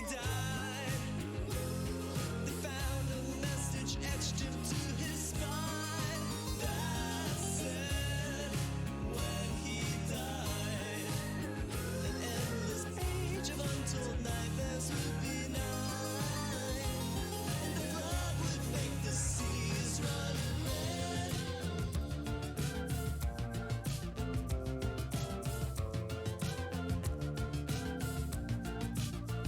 died, they found a message etched into his spine that said, when he died, an endless age of untold nightmares would be nigh, and the blood would make the seas run red.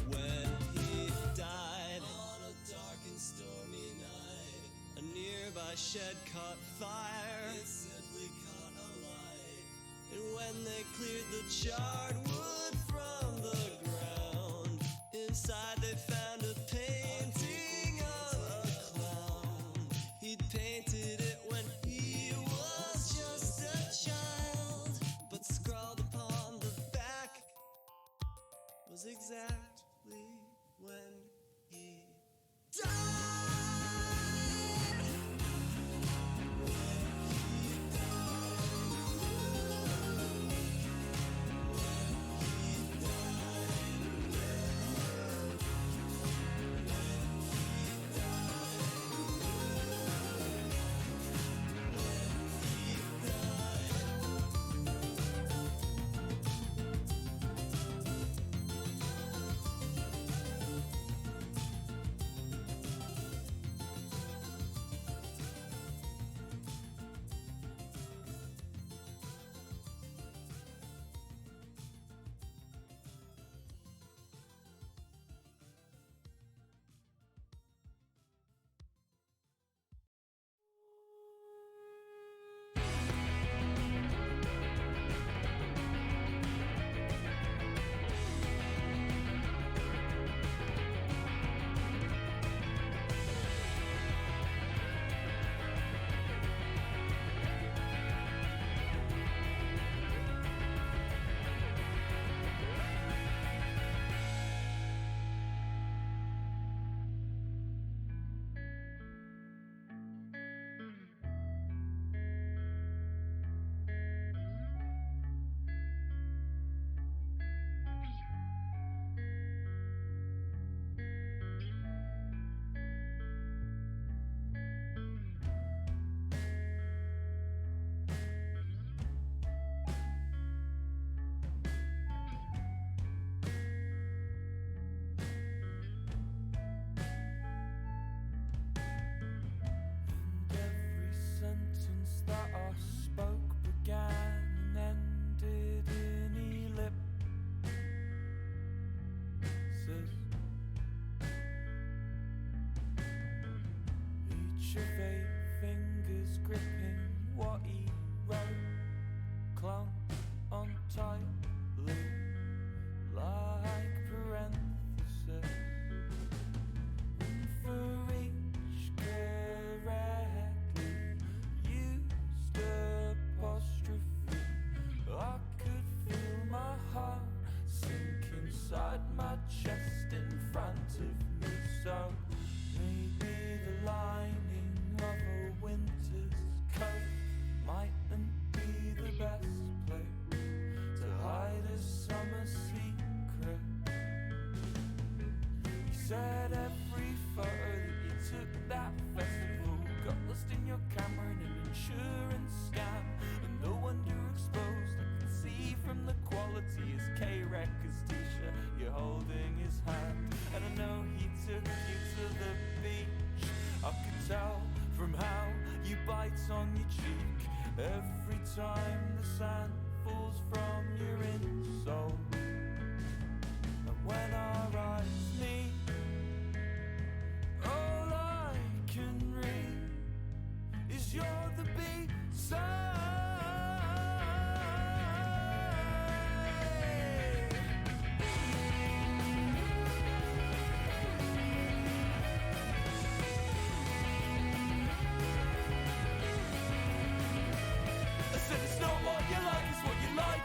When he died, on a dark and stormy night, a nearby shed caught fire. It simply caught alight. And when they cleared the charred wood from the ground, inside they found a painting of a clown. He'd painted it when he was just a child, but scrawled upon the back was exactly when he died.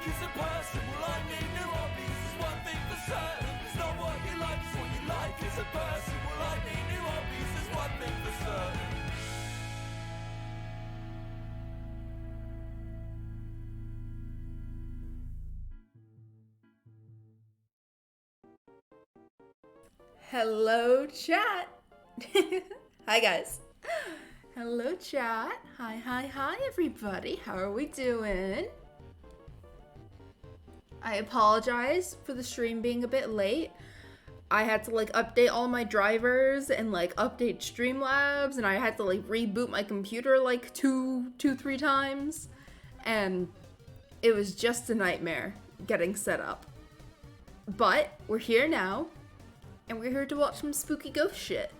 As a person, well, I need new hobbies. Hello, chat. Hi, guys. Hello, chat. Hi, everybody. How are we doing? I apologize for the stream being a bit late. I had to update all my drivers and update Streamlabs, and I had to reboot my computer three times, and it was just a nightmare getting set up. But we're here now, and we're here to watch some spooky ghost shit.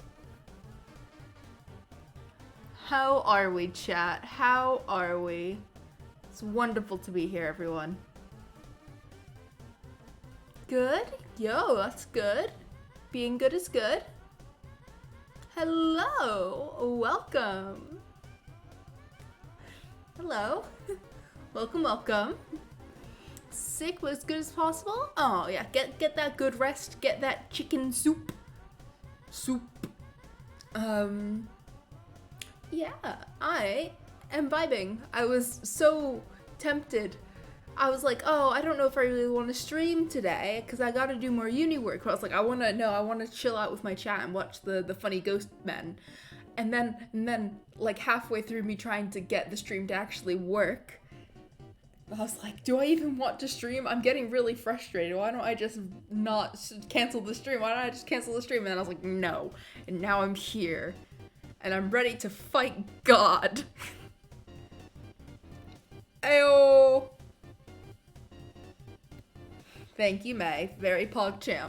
How are we, chat? How are we? It's wonderful to be here, everyone. Good? Yo, that's good. Being good is good. Hello. Welcome. Hello. Welcome. Sick, but as good as possible? Oh, yeah. Get that good rest. Get that chicken soup. Yeah, I am vibing. I was so tempted. I was like, oh, I don't know if I really want to stream today because I got to do more uni work. But I was like, I want to chill out with my chat and watch the funny ghost men. And then halfway through me trying to get the stream to actually work, I was like, do I even want to stream? I'm getting really frustrated. Why don't I just not cancel the stream? Why don't I just cancel the stream? And then I was like, no. And now I'm here. And I'm ready to fight God. Ayo. Thank you, May. Very PogChamp.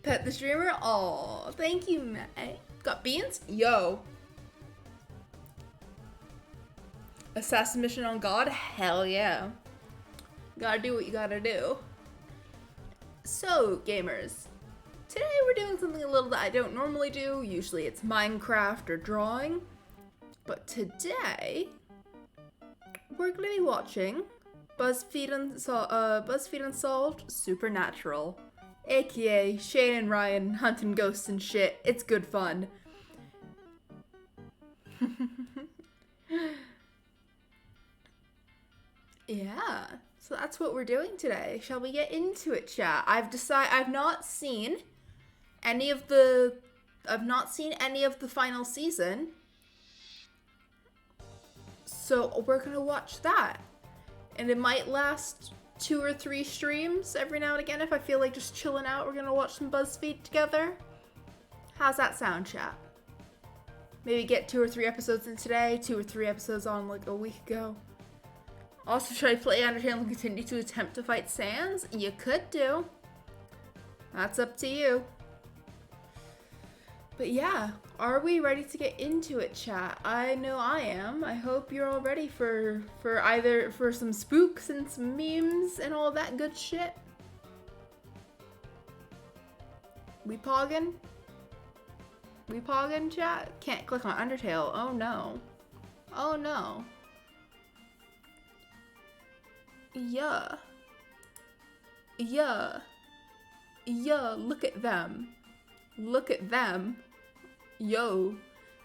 Pet the streamer? Aw, thank you, May. Got beans? Yo. Assassin mission on God? Hell yeah. Gotta do what you gotta do. So, gamers. Today we're doing something a little that I don't normally do. Usually it's Minecraft or drawing. But today we're going to be watching BuzzFeed Unsolved Supernatural, aka Shane and Ryan hunting ghosts and shit. It's good fun. Yeah, so that's what we're doing today. Shall we get into it, chat? I've not seen any of the final season. So we're gonna watch that. And it might last 2 or 3 streams every now and again. If I feel like just chilling out, we're gonna watch some BuzzFeed together. How's that sound, chat? Maybe get 2 or 3 episodes in today, 2 or 3 episodes on a week ago. Also, should I play Undertale and continue to attempt to fight Sans? You could do. That's up to you. But yeah, are we ready to get into it, chat? I know I am. I hope you're all ready for some spooks and some memes and all that good shit. We poggin'? We poggin', chat? Can't click on Undertale. Oh no. Oh no. Yeah. Look at them. Look at them. Yo.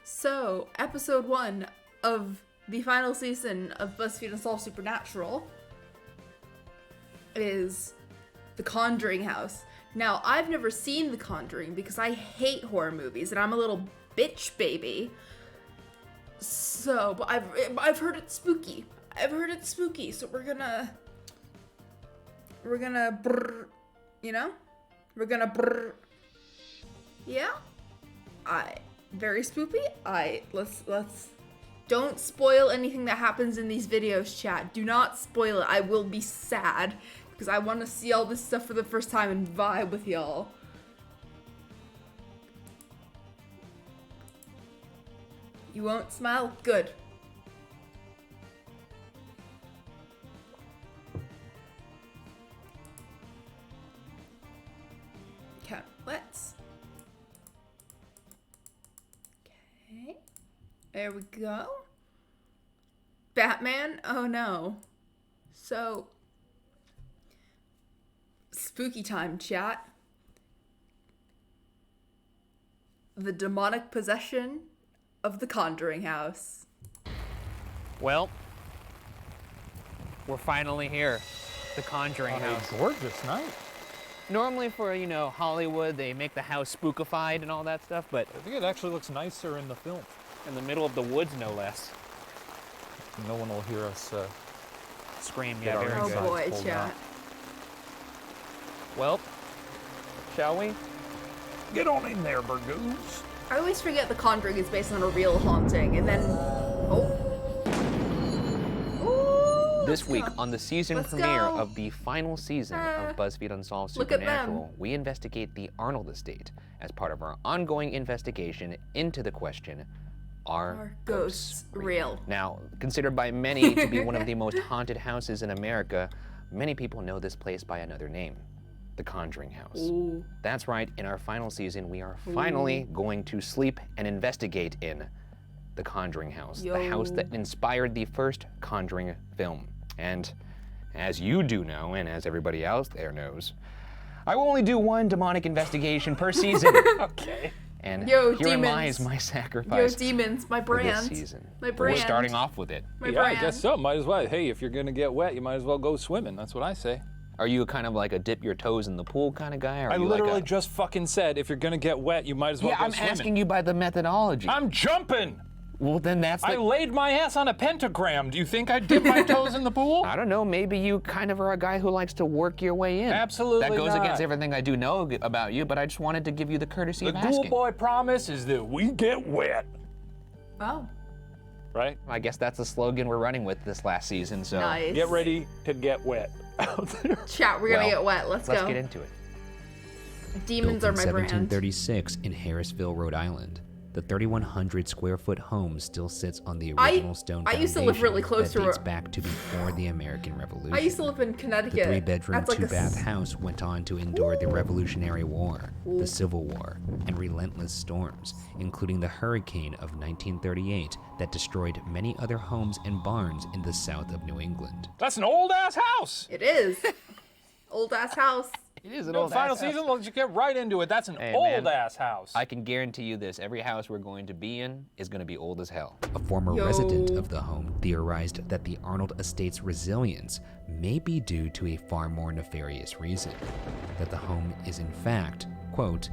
So, episode 1 of the final season of BuzzFeed Unsolved Supernatural is The Conjuring House. Now, I've never seen The Conjuring because I hate horror movies and I'm a little bitch baby. So, but I've heard it's spooky. So we're gonna brrr, you know? We're gonna brrr. Yeah? Very spoopy? Let's don't spoil anything that happens in these videos, chat. Do not spoil it. I will be sad because I want to see all this stuff for the first time and vibe with y'all. You won't smile? Good. Okay, let's. Okay. There we go. Batman? Oh no. So, spooky time, chat. The demonic possession of the Conjuring House. Well, we're finally here. the Conjuring On house. a gorgeous night. Normally for, you know, Hollywood, they make the house spookified and all that stuff, but I think it actually looks nicer in the film. in the middle of the woods, no less. No one will hear us. Scream, Get yeah, our very Oh good. insides boy, pulled chat. out. Well, shall we? Get on in there, Burgoose. I always forget The Conjuring is based on a real haunting, and then This week on the season Let's premiere go. of the final season of BuzzFeed Unsolved Look at them. Supernatural, we investigate the Arnold estate as part of our ongoing investigation into the question, are ghosts real? Now, considered by many to be one of the most haunted houses in America, many people know this place by another name, the Conjuring House. Ooh. That's right, in our final season, we are finally going to sleep and investigate in the Conjuring House, the house Yo. that inspired the first Conjuring film. And as you do know, and as everybody else there knows, I will only do one demonic investigation per season. Okay. And Yo, herein demons. lies my Yo, sacrifice demons, my for this brand. season. My We're brand. starting off with it. My Yeah, brand. I guess so. Might as well. Hey, if you're gonna get wet, you might as well go swimming. That's what I say. Are you kind of like a dip your toes in the pool kind of guy? Or are I you literally like a... just fucking said, if you're gonna get wet, you might as well Yeah, go I'm swimming. asking you by the methodology. I'm jumping. Well, then that's I the... laid my ass on a pentagram. Do you think I'd dip my toes in the pool? I don't know, maybe you kind of are a guy who likes to work your way in. Absolutely That goes not. against everything I do know about you, but I just wanted to give you the courtesy The of Ghoul asking. Boy promise is that we get wet. Oh, Right? I guess that's the slogan we're running with this last season, so nice. Get ready to get wet out there. Chat, we're gonna Well, get wet. Let's go. get into it. Demons Built are in my brand. 1736 in Harrisville, Rhode Island, the 3,100 square foot home still sits on the I- original stone I foundation used to live really close that to dates a- back to before the American Revolution. I used to live in The Connecticut. 3-bedroom, That's like a 2-bath s- house went on to endure the Revolutionary War, the Civil War, and relentless storms, including the hurricane of 1938 that destroyed many other homes and barns in the south of New England. That's an old ass house. It is. Old ass house. It is an No, old final ass house. season, let's just get right into it. That's an Hey, old man. ass house. I can guarantee you this, every house we're going to be in is going to be old as hell. A former Yo. resident of the home theorized that the Arnold estate's resilience may be due to a far more nefarious reason, that the home is in fact, quote,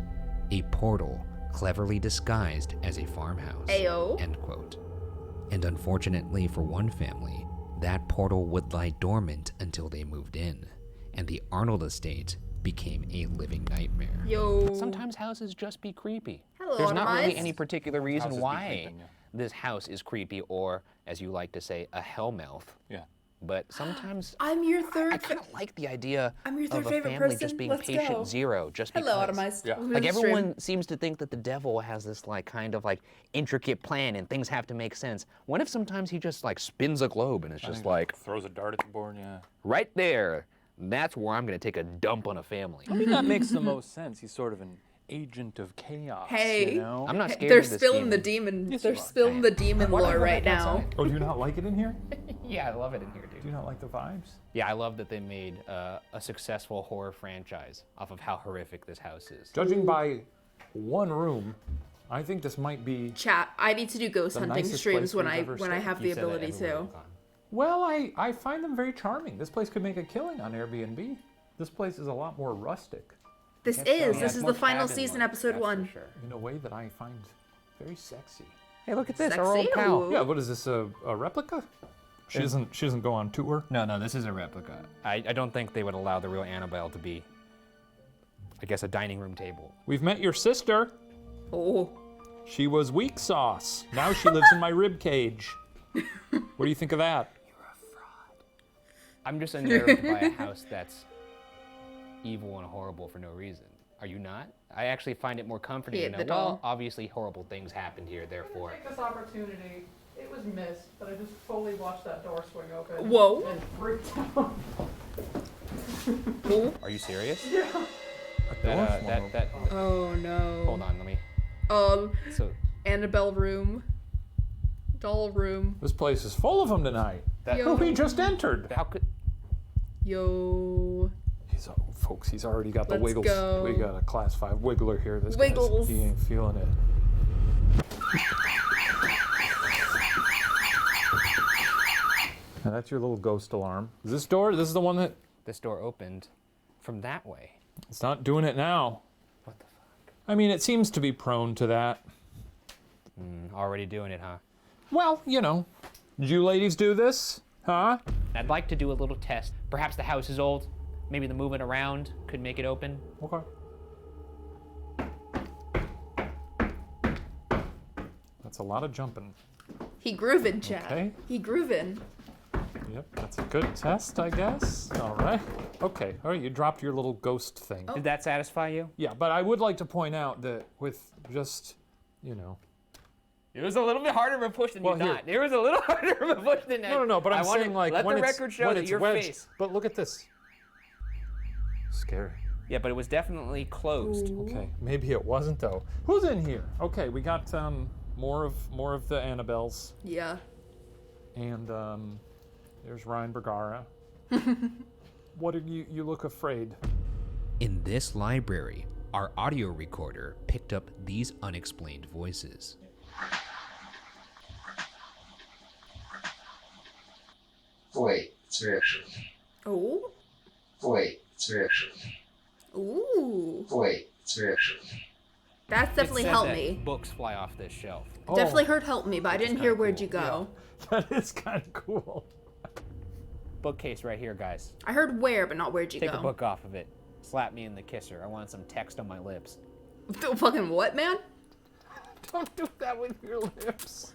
a portal cleverly disguised as a farmhouse, Ayo. end quote. And unfortunately for one family, that portal would lie dormant until they moved in, and the Arnold estate became a living nightmare. Yo. Sometimes houses just be creepy. Hello, There's not really Automized. any particular reason Houses be why creeping, yeah. this house is creepy or, as you like to say, a hellmouth. Yeah. But sometimes I'm your I third. kind of like the idea I'm your third of a favorite family person. just being Let's patient go. zero, just Hello, because. Automized. Yeah. Welcome to Like the stream. everyone seems to think that the devil has this like kind of like intricate plan and things have to make sense. What if sometimes he just like spins a globe and it's just like throws a dart at the board, yeah. right there? That's where I'm gonna take a dump on a family. I mean, that makes the most sense. He's sort of an agent of chaos. Hey. You know? I'm not scared They're of this spilling the demon. demon. Yes, They're you are. spilling the demon lore right now. Oh, do you not like it in here? Yeah, I love it in here, dude. Do you not like the vibes? Yeah, I love that they made a successful horror franchise off of how horrific this house is. Judging by one room, I think this might be. Chat. I need to do ghost The hunting nicest streams place when we've I ever when I stayed. have You the said that ability everywhere to. you've gone. Well, I find them very charming. This place could make a killing on Airbnb. This place is a lot more rustic This Yeah, is it's the more final cabin-like, season, episode that's for 1. sure. in a way that I find very sexy. Hey, look at this, Sexy? our old pal. Ooh. Yeah, what is this? A replica? She doesn't go on tour. No, this is a replica. I don't think they would allow the real Annabelle to be, I guess, a dining room table. We've met your sister. Oh. She was weak sauce. Now she lives in my rib cage. What do you think of that? I'm just unnerved by a house that's evil and horrible for no reason. Are you not? I actually find it more comforting Hit to know, the well, doll. obviously horrible things happened here, therefore. Take this opportunity. It was missed, but I just fully watched that door swing open. Whoa. And freaked out. Are you serious? Yeah. That, Oh no. hold on, let me, so, Annabelle room. Doll room. This place is full of them tonight. that, Yo. We just entered. how could, Yo. Folks, he's already got the Let's wiggles. go. We got a class 5 wiggler here. This Wiggles. He ain't feeling it. Now that's your little ghost alarm. Is this door? This is the one that this door opened from that way. It's not doing it now. What the fuck? I mean, it seems to be prone to that. Already doing it, huh? Well, you know. Did you ladies do this? Huh? I'd like to do a little test. Perhaps the house is old. Maybe the moving around could make it open. Okay. That's a lot of jumping. He groovin', Chad. Okay. He groovin'. Yep, that's a good test, I guess. All right. Okay, all right, you dropped your little ghost thing. Did that satisfy you? Yeah, but I would like to point out that with just, you know. It was a little bit harder of a push than Well, you here. thought. It was a little harder of a push than that. No, but I'm saying like let when the it's, record show when that it's your wedged. face. But look at this. Scary. Yeah, but it was definitely closed. Okay, maybe it wasn't though. Who's in here? Okay, we got more of the Annabelles, Yeah. and there's Ryan Bergara. What are you look afraid? In this library, our audio recorder picked up these unexplained voices. Wait, it's reaction. Oh. Wait, it's reaction. Ooh. Wait, it's reaction. That's definitely It said helped that me. Books fly off this shelf. Definitely heard help me, but I didn't hear where'd you go. That is kind of cool. Bookcase right here, guys. I heard where, but not where'd you Take go. the book off of it. Slap me in the kisser. I want some text on my lips. Fucking what, man? Don't do that with your lips.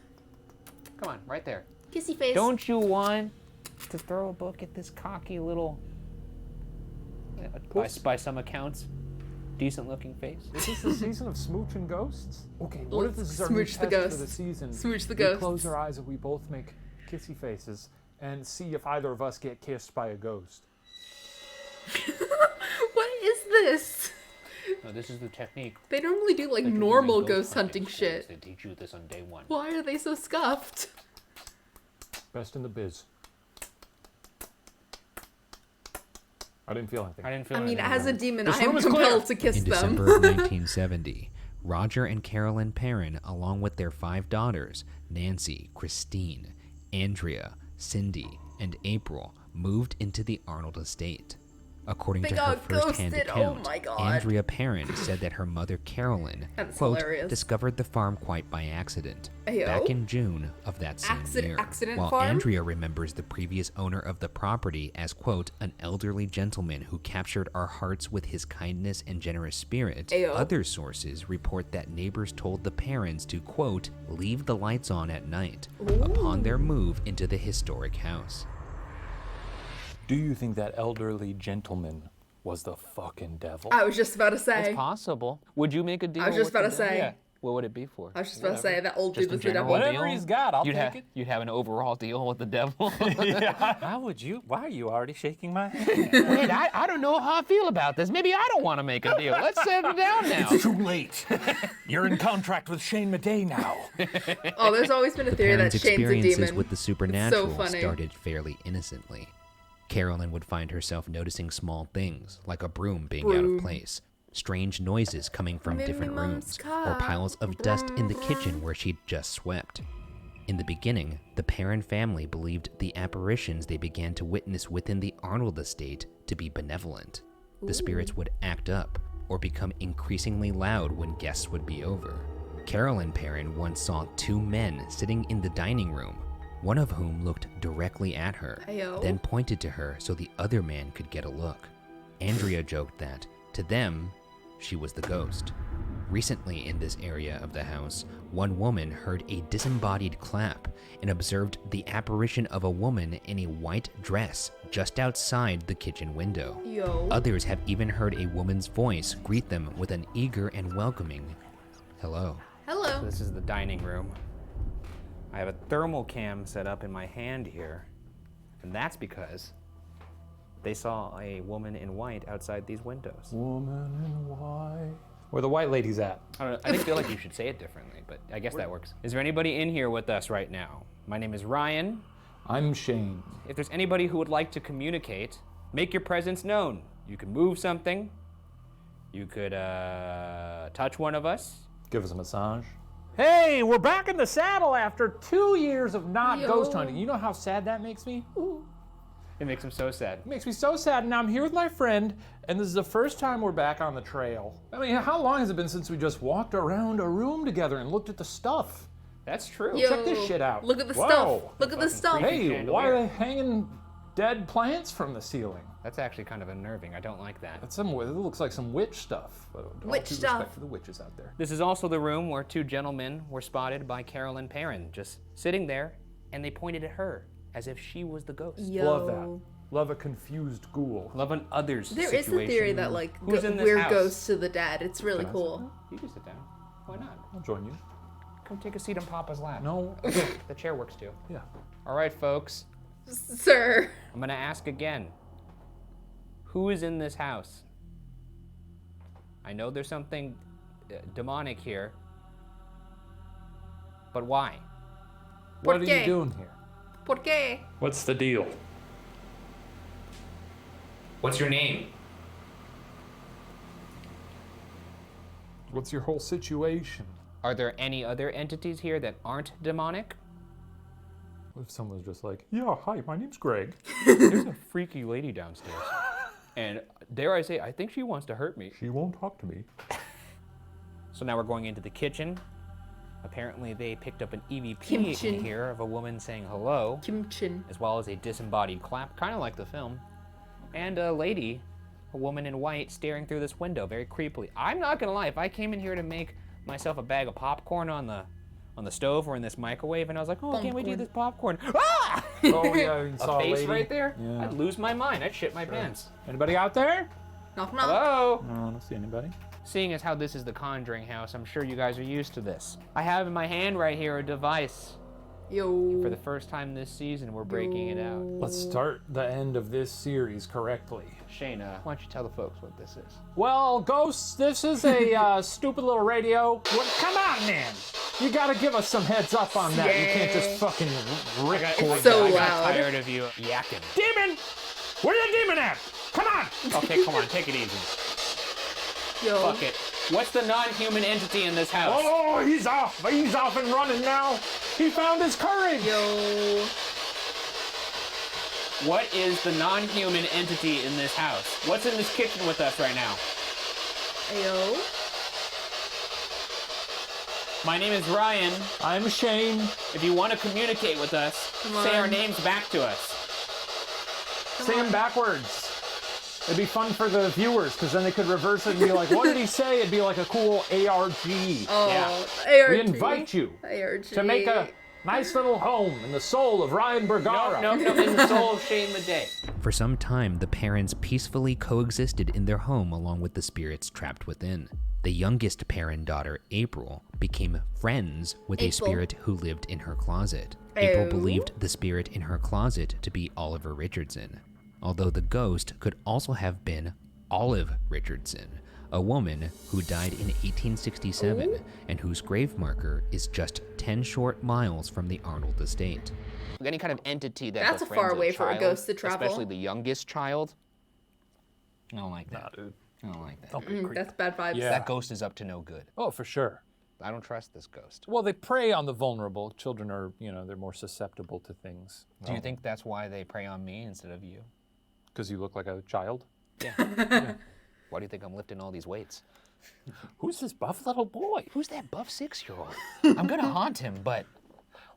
Come on, right there. Kissy face. Don't you want to throw a book at this cocky little, by some accounts, decent-looking face? Is this the season of Smooch and Ghosts? Okay, what if this is our new Smooch the test for the ghosts. season? Smooch the We ghosts. close our eyes and we both make kissy faces and see if either of us get kissed by a ghost. What is this? No, this is the technique. They normally do like that you do normal in ghost hunting schools. shit. They teach you this on day one. Why are they so scuffed? Best in the biz. I didn't feel anything. I didn't feel I mean, anything. as a demon, This I am room is compelled clear. to kiss In them. December of 1970, Roger and Carolyn Perrin, along with their 5 daughters, Nancy, Christine, Andrea, Cindy, and April, moved into the Arnold estate. According They to her got first-hand ghosted. account, Oh my God. Andrea Perrin said that her mother Carolyn, That's quote, hilarious. discovered the farm quite by accident Ayo. back in June of that same year. Accident while farm? Andrea remembers the previous owner of the property as, quote, an elderly gentleman who captured our hearts with his kindness and generous spirit. Ayo. Other sources report that neighbors told the parents to, quote, leave the lights on at night upon their move into the historic house. Do you think that elderly gentleman was the fucking devil? I was just about to say. It's possible. Would you make a deal? I was just with about the to say. devil? Yeah. What would it be for? I was just about to say that old dude Just a was the devil. general Whatever deal? he's got, I'll you'd take have, it. You'd have an overall deal with the devil. How would you? Why are you already shaking my hand? Wait, I don't know how I feel about this. Maybe I don't want to make a deal. Let's settle down now. It's too late. You're in contract with Shane Madej now. Oh, there's always been a theory that Perrin's Shane's a experiences demon. with the supernatural funny. started fairly innocently. Carolyn would find herself noticing small things, like a broom being out of place, strange noises coming from Mimi different Mom's rooms, car. or piles of dust in the kitchen where she'd just swept. In the beginning, the Perrin family believed the apparitions they began to witness within the Arnold estate to be benevolent. The spirits would act up, or become increasingly loud when guests would be over. Carolyn Perrin once saw 2 men sitting in the dining room, one of whom looked directly at her, Ayo. then pointed to her so the other man could get a look. Andrea joked that, to them, she was the ghost. Recently in this area of the house, one woman heard a disembodied clap and observed the apparition of a woman in a white dress just outside the kitchen window. Yo. Others have even heard a woman's voice greet them with an eager and welcoming hello. Hello. This is the dining room. I have a thermal cam set up in my hand here, and that's because they saw a woman in white outside these windows. Woman in white. Where the white lady's at? I don't know, I feel like you should say it differently, but I guess that works. Is there anybody in here with us right now? My name is Ryan. I'm Shane. If there's anybody who would like to communicate, make your presence known. You can move something. You could touch one of us. Give us a massage. Hey, we're back in the saddle after 2 years of not Yo. ghost hunting. You know how sad that makes me? It makes him so sad. It makes me so sad, and I'm here with my friend, and this is the first time we're back on the trail. I mean, how long has it been since we just walked around a room together and looked at the stuff? That's true. Yo, Check this shit out. Look at the Whoa. stuff. Look at the stuff. creepy. Hey, why are they hanging dead plants from the ceiling? That's actually kind of unnerving. I don't like that. That's it looks like some witch stuff. All Witch due stuff. respect for the witches out there. This is also the room where two gentlemen were spotted by Carolyn Perrin, just sitting there, and they pointed at her as if she was the ghost. Yo. Love that. Love a confused ghoul. Love an others There is situation. a theory that like Who's in this we're house? ghosts to the dad. It's really cool. You can sit down. Why not? I'll join you. Come take a seat on Papa's lap. No. The chair works too. Yeah. All right, folks. Sir. I'm gonna ask again. Who is in this house? I know there's something demonic here, but why? What ¿Por are you qué? doing here? ¿Por qué? What's the deal? What's your name? What's your whole situation? Are there any other entities here that aren't demonic? What if someone's just like, yeah, hi, my name's Greg. There's a freaky lady downstairs. And dare I say, I think she wants to hurt me. She won't talk to me. So now we're going into the kitchen. Apparently they picked up an EVP Kimchin. in here of a woman saying hello, Kimchin. as well as a disembodied clap, kind of like the film. And a lady, a woman in white, staring through this window very creepily. I'm not gonna lie, if I came in here to make myself a bag of popcorn on the stove or in this microwave, and I was like, oh, can't wait to eat this popcorn. Ah! Oh yeah, you saw A face lady. right there? Yeah. I'd lose my mind. I'd shit my pants. Anybody out there? Knock knock. Hello? No, I don't see anybody. Seeing as how this is the Conjuring house, I'm sure you guys are used to this. I have in my hand right here a device. Yo. For the first time this season, we're breaking it out. Let's start the end of this series correctly. Shayna, why don't you tell the folks what this is? Well, Ghosts, this is a stupid little radio. Well, come on, man. You gotta give us some heads up on that. You can't just fucking record It's so I got loud. tired of you yakking. Demon! Where your demon at? Come on! Okay, come on, take it easy. Yo. Fuck it. What's the non-human entity in this house? Oh, he's off. He's off and running now. He found his courage. Yo. What is the non-human entity in this house? What's in this kitchen with us right now? Yo. My name is Ryan. I'm Shane. If you want to communicate with us, Come say our on. names back to us. Say him backwards. It'd be fun for the viewers, because then they could reverse it and be like, what did he say? It'd be like a cool ARG. Oh. Yeah. ARG. We invite you ARG. to make a nice little home in the soul of Ryan Bergara. No, in the soul of Shane Madej. For some time, the parents peacefully coexisted in their home along with the spirits trapped within. The youngest Perrin daughter, April, became friends with a April. spirit who lived in her closet. April Oh. believed the spirit in her closet to be Oliver Richardson, although the ghost could also have been Olive Richardson, a woman who died in 1867 and whose grave marker is just 10 short miles from the Arnold estate. Any kind of entity that That's a far befriends way for a child, ghost to travel. especially the youngest child. I don't like that. Nah, dude. I don't like that. Don't be creepy. That's bad vibes. Yeah. That ghost is up to no good. Oh, for sure. I don't trust this ghost. Well, they prey on the vulnerable. Children are, they're more susceptible to things. Do you think that's why they prey on me instead of you? Because you look like a child? Why do you think I'm lifting all these weights? Who's this buff little boy? Who's that buff 6-year-old? I'm gonna haunt him, but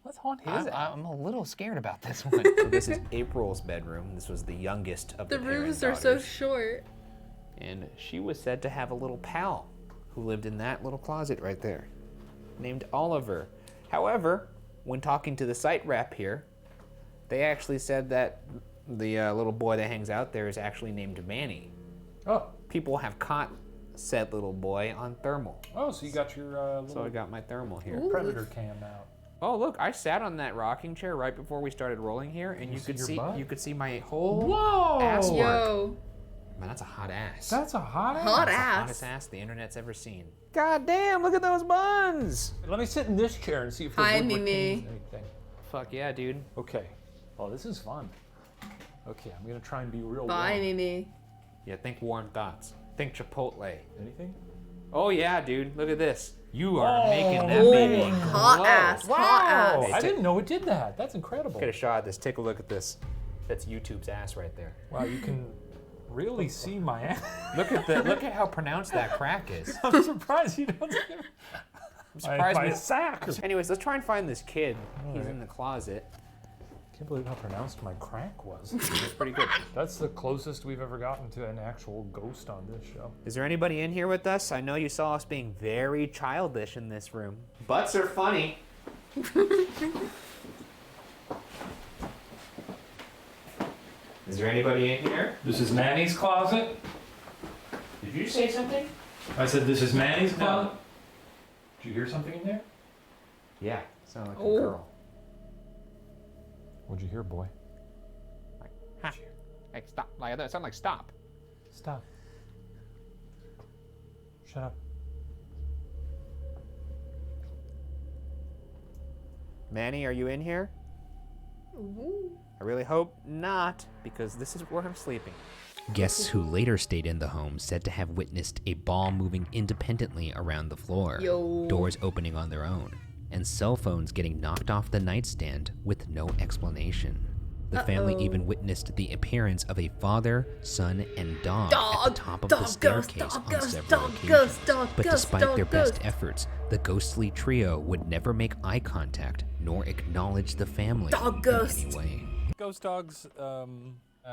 Let's haunt his ass. I'm a little scared about this one. So this is April's bedroom. This was the youngest of The the Perrin rooms are so daughters. short. And she was said to have a little pal who lived in that little closet right there, named Oliver. However, when talking to the site rep here, they actually said that the little boy that hangs out there is actually named Manny. Oh. People have caught said little boy on thermal. Oh, so you got your So little I got my thermal here. predator cam out. Oh, look, I sat on that rocking chair right before we started rolling here, and you see could your see butt? you could see my whole Whoa! ass work. Yo. Man, that's a hot ass. That's a hot ass. Hot That's the ass. hottest ass the internet's ever seen. God damn, look at those buns! Let me sit in this chair and see if the Hi, wood Mimi. retains anything. Fuck yeah, dude. Okay. Oh, this is fun. Okay, I'm gonna try and be real Bye, warm. Mimi. Yeah, think warm thoughts. Think Chipotle. Anything? Oh yeah, dude, look at this. You are Oh. making that baby Ooh, hot glow. ass. Hot Oh, ass. I didn't know it did that. That's incredible. Get a shot at this. Take a look at this. That's YouTube's ass right there. Wow, you can really see my ass. Look at how pronounced that crack is. I'm surprised you don't see I'm surprised. my sack. Anyways, let's try and find this kid. He's right. in the closet. Can't believe how pronounced my crack was. It's pretty good. That's the closest we've ever gotten to an actual ghost on this show. Is there anybody in here with us? I know you saw us being very childish in this room. Butts are funny. Is there anybody in here? This is Manny's closet. Did you say something? I said this is Manny's closet. Did you hear something in there? Yeah, sounded like Oh. a girl. What'd you hear, boy? Like, huh. Hey, stop. Like that sounded like stop. Stop. Shut up. Manny, are you in here? Ooh. I really hope not, because this is where I'm sleeping. Guests who later stayed in the home said to have witnessed a ball moving independently around the floor, Yo. doors opening on their own, and cell phones getting knocked off the nightstand with no explanation. The family even witnessed the appearance of a father, son, and dog at the top of the staircase on several occasions. But despite their best efforts, the ghostly trio would never make eye contact nor acknowledge the family in any way. Ghost dogs,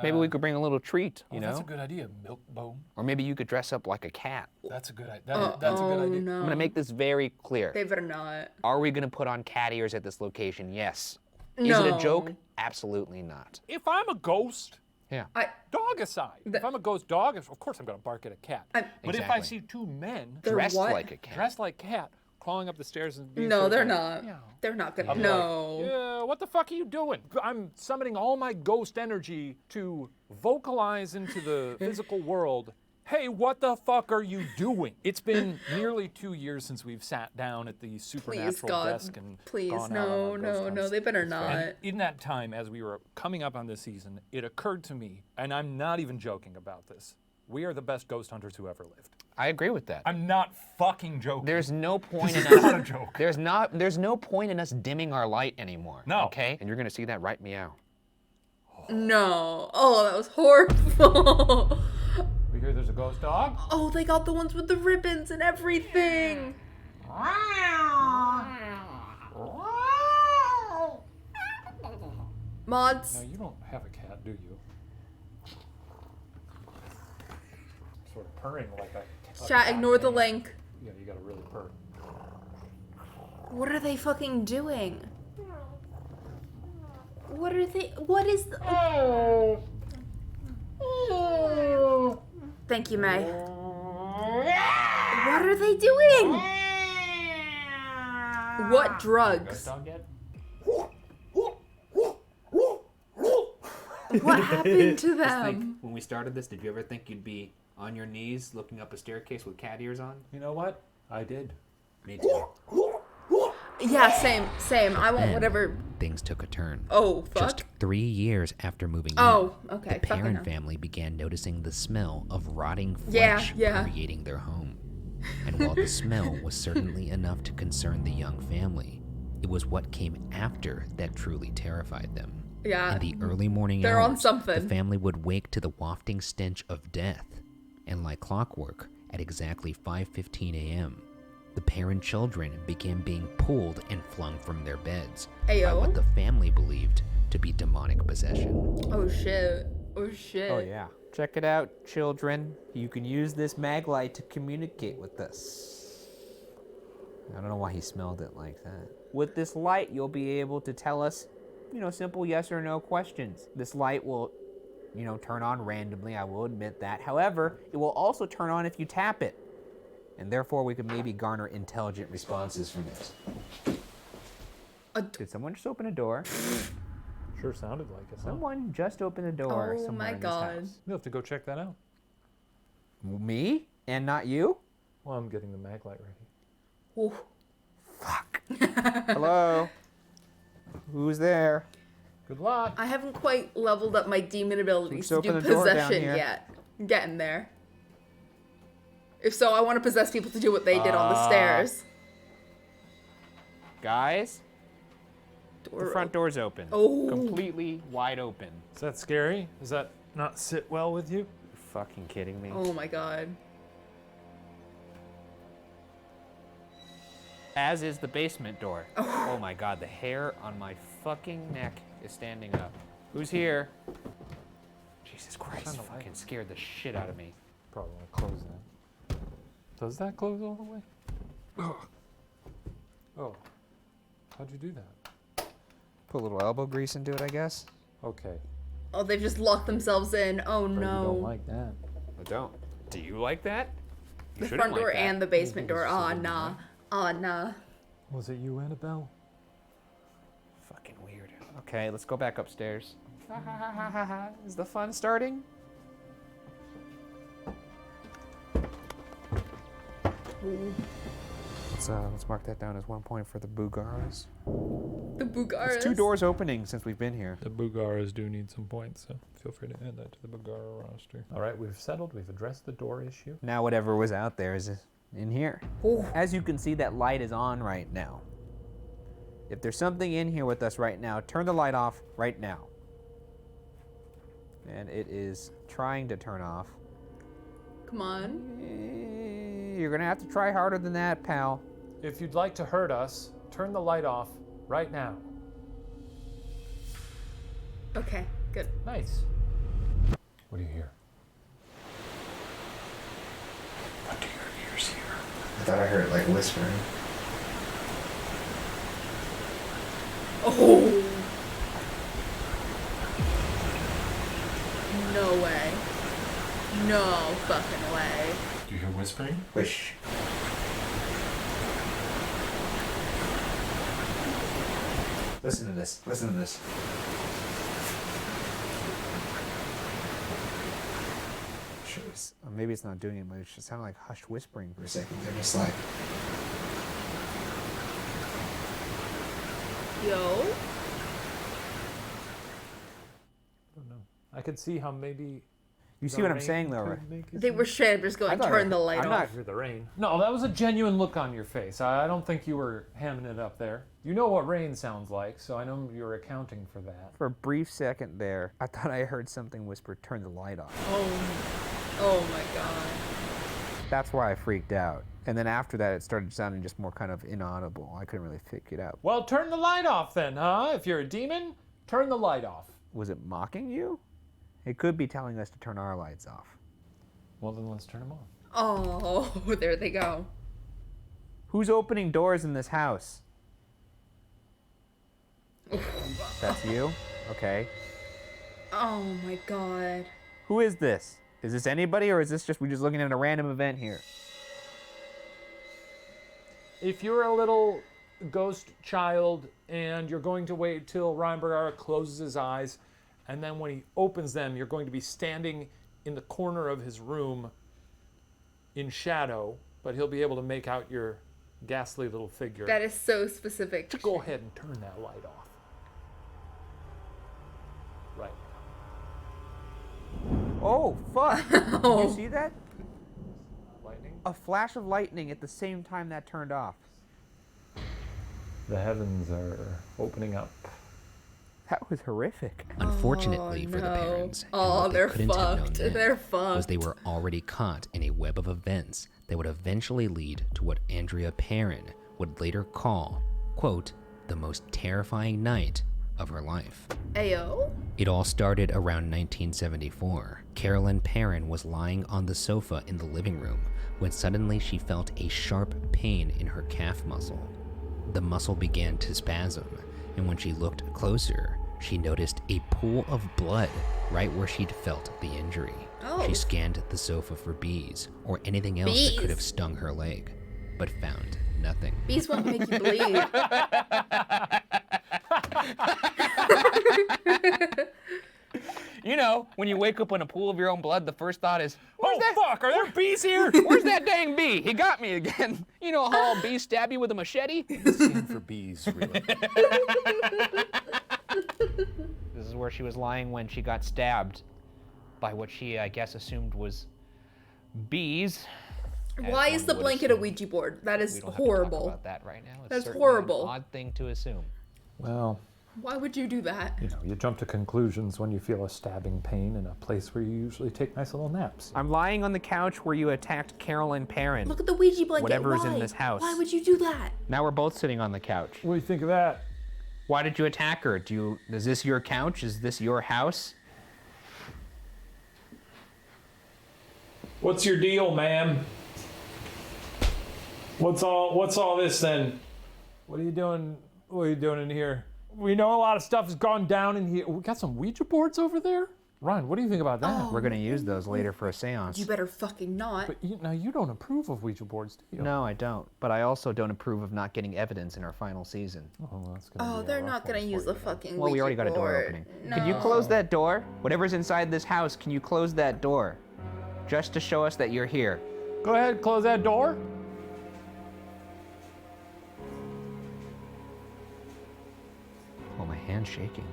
Maybe we could bring a little treat, you That's know? a good idea, milk bone. Or maybe you could dress up like a cat. That's a good idea. That's a good idea. No. I'm gonna make this very clear. They better not. Are we gonna put on cat ears at this location? Yes. Is it No. a joke? Absolutely not. If I'm a ghost, Yeah. dog aside, if I'm a ghost dog, of course I'm going to bark at a cat. But if I Exactly. see two men They're Dressed what? like a cat. dressed like cat crawling up the stairs and being No, sort of they're like, not. "Meow," They're not gonna. I'm No. like, yeah, what the fuck are you doing? I'm summoning all my ghost energy to vocalize into the physical world. Hey, what the fuck are you doing? It's been nearly 2 years since we've sat down at the supernatural Please, God. desk and Please, gone out no, on our no, ghost no. hunts. They better And not. in that time, as we were coming up on this season, it occurred to me, and I'm not even joking about this, we are the best ghost hunters who ever lived. I agree with that. I'm not fucking joking. There's no point in This is not a us. joke. There's no point in us dimming our light anymore. No. Okay? And you're gonna see that right meow. No. Oh, that was horrible. We hear there's a ghost dog. Oh, they got the ones with the ribbons and everything. Mods. No, you don't have a cat, do you? Sort of purring like a Chat, cat ignore the man. link. Yeah, you gotta really purr. What are they fucking doing? What are they? What is the. Thank you, May. What are they doing? What Ghost drugs? dog yet? What happened to Just them? think, when we started this, did you ever think you'd be on your knees looking up a staircase with cat ears on? You know what? I did. Me too. Yeah, same. I want Then whatever. things took a turn. Oh, Just fuck. 3 years after moving Oh, in, okay. the Fucking Perrin hell. family began noticing the smell of rotting Yeah, flesh yeah. permeating their home. And while the smell was certainly enough to concern the young family, it was what came after that truly terrified them. Yeah. In the early morning They're on hours, something. the family would wake to the wafting stench of death. And like clockwork, at exactly 5:15 a.m., the Perrin children began being pulled and flung from their beds by Ayo. what the family believed to be demonic possession. Oh shit. Oh shit. Oh yeah. Check it out, children. You can use this mag light to communicate with us. I don't know why he smelled it like that. With this light, you'll be able to tell us, simple yes or no questions. This light will, turn on randomly, I will admit that. However, it will also turn on if you tap it. And therefore, we could maybe garner intelligent responses from it. Did someone just open a door? Sure sounded like it. Huh? Someone just opened a door Oh somewhere my in God. this house. You'll have to go check that out. Me? And not you? Well, I'm getting the mag light ready. Ooh. Hello? Who's there? Good luck. I haven't quite leveled up my demon abilities Just to do open the door down possession here. yet. I'm getting there. If so, I want to possess people to do what they did on the stairs. Guys? The front door's open. Oh. Completely wide open. Is that scary? Does that not sit well with you? You're fucking kidding me. Oh my god. As is the basement door. Oh my god, the hair on my fucking neck is standing up. Who's here? Jesus Christ, Shine the light. fucking scared the shit out of me. Probably want to close that. Does that close all the way? Oh. How'd you do that? Put a little elbow grease into it, I guess. Okay. Oh, they just locked themselves in. Oh But no. you don't like that. I don't. Do you like that? You The shouldn't front like door that. and the basement Maybe door. it's Aw, silly, nah. right? Aw, nah. Was it you, Annabelle? Fucking weird. Okay, let's go back upstairs. Is the fun starting? Let's mark that down as 1 point for the Bugaras. The Bugaras. There's 2 doors opening since we've been here. The Bugaras do need some points, so feel free to add that to the Bugara roster. All right, we've settled. We've addressed the door issue. Now whatever was out there is in here. Ooh. As you can see, that light is on right now. If there's something in here with us right now, turn the light off right now. And it is trying to turn off. Come on. You're gonna have to try harder than that, pal. If you'd like to hurt us, turn the light off right now. Okay, good. Nice. What do you hear? What do your ears hear? I thought I heard like whispering. Oh. No way. No fucking way. Do you hear whispering? Wish. Listen to this. Listen to this. Or maybe it's not doing it, but it just sounded like hushed whispering. For a second, they're just like, Yo. I don't know. I could see how maybe. You see the what I'm rain saying, though, could right? make it They were straight up just going, thought turn the light I'm off. not- hear the rain. No, that was a genuine look on your face. I don't think you were hamming it up there. You know what rain sounds like, so I know you're accounting for that. For a brief second there, I thought I heard something whisper, turn the light off. Oh my god. That's why I freaked out. And then after that, it started sounding just more kind of inaudible. I couldn't really figure it out. Well, turn the light off then, huh? If you're a demon, turn the light off. Was it mocking you? It could be telling us to turn our lights off. Well, then let's turn them on. Oh, there they go. Who's opening doors in this house? That's you? Okay. Oh my god. Who is this? Is this anybody, or is this just, we're just looking at a random event here? If you're a little ghost child and you're going to wait till Ryan Bergara closes his eyes, and then when he opens them, you're going to be standing in the corner of his room in shadow, but he'll be able to make out your ghastly little figure. That is so specific. Just go ahead and turn that light off. Right. Oh, fuck. Did you see that? Lightning? A flash of lightning at the same time that turned off. The heavens are opening up. That was horrific. Unfortunately Oh, for the no. parents, and Oh, what they they're couldn't have known fucked. then They're was fucked. they were already caught in a web of events that would eventually lead to what Andrea Perrin would later call, quote, the most terrifying night of her life. Ayo. It all started around 1974. Carolyn Perrin was lying on the sofa in the living room when suddenly she felt a sharp pain in her calf muscle. The muscle began to spasm, and when she looked closer, she noticed a pool of blood right where she'd felt the injury. Oh. She scanned the sofa for bees or anything else that could Bees? have stung her leg, but found nothing. Bees won't make you bleed. You know, when you wake up in a pool of your own blood, the first thought is, Oh, fuck! Are there bees here? where's that dang bee? He got me again. You know how bees stab you with a machete? Scan for bees, really. This is where she was lying when she got stabbed by what she, I guess, assumed was bees. Why As is the one would blanket a assume. Ouija board? That We is don't have to talk horrible. about that right now. It's That's certainly horrible. An odd thing to assume. Well, Why would you do that? You know, you jump to conclusions when you feel a stabbing pain in a place where you usually take nice little naps. I'm lying on the couch where you attacked Carolyn Perrin. Look at the Ouija blanket. Whatever's in Why? this house. Why would you do that? Now we're both sitting on the couch. What do you think of that? Why did you attack her? Is this your couch? Is this your house? What's your deal, ma'am? What's all this then? What are you doing? What are you doing in here? We know a lot of stuff has gone down in here. We got some Ouija boards over there? Ryan, what do you think about that? We're gonna use those later for a seance. You better fucking not. But now you don't approve of Ouija boards, do you? No, I don't. But I also don't approve of not getting evidence in our final season. Oh, that's gonna be a They're rough not gonna one use for the you. fucking Well, we already Ouija got a door board. opening. No. Could you close that door? Whatever's inside this house, can you close that door? Just to show us that you're here. Go ahead, close that door. Oh, my hand's shaking.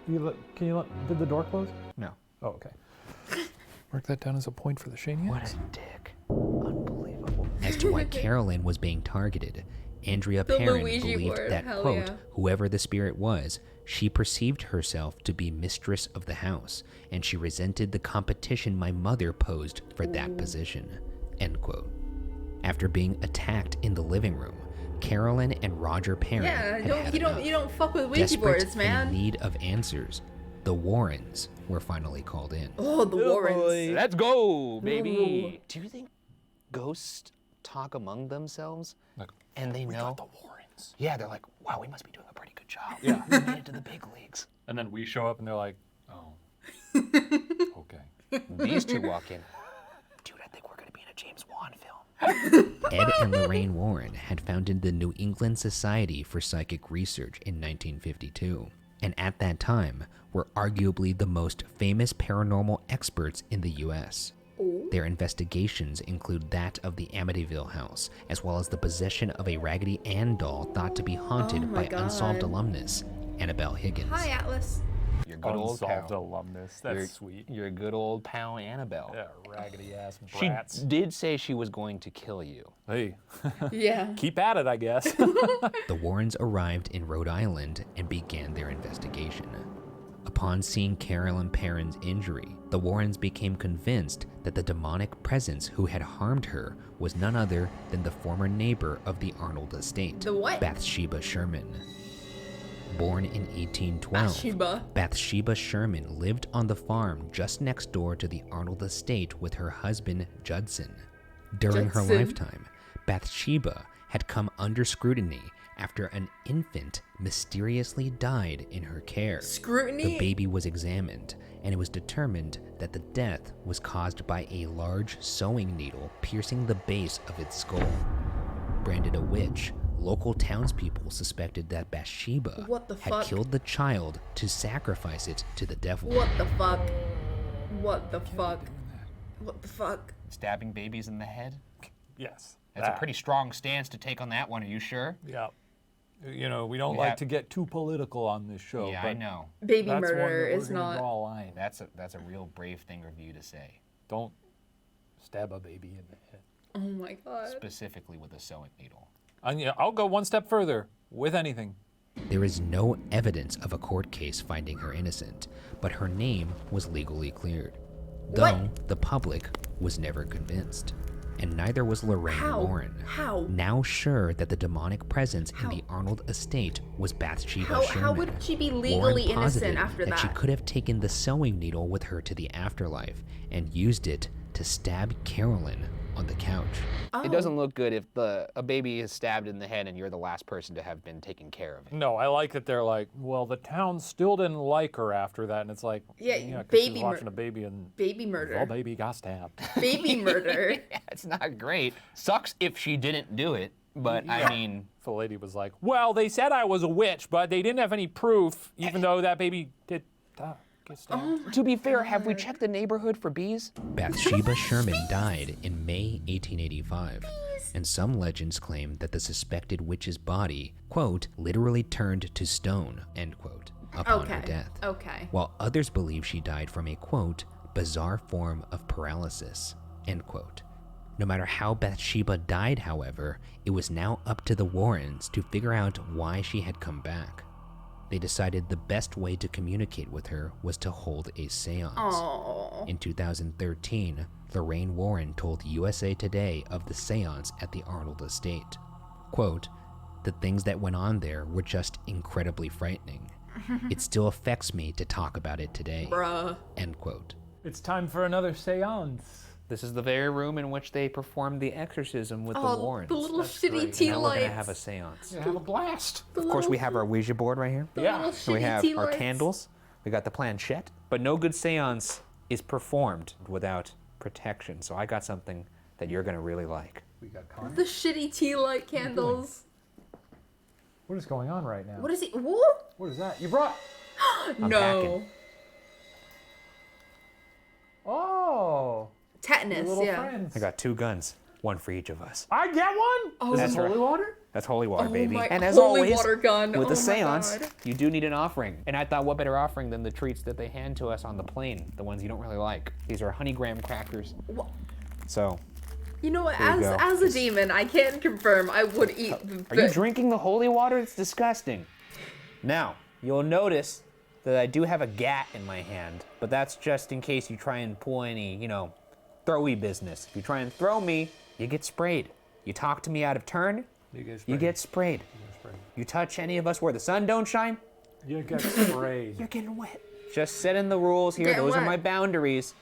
Did the door close? No. Oh, okay. Mark that down as a point for the Shanians. What a dick. Unbelievable. As to why Carolyn was being targeted, Andrea The Perrin Luigi believed board, that, hell quote, yeah. whoever the spirit was, she perceived herself to be mistress of the house, and she resented the competition my mother posed for that position, end quote. After being attacked in the living room, Carolyn and Roger Perrin Yeah, had you enough. don't fuck with Ouija Desperate boards, man. and in need of answers, the Warrens were finally called in. Oh, the Warrens. Let's go, baby. Do you think ghosts talk among themselves? Like, And they we know? got the Warrens. Yeah, they're like, wow, we must be doing a pretty good job. Yeah. We made it to the big leagues. And then we show up and they're like, oh. Okay. These two walk in. Dude, I think we're going to be in a James Wan film. Ed and Lorraine Warren had founded the New England Society for Psychic Research in 1952, and at that time were arguably the most famous paranormal experts in the U.S. Their investigations include that of the Amityville house, as well as the possession of a Raggedy Ann doll thought to be haunted Oh my by God. Unsolved alumnus Annabelle Higgins. Hi, Atlas. Your good old Unsolved pal. alumnus. That's Your- sweet. Your good old pal Annabelle. Yeah, raggedy ass She brats. did say she was going to kill you. Hey, Yeah. keep at it, I guess. The Warrens arrived in Rhode Island and began their investigation. Upon seeing Carolyn Perrin's injury, the Warrens became convinced that the demonic presence who had harmed her was none other than the former neighbor of the Arnold estate, The what? Bathsheba Sherman. Born in 1812, Bathsheba. Bathsheba Sherman lived on the farm just next door to the Arnold estate with her husband, Judson. During her Judson. lifetime, Bathsheba had come under scrutiny after an infant mysteriously died in her care. Scrutiny? The baby was examined, and it was determined that the death was caused by a large sewing needle piercing the base of its skull. Branded a witch, local townspeople suspected that Bathsheba What the had fuck? killed the child to sacrifice it to the devil. What the fuck? What the fuck? What the fuck? Stabbing babies in the head? yes. That's a pretty strong stance to take on that one. Are you sure? Yeah. You know, we don't You like have- to get too political on this show. Yeah, but I know. Baby that's one murder that we're is gonna not. draw a line. That's a real brave thing of you to say, Don't stab a baby in the head. Oh my god. specifically with a sewing needle. And yeah, I'll go one step further with anything. There is no evidence of a court case finding her innocent, but her name was legally cleared. Though What? the public was never convinced. And neither was Lorraine How? Warren. How? Now sure that the demonic presence How? in the Arnold estate was Bathsheba How Sherman. would she be Warren legally innocent posited after that she that? could have taken the sewing needle with her to the afterlife and used it to stab Carolyn on the couch. It doesn't look good if a baby is stabbed in the head and you're the last person to have been taken care of it. No, I like that they're like, well, the town still didn't like her after that, and it's like, Yeah, 'cause she baby was mur- watching a baby and Baby oh, murder. baby got stabbed. Baby murder. It's not great. Sucks if she didn't do it, but I mean, The lady was like, well, they said I was a witch, but they didn't have any proof, even though that baby did get stabbed. to be fair, have we checked the neighborhood for bees? Bathsheba Sherman died in May 1885, and some legends claim that the suspected witch's body, quote, literally turned to stone, end quote, upon her Okay. death. Okay. While others believe she died from a, quote, bizarre form of paralysis, end quote. No matter how Bathsheba died, however, it was now up to the Warrens to figure out why she had come back. they decided the best way to communicate with her was to hold a seance. Aww. In 2013, Lorraine Warren told USA Today of the seance at the Arnold estate. Quote, "The things that went on there were just incredibly frightening. It still affects me to talk about it today." Bruh. End quote. It's time for another seance. This is the very room in which they performed the exorcism with Oh, the Warrens. the little That's shitty great. And tea now we're lights. gonna have a seance. Yeah, have a blast. Of course, we have our Ouija board right here. The Yeah. little And we shitty have tea our lights. candles. We got the planchette. But no good seance is performed without protection. So I got something that you're gonna really like. We got Connor. The shitty tea light candles. What is going on right now? What is he? What? What is that? You brought... I'm No. packing. Oh, Tetanus, little yeah. friends. I got 2 guns, one for each of us. I get one? Oh, That's This is holy right. water? That's holy water, Oh baby. my- And as holy always, water gun. with Oh a my seance, God. you do need an offering. And I thought, what better offering than the treats that they hand to us on the plane, the ones you don't really like. These are honey graham crackers. Wha- So, You know what? There you go. As a demon, I can confirm I would eat. are you drinking the holy water? It's disgusting. Now, you'll notice that I do have a gat in my hand, but that's just in case you try and pull any, throwy business. If you try and throw me, you get sprayed. You talk to me out of turn, you get sprayed. You touch any of us where the sun don't shine, You get sprayed. you're getting wet. Just setting the rules here. Getting Those are wet. my boundaries.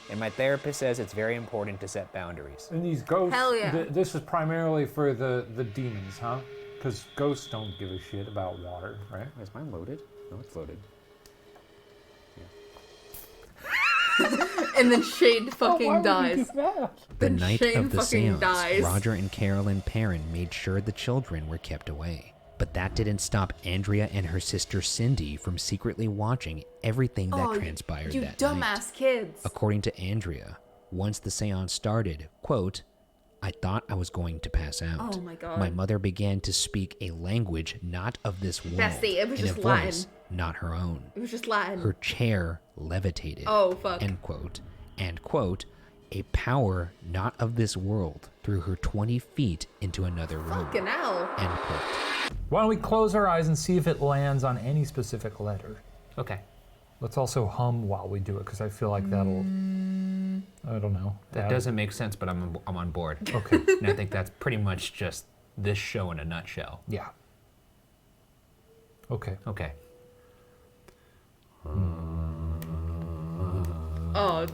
And my therapist says it's very important to set boundaries. And these ghosts, Hell yeah. This is primarily for the demons, huh? Because ghosts don't give a shit about water, right? Is mine loaded? No, it's loaded. And then Shade fucking dies. The Then night Shane of the fucking seance, dies. Roger and Carolyn Perrin made sure the children were kept away. But that didn't stop Andrea and her sister Cindy from secretly watching everything that Oh, transpired you that dumbass night. kids. According to Andrea, once the seance started, quote, "I thought I was going to pass out. Oh my God. My mother began to speak a language not of this world, Bestie, it was in just a Latin. voice not her own. It was just Latin. Her chair levitated." Oh, fuck. End quote. And quote, "A power not of this world threw her 20 feet into another room." Fucking hell. End quote. Why don't we close our eyes and see if it lands on any specific letter? Okay. Let's also hum while we do it, because I feel like that'll, I don't know. That doesn't make sense, but I'm on board. Okay. And I think that's pretty much just this show in a nutshell. Yeah. Okay. Okay. Oh.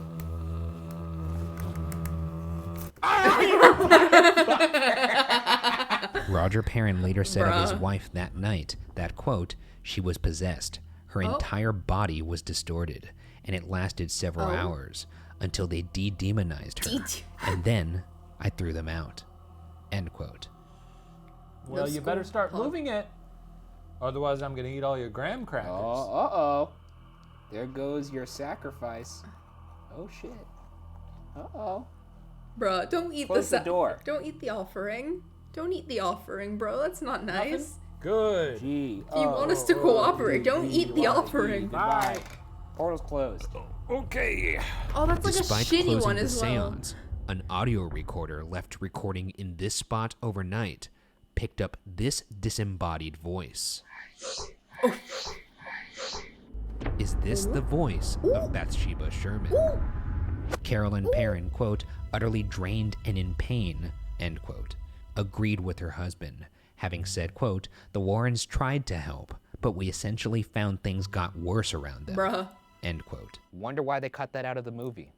Roger Perrin later said of his Bruh. wife that night that, quote, "She was possessed. Her entire body was distorted, and it lasted several hours until they de-demonized her. And then I threw them out." End quote. Well, you better school start pub. moving it. Otherwise, I'm going to eat all your graham crackers. uh-oh. There goes your sacrifice. Oh, shit. Uh-oh. Bruh, don't eat Close the door. Don't eat the offering. Don't eat the offering, bro. That's not nice. Good. Gee. If you want us to cooperate, don't eat the offering. Goodbye. Portal's closed. Okay. Oh, that's like Despite a shitty closing one the as well. seance, an audio recorder left recording in this spot overnight picked up this disembodied voice. Is this the voice of Bathsheba Sherman? Carolyn Perrin, quote, "utterly drained and in pain," end quote, agreed with her husband, having said, quote, "The Warrens tried to help, but we essentially found things got worse around them," Bruh. end quote. Wonder why they cut that out of the movie.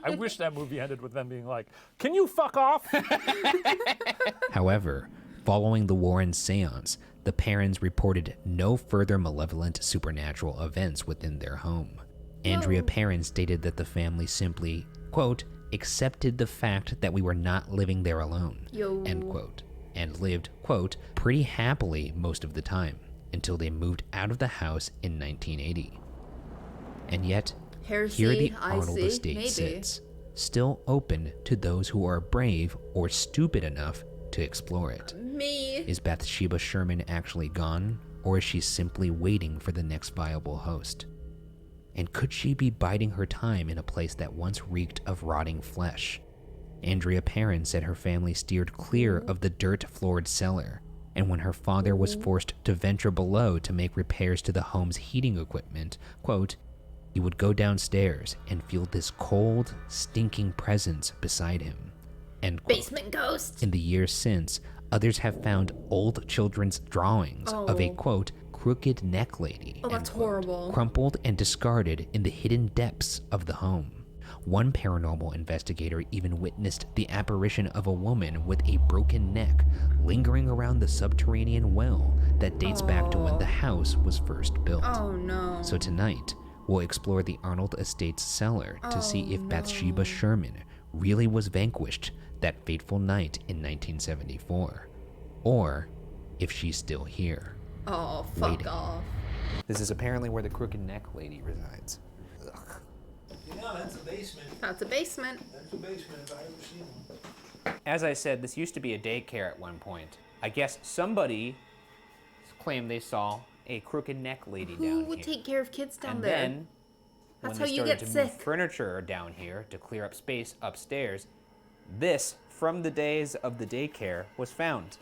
I wish that movie ended with them being like, "Can you fuck off?" However, following the Warren seance, the Perrins reported no further malevolent supernatural events within their home. Andrea Perrin stated that the family simply, quote, "accepted the fact that we were not living there alone," Yo. end quote, and lived, quote, "pretty happily most of the time until they moved out of the house in 1980. And yet, Heresy, here the I Arnold see, estate maybe. sits, still open to those who are brave or stupid enough to explore it. Me. Is Bathsheba Sherman actually gone, or is she simply waiting for the next viable host? And could she be biding her time in a place that once reeked of rotting flesh? Andrea Perrin said her family steered clear of the dirt-floored cellar, and when her father was forced to venture below to make repairs to the home's heating equipment, quote, he would go downstairs and feel this cold, stinking presence beside him, end quote. Basement ghost. In the years since, others have found old children's drawings of a, quote, crooked neck lady, Oh, that's end quote, horrible. crumpled and discarded in the hidden depths of the home. One paranormal investigator even witnessed the apparition of a woman with a broken neck lingering around the subterranean well that dates back to when the house was first built. Oh no. So tonight, we'll explore the Arnold Estate's cellar to see if Bathsheba Sherman really was vanquished that fateful night in 1974, or if she's still here. Oh, fuck waiting. off. This is apparently where the crooked neck lady resides. Yeah, that's a basement. That's a basement. That's a basement if I ever seen one. As I said, this used to be a daycare at one point. I guess somebody claimed they saw a crooked neck lady down Who here. would take care of kids down And there? then, That's when how they you started get to sick. move furniture down here to clear up space upstairs, this, from the days of the daycare, was found.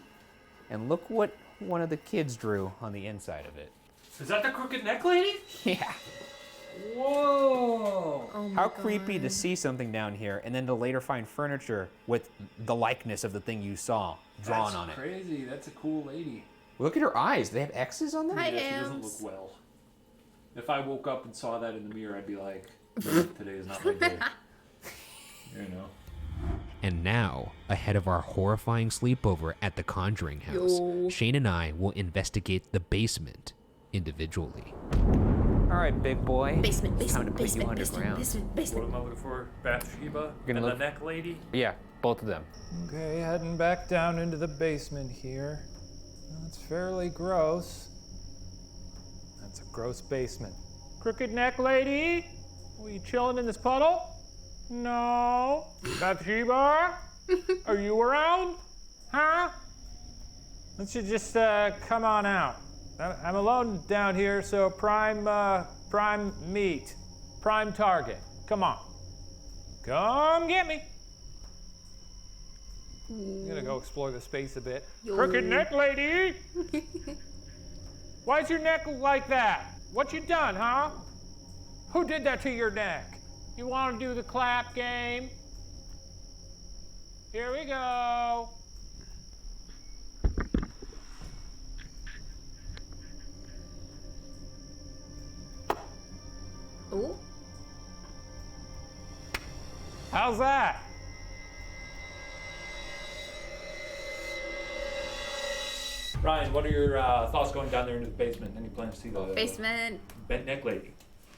And look what one of the kids drew on the inside of it. Is that the crooked neck lady? Yeah. Whoa. Oh my How God. creepy to see something down here and then to later find furniture with the likeness of the thing you saw drawn on it. Crazy. That's a cool lady. Look at her eyes. They have X's on them? Hi, Yeah, she doesn't Ams. look well. If I woke up and saw that in the mirror, I'd be like, today is not my day. You know. And now, ahead of our horrifying sleepover at the Conjuring House, Yo. Shane and I will investigate the basement individually. All right, big boy. Basement, It's time to basement, put you basement, underground. basement, What basement. am I looking for? Bathsheba You're gonna and look- the neck lady? Yeah, both of them. Okay, heading back down into the basement here. That's fairly gross. That's a gross basement. Crooked neck lady? Are you chilling in this puddle? No. Bathsheba? Are you around? Huh? Why don't you just come on out? I'm alone down here, so prime meat. Prime target. Come on. Come get me. I'm gonna go explore the space a bit. Yo. Crooked neck lady! Why's your neck like that? What you done, huh? Who did that to your neck? You wanna do the clap game? Here we go. Ooh. How's that? Ryan, what are your thoughts going down there into the basement? Any plans to see the Basement. bent neck lady?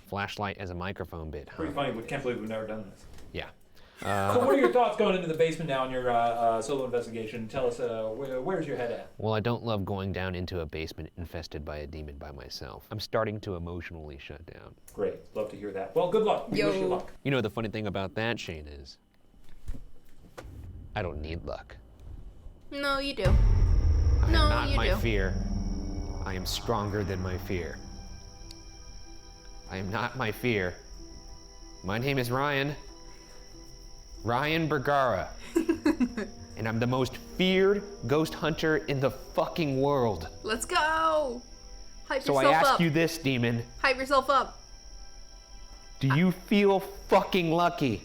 Flashlight as a microphone bit, huh? Pretty funny. We can't believe we've never done this. Yeah. So what are your thoughts going into the basement now in your solo investigation? Tell us, where's your head at? Well, I don't love going down into a basement infested by a demon by myself. I'm starting to emotionally shut down. Great. Love to hear that. Well, good luck. We wish you Yo. luck. You know, the funny thing about that, Shane, is I don't need luck. No, you do. I No, am not you my do. fear. I am stronger than my fear. I am not my fear. My name is Ryan. Ryan Bergara. And I'm the most feared ghost hunter in the fucking world. Let's go. Hype So I yourself ask up. you this, demon. Hype yourself up. Do you feel fucking lucky?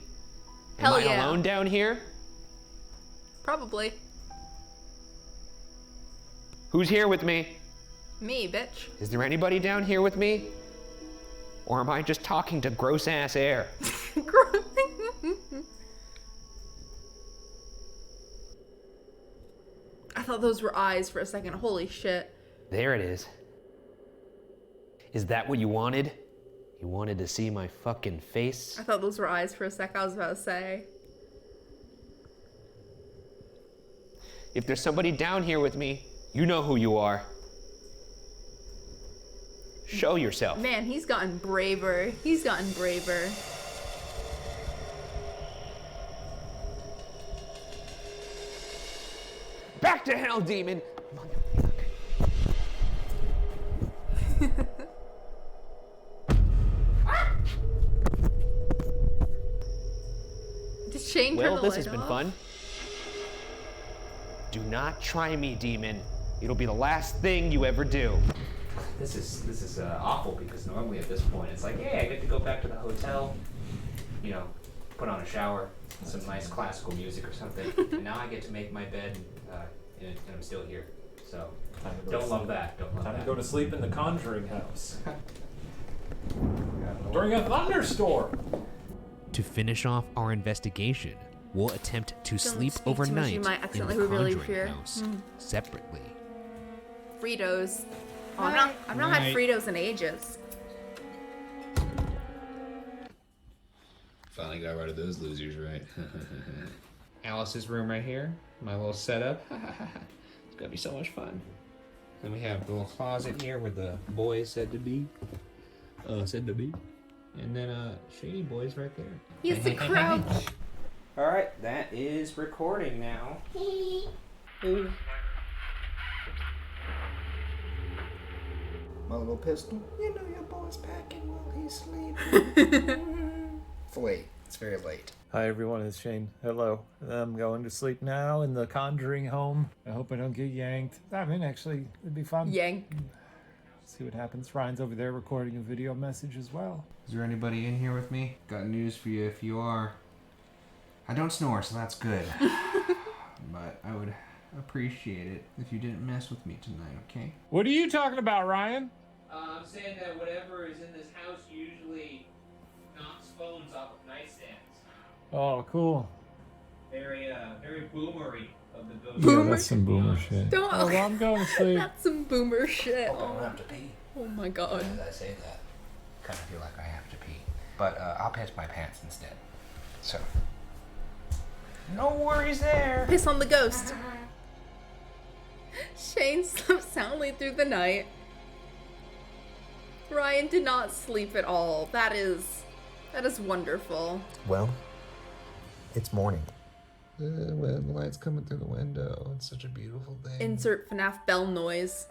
Hell Am I yeah. alone down here? Probably. Who's here with me? Me, bitch. Is there anybody down here with me? Or am I just talking to gross ass air? I thought those were eyes for a second. Holy shit. There it is. Is that what you wanted? You wanted to see my fucking face? I thought those were eyes for a sec. I was about to say. If there's somebody down here with me, you know who you are. Show yourself. Man, he's gotten braver. He's gotten braver. Back to hell, demon! Did Shane turn Well, the this light has been off? fun. Do not try me, demon. It'll be the last thing you ever do. This is awful because normally at this point it's like, hey, I get to go back to the hotel, you know, put on a shower, some nice classical music or something, and now I get to make my bed, and I'm still here. So don't love that. Don't love that. Time to go to sleep in the Conjuring house. During a thunderstorm. To finish off our investigation, we'll attempt to sleep speak too much, overnight you might in accidentally the reveal your Conjuring fear. house separately. Fritos. Oh, I've not had Fritos in ages. Finally got rid of those losers, right? Alice's room right here, my little setup. It's gonna be so much fun. Then we have the little closet here where the boy is said to be. And then Shady Boy's right there. He has to crouch. Alright, that is recording now. Ooh. My little pistol. You know your boy's packing while he's sleeping. It's late. It's very late. Hi everyone, it's Shane. Hello. I'm going to sleep now in the Conjuring home. I hope I don't get yanked. I mean, actually, it'd be fun. Yank. See what happens. Ryan's over there recording a video message as well. Is there anybody in here with me? Got news for you if you are. I don't snore, so that's good. But I would appreciate it if you didn't mess with me tonight, okay? What are you talking about, Ryan? I'm saying that whatever is in this house usually knocks phones off of nightstands. Oh, cool. Very boomery of the ghost. Boomer? Yeah, that's some boomer shit. Don't. Oh, well, I'm going to sleep. That's some boomer shit. I don't have to pee. Oh my god. As I say that, kind of feel like I have to pee. But I'll piss my pants instead. So, no worries there. Piss on the ghost. Shane slept soundly through the night. Ryan did not sleep at all. That is wonderful. Well, it's morning. Well, the light's coming through the window. It's such a beautiful thing. Insert FNAF bell noise.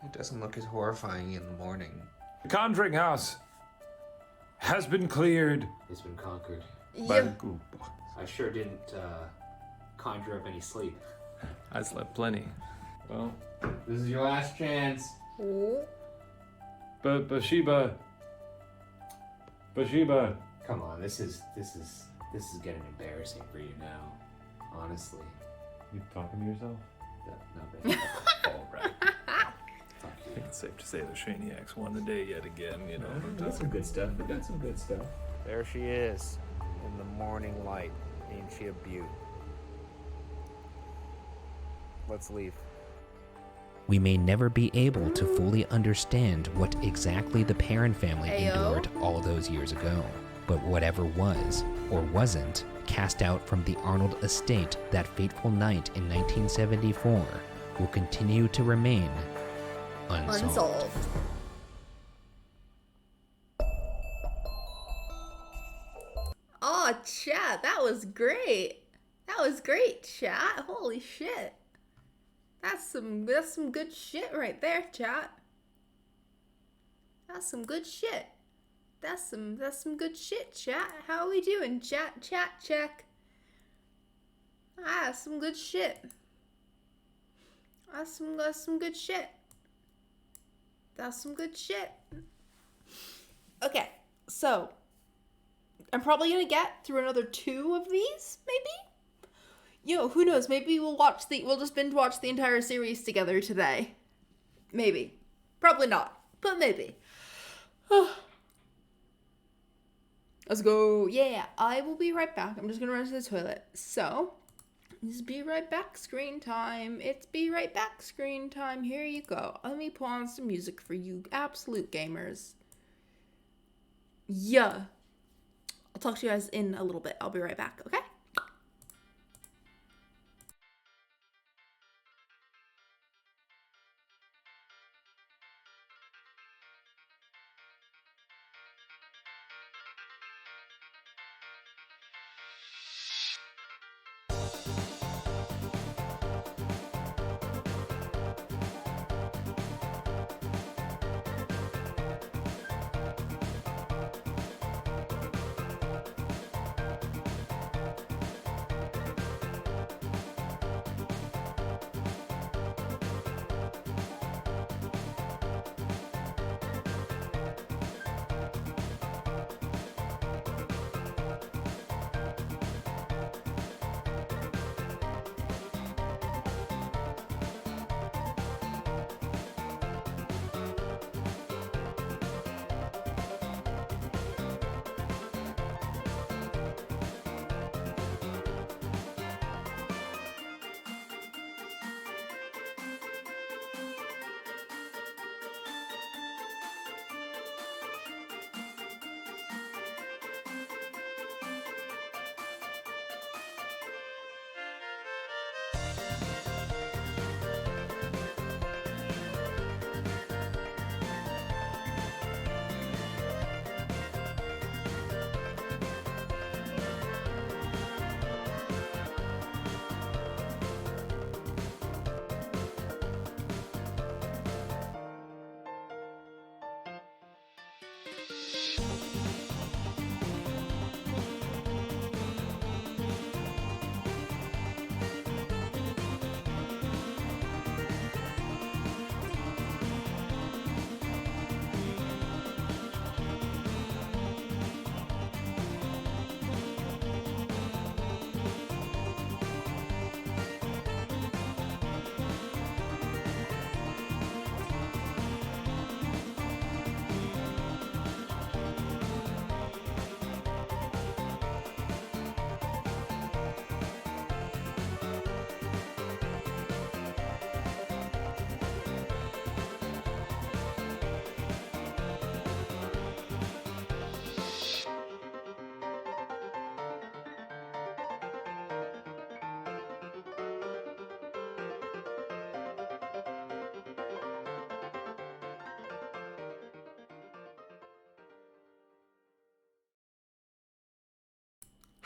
It doesn't look as horrifying in the morning. The Conjuring house has been cleared. It's been conquered. By the Yeah. group. I sure didn't conjure up any sleep. I slept plenty. Well, This is your last chance. Oh. but Bathsheba. Come on, this is getting embarrassing for you now. Honestly. You talking to yourself? Nothing. All right. I think it's safe to say the Shaniacs won the day yet again, you know. Got some good stuff. We got some good stuff. There she is, in the morning light. Ain't she a beaut? Let's leave. We may never be able to fully understand what exactly the Perrin family Ayo. endured all those years ago. But whatever was, or wasn't, cast out from the Arnold estate that fateful night in 1974 will continue to remain unsolved. Unsolved. Oh, chat, that was great. That was great, chat. Holy shit. That's some good shit right there, chat. That's some good shit. That's some good shit, chat. How are we doing? Chat check. Ah, some good shit. That's some good shit. That's some good shit. Okay, so I'm probably gonna get through another 2 of these, maybe? Yo, who knows? Maybe we'll just binge watch the entire series together today. Maybe. Probably not, but maybe. Let's go. Yeah, I will be right back. I'm just gonna run to the toilet. So, just be right back screen time. It's be right back screen time. Here you go. Let me pull on some music for you absolute gamers. Yeah. I'll talk to you guys in a little bit. I'll be right back, okay?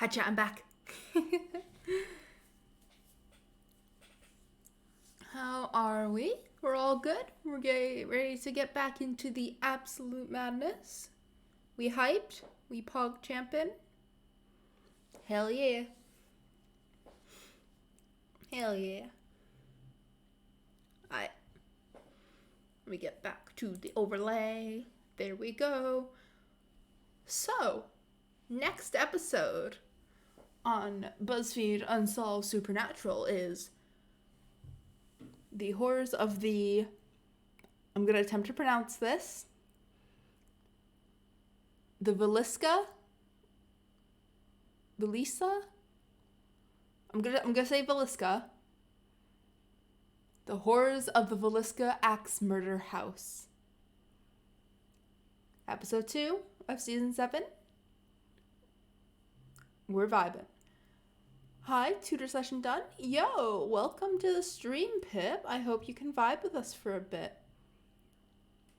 Hi, chat, I'm back. How are we? We're all good? We're ready to get back into the absolute madness? We hyped? We pog champin'? Hell yeah. Hell yeah. Alright. Let me get back to the overlay. There we go. So, next episode on BuzzFeed Unsolved Supernatural is the horrors of the... I'm going to attempt to pronounce this. The Villisca? I'm gonna say Villisca. The horrors of the Villisca Axe Murder House. Episode 2 of season 7. We're vibing. Hi, tutor session done. Yo, welcome to the stream, Pip. I hope you can vibe with us for a bit.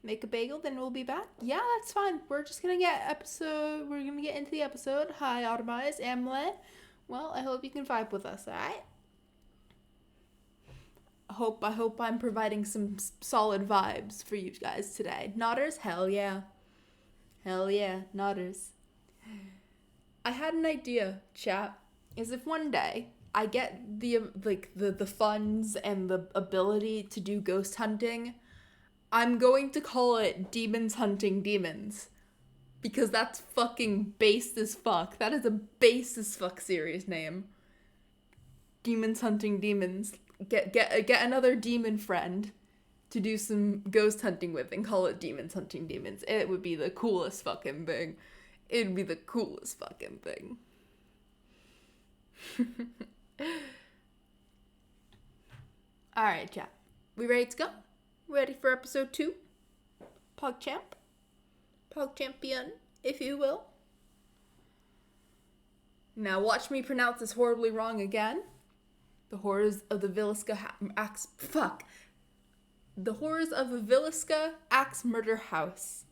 Make a bagel, then we'll be back. Yeah, that's fine. We're gonna get into the episode. Hi, Automize, Amlet. Well, I hope you can vibe with us, alright? I hope I'm providing some solid vibes for you guys today. Nodders? Hell yeah. Hell yeah, nodders. I had an idea, chat. Is if one day I get the funds and the ability to do ghost hunting, I'm going to call it Demons Hunting Demons. Because that's fucking based as fuck. That is a base as fuck serious name. Demons Hunting Demons. Get another demon friend to do some ghost hunting with and call it Demons Hunting Demons. It would be the coolest fucking thing. It would be the coolest fucking thing. Alright, chat. We ready to go? Ready for episode 2? PogChamp? PogChampion, if you will. Now watch me pronounce this horribly wrong again. The horrors of the Villisca Axe... Fuck. The horrors of the Villisca Axe Murder House.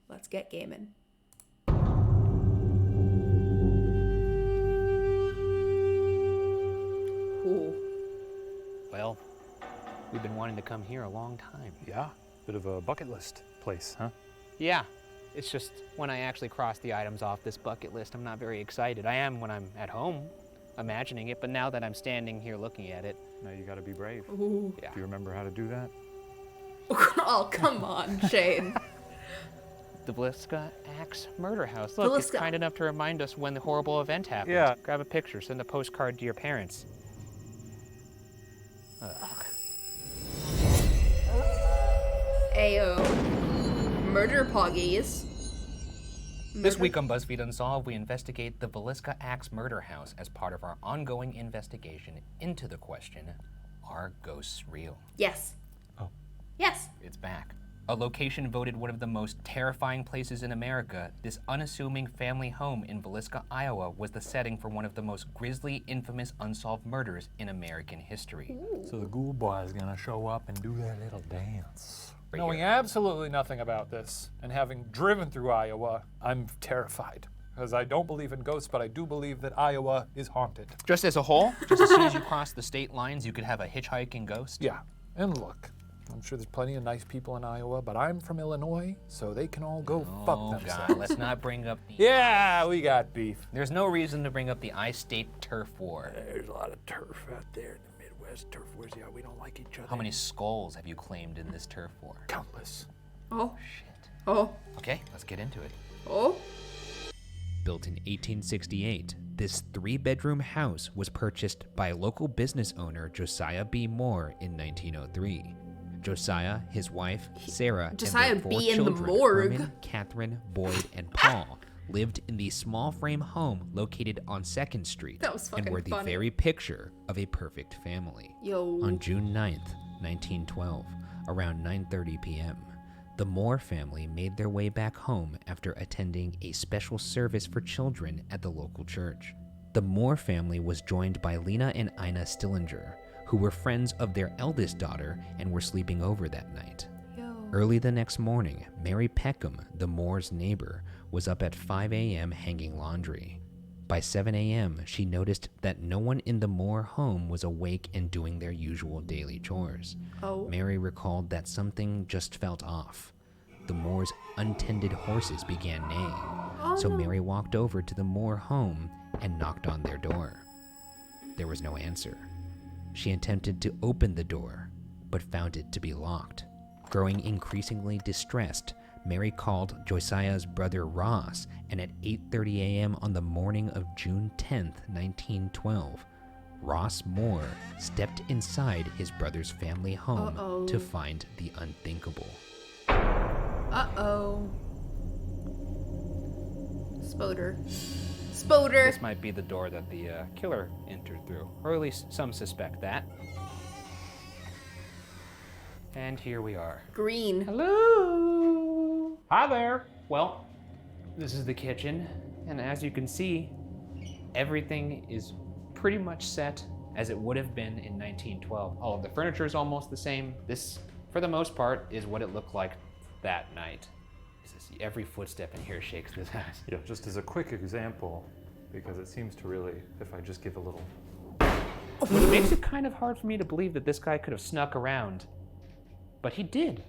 Let's get gaming. Ooh. Well, we've been wanting to come here a long time. Yeah, bit of a bucket list place, huh? Yeah, it's just when I actually cross the items off this bucket list, I'm not very excited. I am when I'm at home, imagining it, but now that I'm standing here looking at it... Now you gotta be brave. Ooh. Yeah. Do you remember how to do that? Oh, come on, Shane. The Villisca Axe Murder House. Look, it's kind enough to remind us when the horrible event happened. Yeah. Grab a picture, send a postcard to your parents. Ayo. Murder poggies. This week on BuzzFeed Unsolved, we investigate the Villisca Axe Murder House as part of our ongoing investigation into the question, are ghosts real? Yes. Oh. Yes. It's back. A location voted one of the most terrifying places in America, this unassuming family home in Villisca, Iowa was the setting for one of the most grisly, infamous, unsolved murders in American history. So the ghoul boy is gonna show up and do that little dance. Right Knowing here. absolutely nothing about this, and having driven through Iowa, I'm terrified. Because I don't believe in ghosts, but I do believe that Iowa is haunted. Just as a whole, just as soon as you cross the state lines, you could have a hitchhiking ghost? Yeah, and look, I'm sure there's plenty of nice people in Iowa, but I'm from Illinois, so they can all go fuck Oh, themselves. God, let's not bring up the... Yeah, we got beef. There's no reason to bring up the I-State turf war. There's a lot of turf out there in the Midwest. Turf wars, yeah, we don't like each other. How many skulls have you claimed in this turf war? Countless. Oh. Shit. Oh. Okay, let's get into it. Oh. Built in 1868, this 3-bedroom house was purchased by local business owner Josiah B. Moore in 1903. Josiah, his wife, Sarah, Josiah and their 4 B. in the children, morgue. Herman, Catherine, Boyd, and Paul, lived in the small frame home located on 2nd Street That was fucking and were the funny. very picture of a perfect family. Yo. On June 9th, 1912, around 9:30 p.m., the Moore family made their way back home after attending a special service for children at the local church. The Moore family was joined by Lena and Ina Stillinger, who were friends of their eldest daughter and were sleeping over that night. Yo. Early the next morning, Mary Peckham, the Moore's neighbor, was up at 5 a.m. hanging laundry. By 7 a.m., she noticed that no one in the Moore home was awake and doing their usual daily chores. Oh. Mary recalled that something just felt off. The Moore's untended horses began neighing, so Mary walked over to the Moore home and knocked on their door. There was no answer. She attempted to open the door, but found it to be locked. Growing increasingly distressed, Mary called Josiah's brother Ross, and at 8:30 a.m. on the morning of June 10th, 1912, Ross Moore stepped inside his brother's family home to find the unthinkable. Uh-oh. Spoder. Spoder! This might be the door that the killer entered through, or at least some suspect that. And here we are. Green. Hello! Hi there! Well, this is the kitchen, and as you can see, everything is pretty much set as it would have been in 1912. All of the furniture is almost the same. This, for the most part, is what it looked like that night. Every footstep in here shakes this house. Yeah, just as a quick example, because it seems to really, if I just give a little... But it makes it kind of hard for me to believe that this guy could have snuck around. But he did.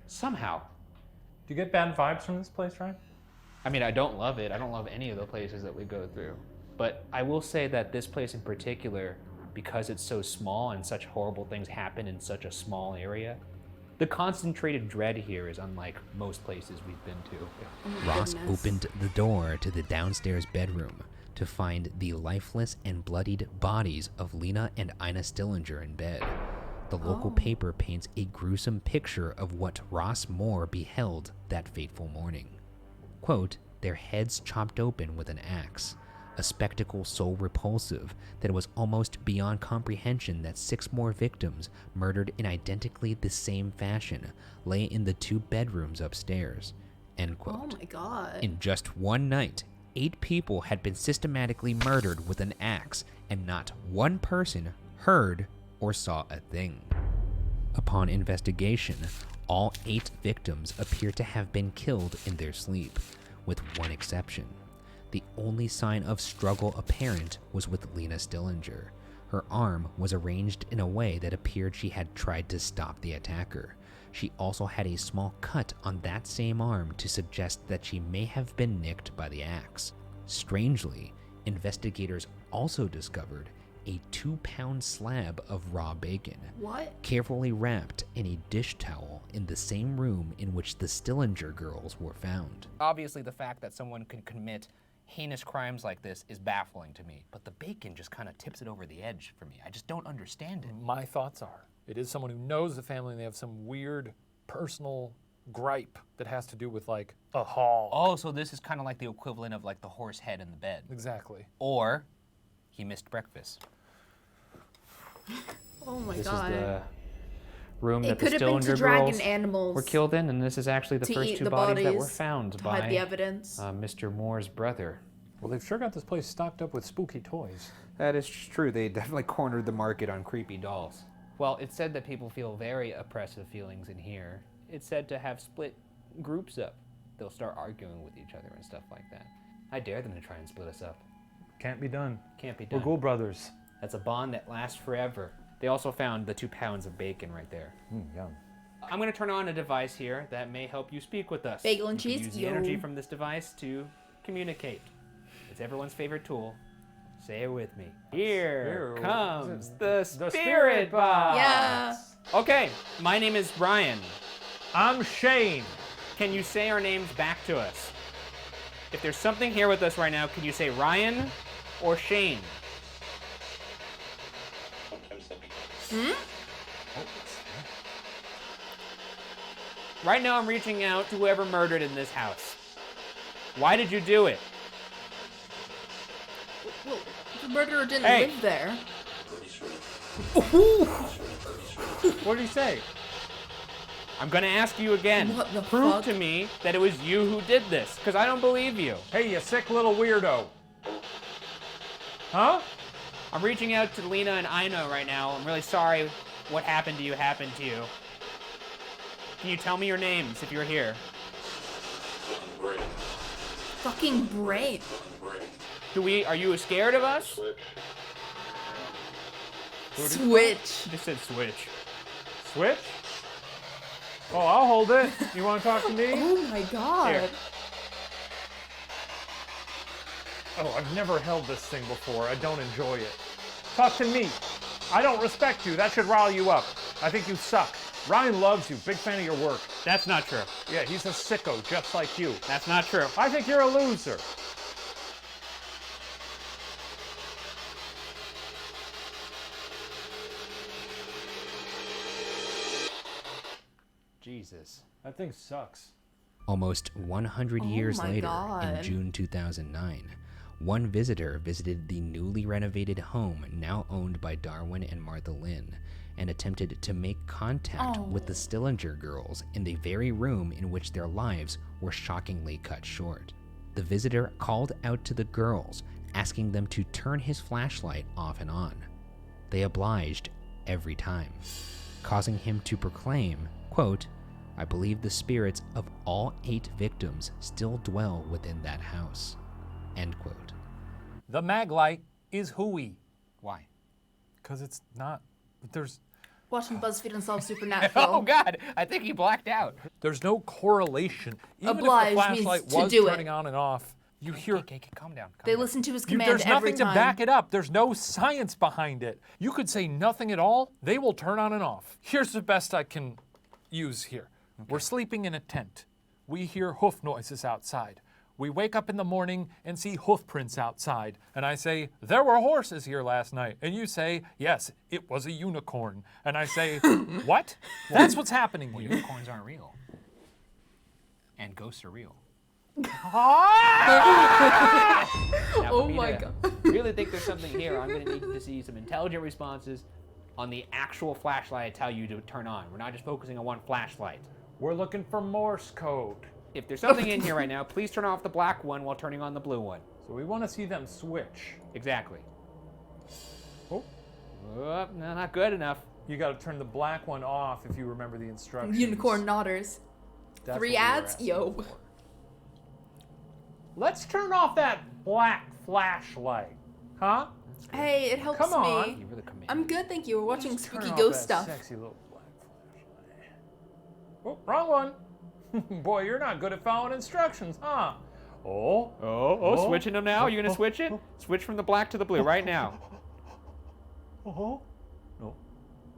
Somehow. Do you get bad vibes from this place, Ryan? I mean, I don't love it. I don't love any of the places that we go through. But I will say that this place in particular, because it's so small and such horrible things happen in such a small area, the concentrated dread here is unlike most places we've been to. Ross opened the door to the downstairs bedroom to find the lifeless and bloodied bodies of Lena and Ina Stillinger in bed. The local paper paints a gruesome picture of what Ross Moore beheld that fateful morning. Quote, their heads chopped open with an axe, a spectacle so repulsive that it was almost beyond comprehension that 6 more victims, murdered in identically the same fashion, lay in the 2 bedrooms upstairs. End quote. Oh my god. In just one night, 8 people had been systematically murdered with an axe, and not one person heard or saw a thing. Upon investigation, all 8 victims appear to have been killed in their sleep, with one exception. The only sign of struggle apparent was with Lena Stillinger. Her arm was arranged in a way that appeared she had tried to stop the attacker. She also had a small cut on that same arm to suggest that she may have been nicked by the axe. Strangely, investigators also discovered a 2-pound slab of raw bacon, carefully wrapped in a dish towel in the same room in which the Stillinger girls were found. Obviously, the fact that someone could commit heinous crimes like this is baffling to me, but the bacon just kind of tips it over the edge for me. I just don't understand it. My thoughts are, it is someone who knows the family and they have some weird personal gripe that has to do with like a hog. Oh, so this is kind of like the equivalent of like the horse head in the bed. Exactly. Or he missed breakfast. Oh my This god. is the room It that the could have been to Stillinger dragon girls animals were killed in, and this is actually the to first eat 2 the bodies that were bodies, found to by hide the evidence. Mr. Moore's brother. Well, they've sure got this place stocked up with spooky toys. That is true. They definitely cornered the market on creepy dolls. Well, it's said that people feel very oppressive feelings in here. It's said to have split groups up. They'll start arguing with each other and stuff like that. I dare them to try and split us up. Can't be done. Can't be done. We're Ghoul Brothers. That's a bond that lasts forever. They also found the 2 pounds of bacon right there. Yum. I'm going to turn on a device here that may help you speak with us. Bagel and You can cheese? use the Yo. energy from this device to communicate. It's everyone's favorite tool. Say it with me. Here comes the spirit box. Yeah. Okay, my name is Ryan. I'm Shane. Can you say our names back to us? If there's something here with us right now, can you say Ryan or Shane? Right now I'm reaching out to whoever murdered in this house. Why did you do it? Well, the murderer didn't Hey. live there. What did he say? I'm gonna ask you again. What the Prove fuck? to me that it was you who did this, because I don't believe you. Hey, you sick little weirdo. Huh? I'm reaching out to Lena and Ina right now. I'm really sorry what happened to you happened to you. Can you tell me your names if you're here? Fucking brain. Are you scared of us? Switch. Just said switch. Switch? Oh, I'll hold it. You want to talk to me? Oh my god. Here. Oh, I've never held this thing before. I don't enjoy it. Talk to me. I don't respect you. That should rile you up. I think you suck. Ryan loves you. Big fan of your work. That's not true. Yeah, he's a sicko, just like you. That's not true. I think you're a loser. Jesus. That thing sucks. Almost 100 years my later, God. in June 2009, one visitor visited the newly renovated home now owned by Darwin and Martha Lynn and attempted to make contact with the Stillinger girls in the very room in which their lives were shockingly cut short. The visitor called out to the girls, asking them to turn his flashlight off and on. They obliged every time, causing him to proclaim, quote, "I believe the spirits of all 8 victims still dwell within that house," end quote. The mag light is hooey. Why? Because it's not, there's Watching BuzzFeed Unsolved Supernatural. Oh God, I think he blacked out. no correlation. Even Oblige if the means flashlight to was do it. turning on and off, you hear Okay, calm down. They listen to his You- command there's every nothing time. to back it up. There's no science behind it. You could say nothing at all. They will turn on and off. Here's the best I can use here. We're sleeping in a tent. We hear hoof noises outside. We wake up in the morning and see hoof prints outside. And I say, there were horses here last night. And you say, yes, it was a unicorn. And I say, what? That's what's happening Well, here. unicorns aren't real. And ghosts are real. Oh my God. Really think there's something here. I'm going to need to see some intelligent responses on the actual flashlight I tell you to turn on. We're not just focusing on one flashlight. We're looking for Morse code. If there's something in here right now, please turn off the black one while turning on the blue one. So we want to see them switch. Exactly. Oh, No, not good enough. you got to turn the black one off if you remember the instructions. Unicorn nodders. That's 3 what we were ads? asking Yo. for. Let's turn off that black flashlight. Huh? Hey, it helps Come on. me. You were the commander. I'm good, thank you. We're watching Let's turn spooky off ghost that stuff. Sexy little black flashlight. Oh, wrong one. Boy, you're not good at following instructions, huh? Oh. Switching them now? You gonna switch it? Switch from the black to the blue right now. Oh.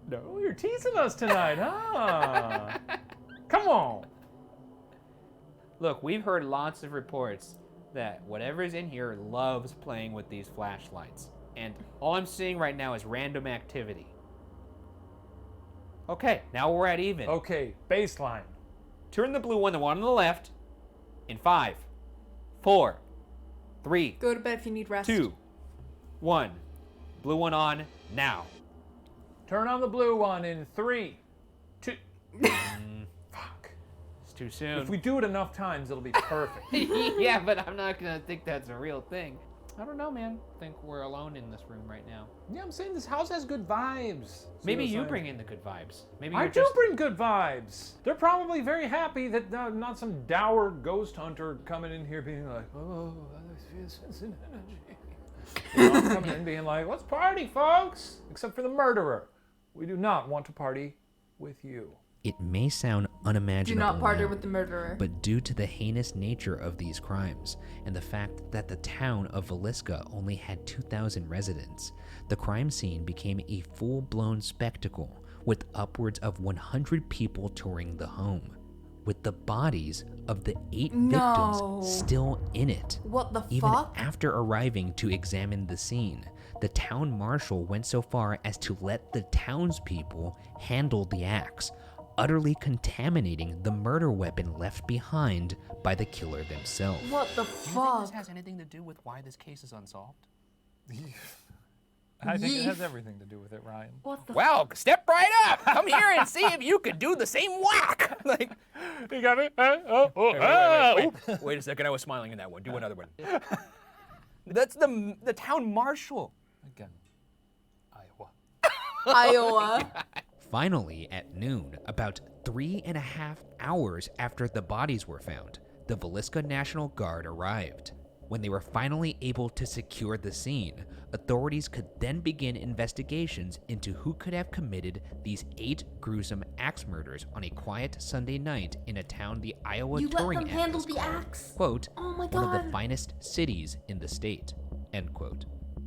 No, you're teasing us tonight, huh? Come on. Look, we've heard lots of reports that whatever's in here loves playing with these flashlights. And all I'm seeing right now is random activity. Okay, now we're at even. Okay, baseline. Turn the blue one, the one on the left, in 5, 4, 3, Go to bed if you need rest. 2, 1. Blue one on now. Turn on the blue one in 3, 2. Fuck. It's too soon. If we do it enough times, it'll be perfect. Yeah, but I'm not gonna think that's a real thing. I don't know, man. I think we're alone in this room right now. Yeah, I'm saying this house has good vibes. Maybe See what you I'm bring saying? in the good vibes. Maybe I you're do just... bring good vibes. They're probably very happy that not some dour ghost hunter coming in here being like, oh, I sense an energy. You know, I'm coming in being like, let's party, folks. Except for the murderer. We do not want to party with you. It may sound unimaginable Do not partner now, with the murderer. but due to the heinous nature of these crimes and the fact that the town of Villisca only had 2,000 residents, the crime scene became a full-blown spectacle with upwards of 100 people touring the home, with the bodies of the 8 No. victims still in it. What the Even fuck? after arriving to examine the scene, the town marshal went so far as to let the townspeople handle the axe, utterly contaminating the murder weapon left behind by the killer themselves. What the Do you think fuck? this has anything to do with why this case is unsolved? I think it has Yeef. everything to do with it, Ryan. What the Well, step right up. Come here and see if you can do the same whack. Like, You got it? wait a second. I was smiling in that one. Do another one. That's the town marshal. Again, Iowa. Iowa? Finally, at noon, about 3.5 hours after the bodies were found, the Villisca National Guard arrived. When they were finally able to secure the scene, authorities could then begin investigations into who could have committed these 8 gruesome axe murders on a quiet Sunday night in a town the Iowa You let touring them ad handle was the called, axe? quote, Oh my one of God. the finest cities in the state, end quote.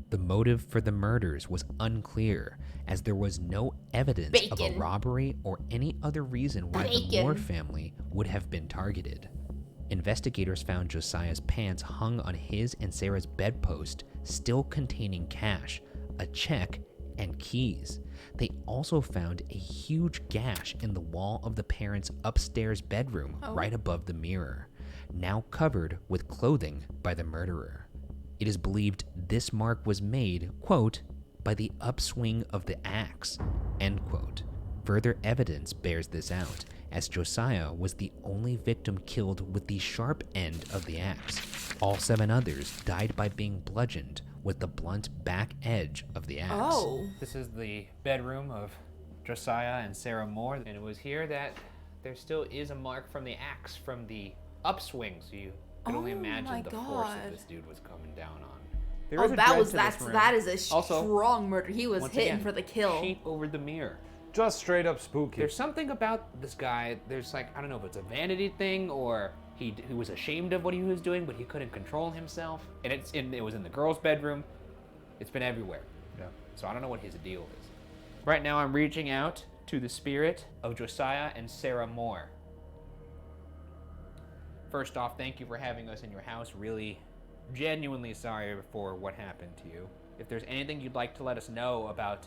The motive for the murders was unclear, as there was no evidence of a Bacon. robbery or any other reason why the Bacon. Moore family would have been targeted. Investigators found Josiah's pants hung on his and Sarah's bedpost, still containing cash, a check, and keys. They also found a huge gash in the wall of the parents' upstairs bedroom right above the mirror, now covered with clothing by the murderer. It is believed this mark was made, quote, by the upswing of the axe, end quote. Further evidence bears this out, as Josiah was the only victim killed with the sharp end of the axe. All 7 others died by being bludgeoned with the blunt back edge of the axe. Oh. This is the bedroom of Josiah and Sarah Moore, and it was here that there still is a mark from the axe from the upswing, so you can only Oh my imagine the force God. that this dude was coming down on. Oh, that is a Also, strong murder. He was once hitting again, for the kill. sheet over the mirror. Just straight up spooky. There's something about this guy, there's like, I don't know if it's a vanity thing or he was ashamed of what he was doing, but he couldn't control himself. And it was in the girl's bedroom. It's been everywhere. Yeah. So I don't know what his deal is. Right now I'm reaching out to the spirit of Josiah and Sarah Moore. First off, thank you for having us in your house. Really, genuinely sorry for what happened to you. If there's anything you'd like to let us know about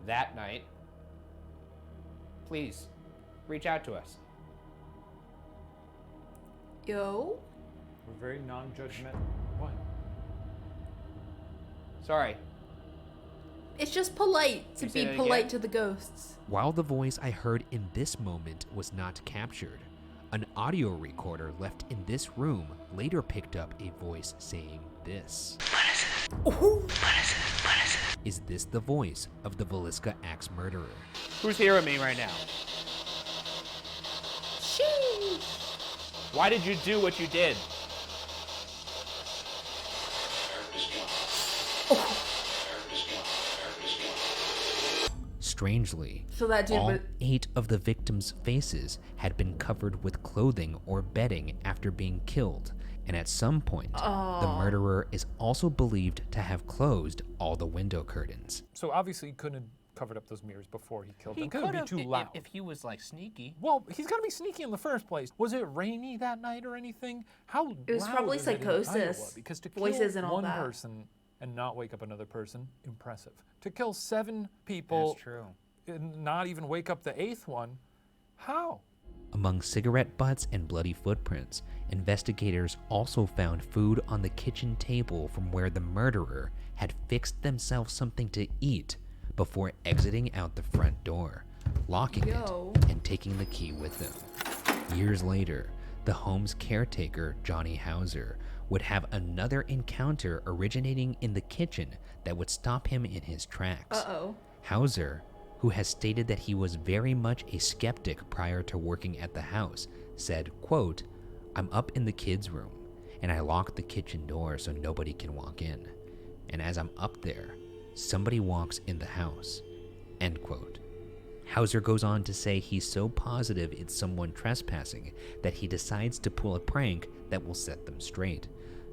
that night, please reach out to us. Yo. We're very non-judgmental. What? Sorry. It's just polite to You say be that polite again? to the ghosts. While the voice I heard in this moment was not captured, an audio recorder left in this room later picked up a voice saying this. Is this the voice of the Villisca axe murderer? Who's hearing me right now? Why did you do what you did? Strangely, So that dude all was 8 of the victims' faces had been covered with clothing or bedding after being killed, and at some point, the murderer is also believed to have closed all the window curtains. So obviously he couldn't have covered up those mirrors before he killed them. He Because could it have would be too loud. if he was like sneaky. Well, he's got to be sneaky in the first place. Was it rainy that night or anything? How It was loud probably is it in psychosis, Iowa? Because to voices kill and all one that. person and not wake up another person, impressive. To kill 7 people That's true. and not even wake up the 8th one, how? Among cigarette butts and bloody footprints, investigators also found food on the kitchen table from where the murderer had fixed themselves something to eat before exiting out the front door, locking Yo. it and taking the key with them. Years later, the home's caretaker, Johnny Hauser, would have another encounter originating in the kitchen that would stop him in his tracks. Uh-oh. Hauser, who has stated that he was very much a skeptic prior to working at the house, said, quote, "I'm up in the kids' room, and I lock the kitchen door so nobody can walk in. And as I'm up there, somebody walks in the house," end quote. Hauser goes on to say he's so positive it's someone trespassing that he decides to pull a prank that will set them straight.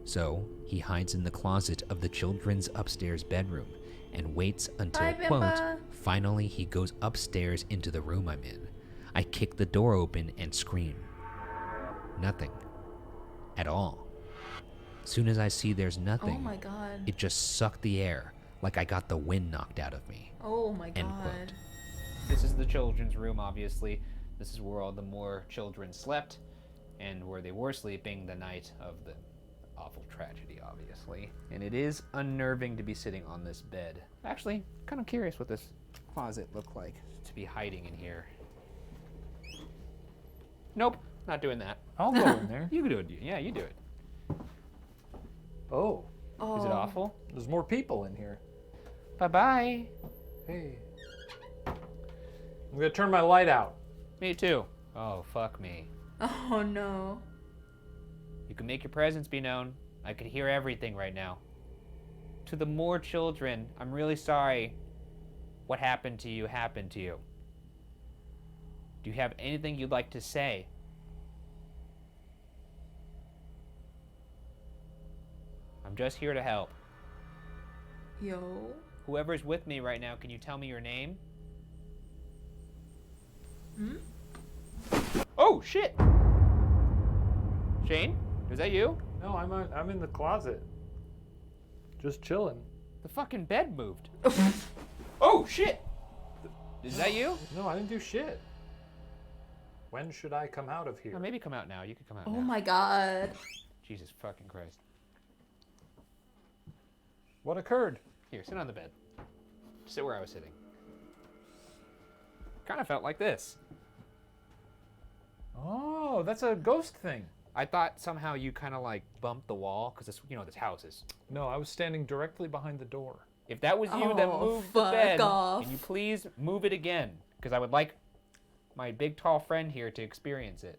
So he hides in the closet of the children's upstairs bedroom and waits until, Bye, quote, Bimba. finally he goes upstairs into the room I'm in. I kick the door open and scream. Nothing. At all. Soon as I see there's nothing, Oh my god. it just sucked the air like I got the wind knocked out of me. Oh my End god. quote. This is the children's room, obviously. This is where all the Moore children slept, and where they were sleeping the night of the awful tragedy, obviously. And it is unnerving to be sitting on this bed. Actually, kind of curious what this closet looked like to be hiding in here. Nope, not doing that. I'll go in there. You can do it. Yeah, you do it. Oh, Is it awful? there's more people in here. Bye-bye. Hey. I'm gonna turn my light out. Me too. Oh, fuck me. Oh no. You can make your presence be known. I could hear everything right now. To the Moore children, I'm really sorry what happened to you happened to you. Do you have anything you'd like to say? I'm just here to help. Yo. Whoever's with me right now, can you tell me your name? Oh, shit! Shane? Is that you? No, I'm in the closet. Just chilling. The fucking bed moved. Oh, shit! Is that you? No, I didn't do shit. When should I come out of here? Or maybe come out now. You could come out Oh now. my god. Jesus fucking Christ. What occurred? Here, sit on the bed. Sit where I was sitting. Kind of felt like this. Oh, that's a ghost thing. I thought somehow you kind of like bumped the wall because this, this house is. No, I was standing directly behind the door. If that was you that Oh, moved the fuck bed, off. can you please move it again? Because I would like my big tall friend here to experience it.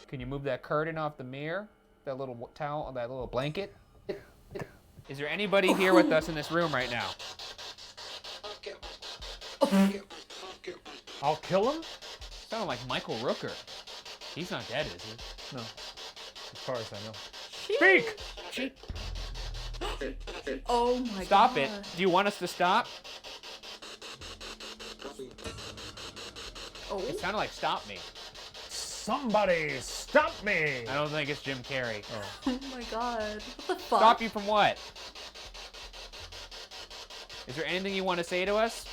Can you move that curtain off the mirror? That little towel, that little blanket? Is there anybody here with us in this room right now? I'll kill him? Sounded like Michael Rooker. He's not dead, is he? No. As far as I know. Speak! Oh my Stop god. it. Do you want us to stop? Oh. It sounded like stop me. Somebody stop me! I don't think it's Jim Carrey. Oh my god. What the fuck? Stop you from what? Is there anything you want to say to us?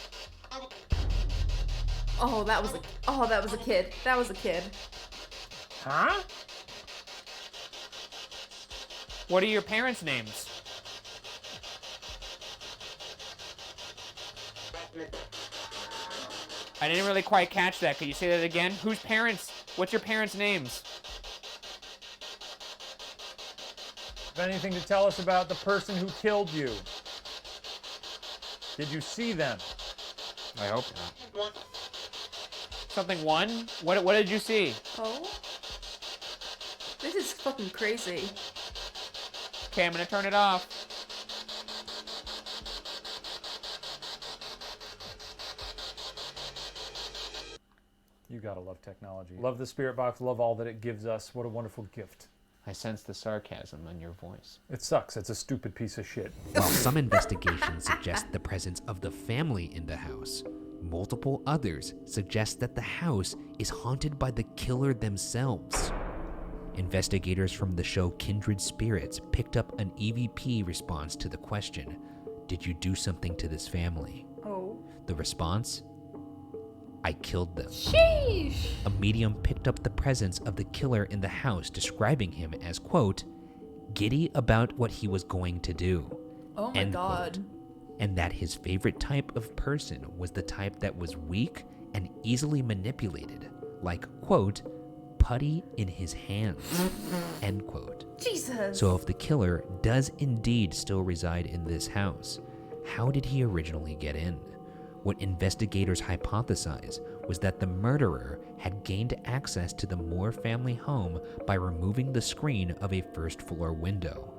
Oh, that was a kid. That was a kid. Huh? What are your parents' names? I didn't really quite catch that. Could you say that again? What's your parents' names? Have anything to tell us about the person who killed you? Did you see them? I hope not. Something one? What did you see? Oh. This is fucking crazy. Okay, I'm gonna turn it off. You gotta love technology. Love the spirit box, love all that it gives us. What a wonderful gift. I sense the sarcasm in your voice. It sucks. It's a stupid piece of shit. While some investigations suggest the presence of the family in the house, multiple others suggest that the house is haunted by the killer themselves. Investigators from the show Kindred Spirits picked up an EVP response to the question, "Did you do something to this family?" Oh. The response, "I killed them." Sheesh. A medium picked up the presence of the killer in the house, describing him as, quote, "giddy about what he was going to do," Oh my end god. quote, and that his favorite type of person was the type that was weak and easily manipulated, like, quote, "putty in his hands," end quote. Jesus. So if the killer does indeed still reside in this house, how did he originally get in? What investigators hypothesize was that the murderer had gained access to the Moore family home by removing the screen of a first-floor window.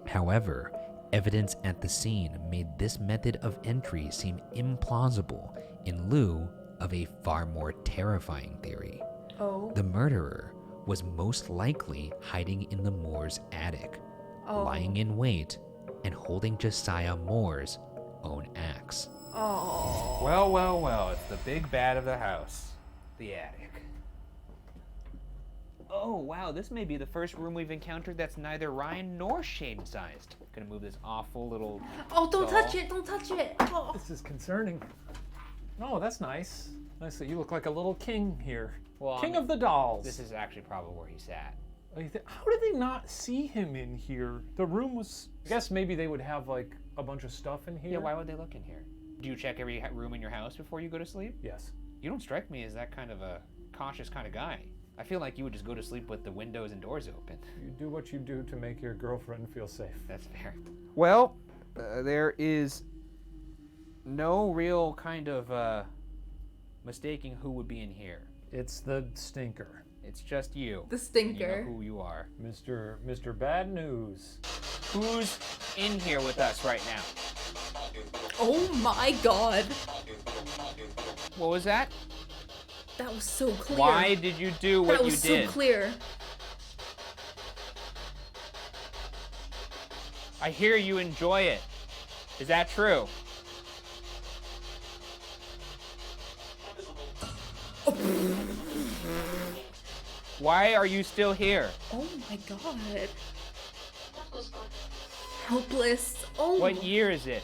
However, evidence at the scene made this method of entry seem implausible in lieu of a far more terrifying theory. Oh. The murderer was most likely hiding in the Moore's attic, Oh. lying in wait and holding Josiah Moore's own axe. Oh. Well, well, well, it's the big bad of the house. The attic. Oh, wow, this may be the first room we've encountered that's neither Ryan nor Shane sized. Gonna move this awful little... Oh, don't doll. touch it. Don't touch it. Oh. This is concerning. Oh, that's nice. Nice that you look like a little king here. Well, King of the dolls. This is actually probably where he sat. How did they not see him in here? The room was... I guess maybe they would have like a bunch of stuff in here. Yeah, why would they look in here? Do you check every room in your house before you go to sleep? Yes. You don't strike me as that kind of a cautious kind of guy. I feel like you would just go to sleep with the windows and doors open. You do what you do to make your girlfriend feel safe. That's fair. Well, there is no real kind of mistaking who would be in here. It's the stinker. It's just you. The You stinker. know who you are. Mr. Bad News. Who's in here with us right now? Oh my god. What was that? That was so clear. Why did you do what that you was did? so clear. I hear you enjoy it. Is that true? Why are you still here? Oh my god. Helpless. Oh. What year is it?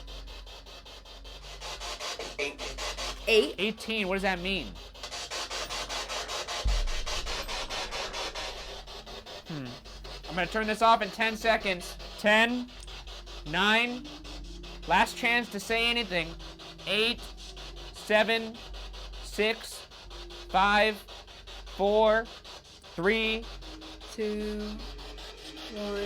8? 18. What does that mean? I'm gonna turn this off in 10 seconds. 10, 9, last chance to say anything. 8, 7, 6, 5, 4, 3, 2, 1.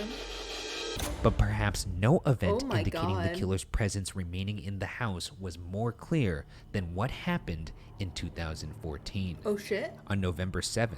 But perhaps no event Oh my indicating the God. killer's presence remaining in the house was more clear than what happened in 2014. Oh shit. On November 7th,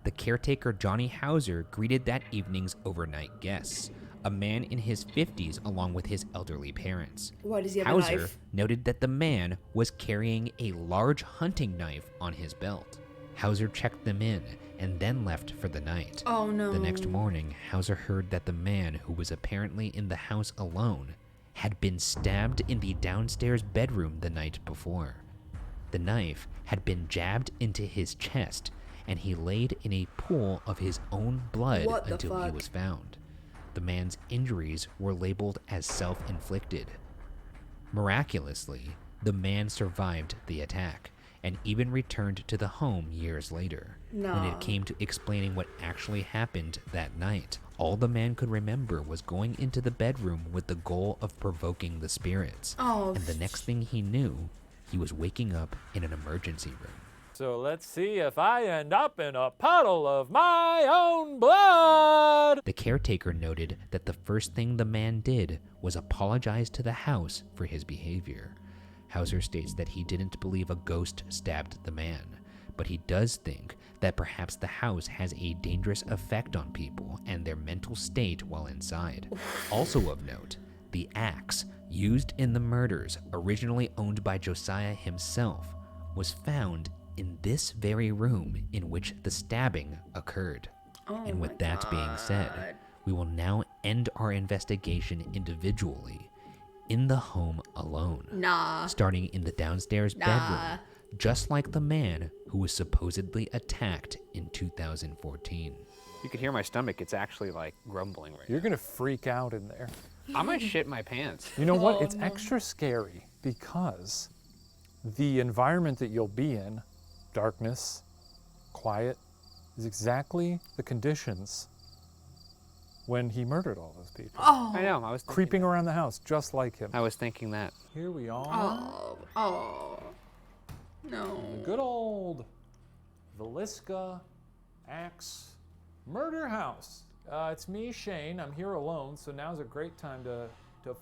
the caretaker Johnny Hauser greeted that evening's overnight guests, a man in his 50s along with his elderly parents. Why does he have a Hauser knife? noted that the man was carrying a large hunting knife on his belt. Hauser checked them in and then left for the night. Oh no. The next morning, Hauser heard that the man, who was apparently in the house alone, had been stabbed in the downstairs bedroom the night before. The knife had been jabbed into his chest, and he laid in a pool of his own blood What the until he fuck? was found. The man's injuries were labeled as self-inflicted. Miraculously, the man survived the attack and even returned to the home years later. When Nah. it came to explaining what actually happened that night, all the man could remember was going into the bedroom with the goal of provoking the spirits. Oh. And the next thing he knew, he was waking up in an emergency room. So let's see if I end up in a puddle of my own blood. The caretaker noted that the first thing the man did was apologize to the house for his behavior. Hauser states that he didn't believe a ghost stabbed the man, but he does think that perhaps the house has a dangerous effect on people and their mental state while inside. Also of note, the axe used in the murders, originally owned by Josiah himself, was found in this very room in which the stabbing occurred. Oh And with my that being said, God. we will now end our investigation individually in the home alone, Nah. starting in the downstairs Nah. bedroom, just like the man who was supposedly attacked in 2014. You can hear my stomach. It's actually like grumbling right You're gonna freak out in there. now. I'm gonna shit my pants. You know what? Oh, It's no. extra scary because the environment that you'll be in, darkness, quiet, is exactly the conditions when he murdered all those people. Oh. I know. I was thinking Creeping around the house just like him. I was thinking that. Here we are. Oh. Oh. No. The good old Villisca Axe Murder House. It's me, Shane. I'm here alone, so now's a great time to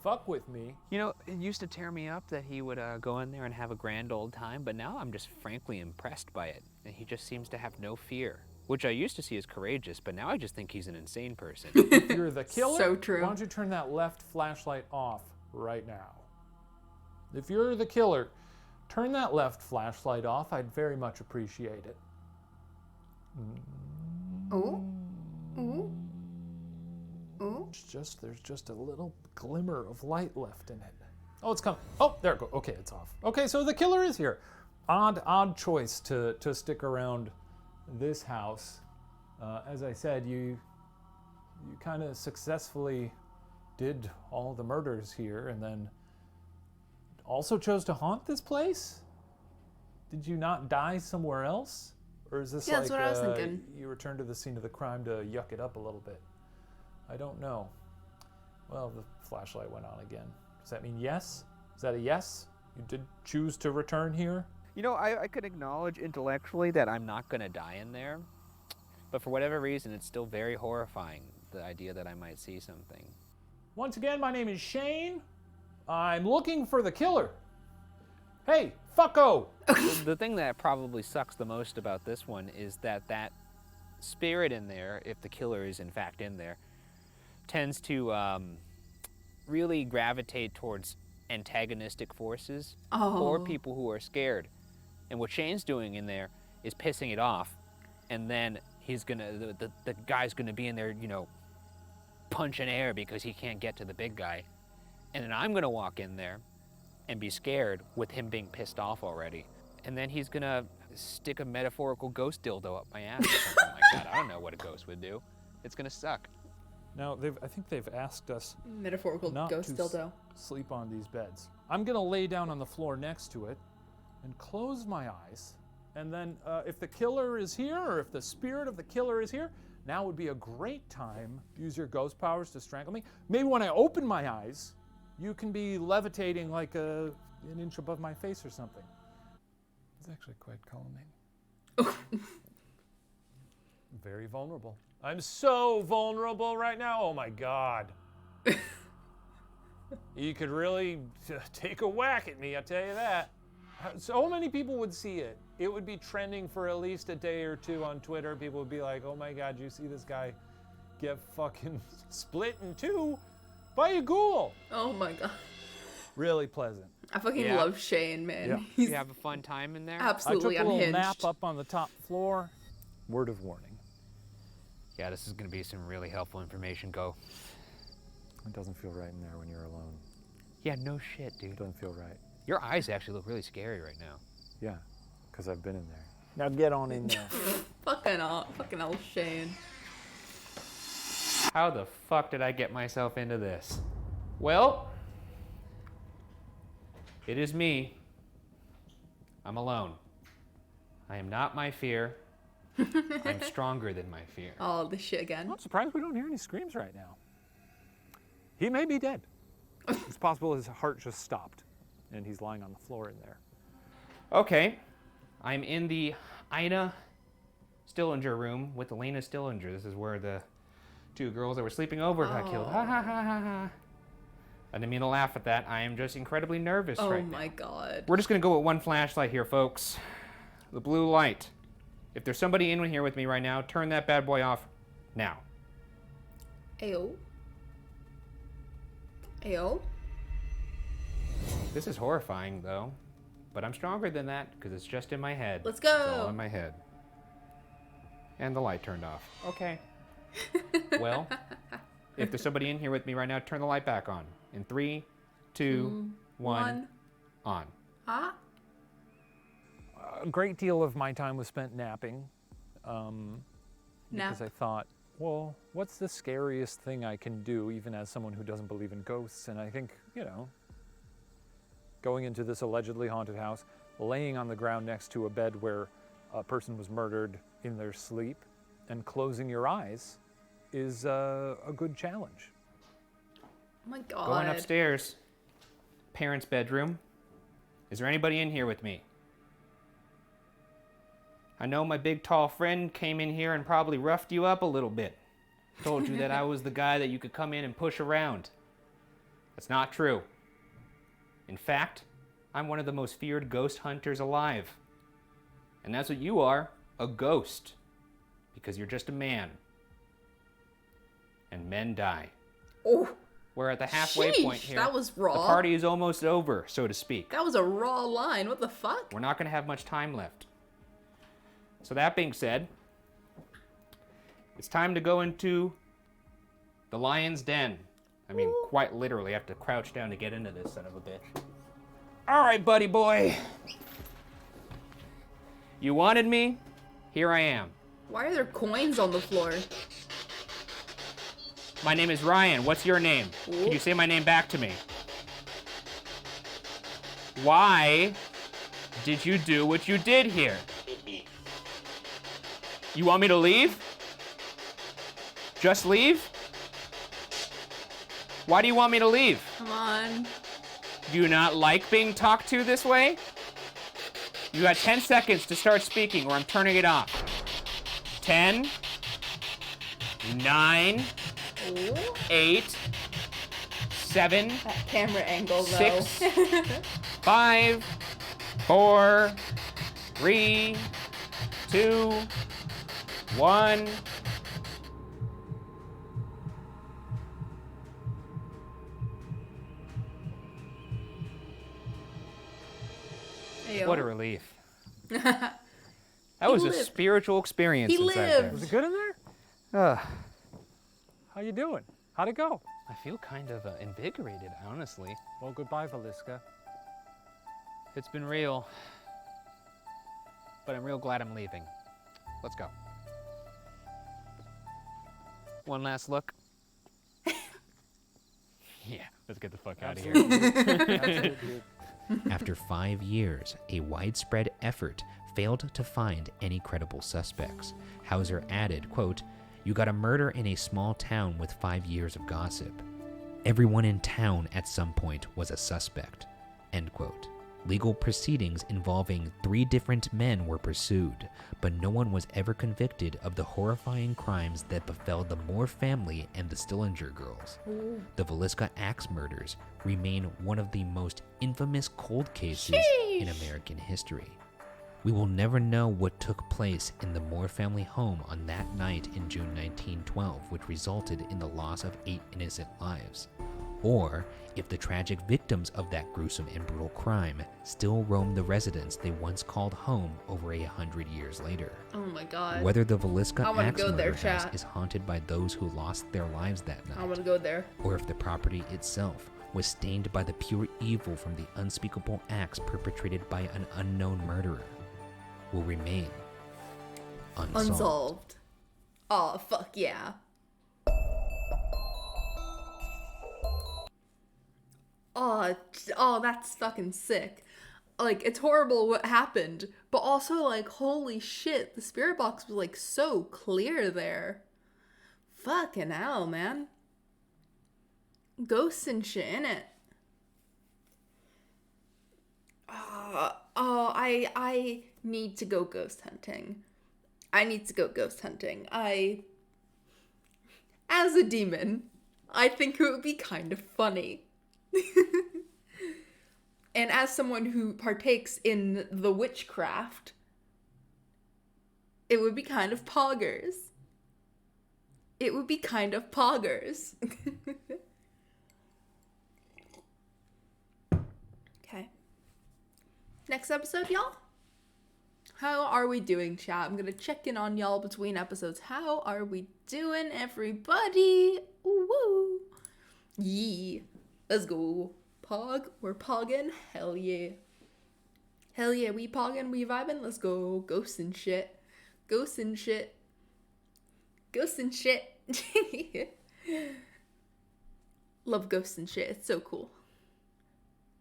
fuck with me. You know, it used to tear me up that he would go in there and have a grand old time, but now I'm just frankly impressed by it. And he just seems to have no fear, which I used to see as courageous, but now I just think he's an insane person. If you're the killer, So true. why don't you turn that left flashlight off right now? If you're the killer, turn that left flashlight off. I'd very much appreciate it. Oh. Oh. Oh. There's just a little glimmer of light left in it. Oh, it's coming. Oh, there it goes. Okay, it's off. Okay, so the killer is here. Odd choice to stick around this house. As I said, you kind of successfully did all the murders here, and then also chose to haunt this place. Did you not die somewhere else, or is this Yeah, like that's what I was thinking. you returned to the scene of the crime to yuck it up a little bit? I don't know. Well, the flashlight went on again. Does that mean yes? Is that a yes? You did choose to return here? You know, I could acknowledge intellectually that I'm not going to die in there, but for whatever reason, it's still very horrifying, the idea that I might see something. Once again, my name is Shane. I'm looking for the killer. Hey, fucko! The thing that probably sucks the most about this one is that spirit in there, if the killer is in fact in there, tends to really gravitate towards antagonistic forces or people who are scared. And what Shane's doing in there is pissing it off, and then he's gonna, the guy's gonna be in there, you know, punching air because he can't get to the big guy. And then I'm gonna walk in there and be scared with him being pissed off already. And then he's gonna stick a metaphorical ghost dildo up my ass or something like that. I don't know what a ghost would do. It's gonna suck. Now, I think they've asked us Metaphorical not ghost to dildo. sleep on these beds. I'm gonna lay down on the floor next to it and close my eyes. And then if the killer is here, or if the spirit of the killer is here, now would be a great time to use your ghost powers to strangle me. Maybe when I open my eyes, you can be levitating like an inch above my face or something. It's actually quite calming. Very vulnerable. I'm so vulnerable right now. Oh my God. You could really take a whack at me, I'll tell you that. So many people would see it. It would be trending for at least a day or two on Twitter. People would be like, oh my God, you see this guy get fucking split in two by a ghoul. Oh my God. Really pleasant. I fucking love Shane, man. Yeah. He's You have a fun time in there? absolutely I took a little unhinged. nap up on the top floor. Word of warning. Yeah, this is gonna be some really helpful information. Go. It doesn't feel right in there when you're alone. Yeah, no shit, It dude. doesn't feel right. Your eyes actually look really scary right now. Yeah, because I've been in there. Now get on in there. Fucking old Shane. How the fuck did I get myself into this? Well, it is me. I'm alone. I am not my fear. I'm stronger than my fear. Oh, this shit again. I'm surprised we don't hear any screams right now. He may be dead. It's possible his heart just stopped and he's lying on the floor in there. Okay, I'm in the Ina Stillinger room with Elena Stillinger. This is where the two girls that were sleeping over got killed. Ha ha ha ha ha. I didn't mean to laugh at that. I am just incredibly nervous right now. Oh my God. We're just gonna go with one flashlight here, folks. The blue light. If there's somebody in here with me right now, turn that bad boy off now. Ayo. Ayo. This is horrifying, though. But I'm stronger than that, because it's just in my head. Let's It's all go. in my head. And the light turned off. Okay. Well, if there's somebody in here with me right now, turn the light back on. In 3, 2, 1, on. Huh? A great deal of my time was spent napping. Because I thought, well, what's the scariest thing I can do, even as someone who doesn't believe in ghosts? And I think, you know, going into this allegedly haunted house, laying on the ground next to a bed where a person was murdered in their sleep, and closing your eyes is a good challenge. Oh my God. Going upstairs. Parents' bedroom. Is there anybody in here with me? I know my big tall friend came in here and probably roughed you up a little bit. Told you that I was the guy that you could come in and push around. That's not true. In fact, I'm one of the most feared ghost hunters alive. And that's what you are, a ghost. Because you're just a man. And men die. Oh. We're at the halfway point Sheesh, here. that was raw. The party is almost over, so to speak. That was a raw line. What the fuck? We're not going to have much time left. So that being said, it's time to go into the lion's den. I mean, quite literally, I have to crouch down to get into this son of a bitch. All right, buddy boy. You wanted me? Here I am. Why are there coins on the floor? My name is Ryan. What's your name? Can you say my name back to me? Why did you do what you did here? You want me to leave? Just leave? Why do you want me to leave? Come on. Do you not like being talked to this way? You got 10 seconds to start speaking or I'm turning it off. 10, 9, Ooh. 8, 7, That camera angle, though. 6, 5, 4, 3, 2, 1. Ayo. What a relief. That was a lived. spiritual experience He inside lived. there. Was it good in there? How you doing? How'd it go? I feel kind of invigorated, honestly. Well, goodbye, Valiska. It's been real. But I'm real glad I'm leaving. Let's go. One last look. Yeah, let's get the fuck out of here. Absolutely, dude. After 5 years, a widespread effort failed to find any credible suspects. Hauser added, quote, "You got a murder in a small town with 5 years of gossip. Everyone in town at some point was a suspect," end quote. Legal proceedings involving 3 different men were pursued, but no one was ever convicted of the horrifying crimes that befell the Moore family and the Stillinger girls. The Villisca Axe murders remain one of the most infamous cold cases in American history. We will never know what took place in the Moore family home on that night in June 1912, which resulted in the loss of 8 innocent lives, or if the tragic victims of that gruesome and brutal crime still roam the residence they once called home over 100 years later. Oh my god. Whether the Villisca I wanna Axe go there, murder house chat. is haunted by those who lost their lives that I night, want to go there. or if the property itself was stained by the pure evil from the unspeakable acts perpetrated by an unknown murderer, will remain unsolved. Unsolved. Oh, fuck yeah. Oh, that's fucking sick. Like, it's horrible what happened, but also, like, holy shit, the spirit box was, like, so clear there. Fucking hell, man. Ghosts and shit in it. I need to go ghost hunting. As a demon, I think it would be kind of funny. And as someone who partakes in the witchcraft, it would be kind of poggers. Okay. Next episode, y'all. How are we doing, chat? I'm gonna check in on y'all between episodes. How are we doing, everybody? Woo! Yee. Let's go. Pog? We're pogging? Hell yeah. Hell yeah, we pogging, we vibing? Let's go. Ghosts and shit. Love ghosts and shit. It's so cool.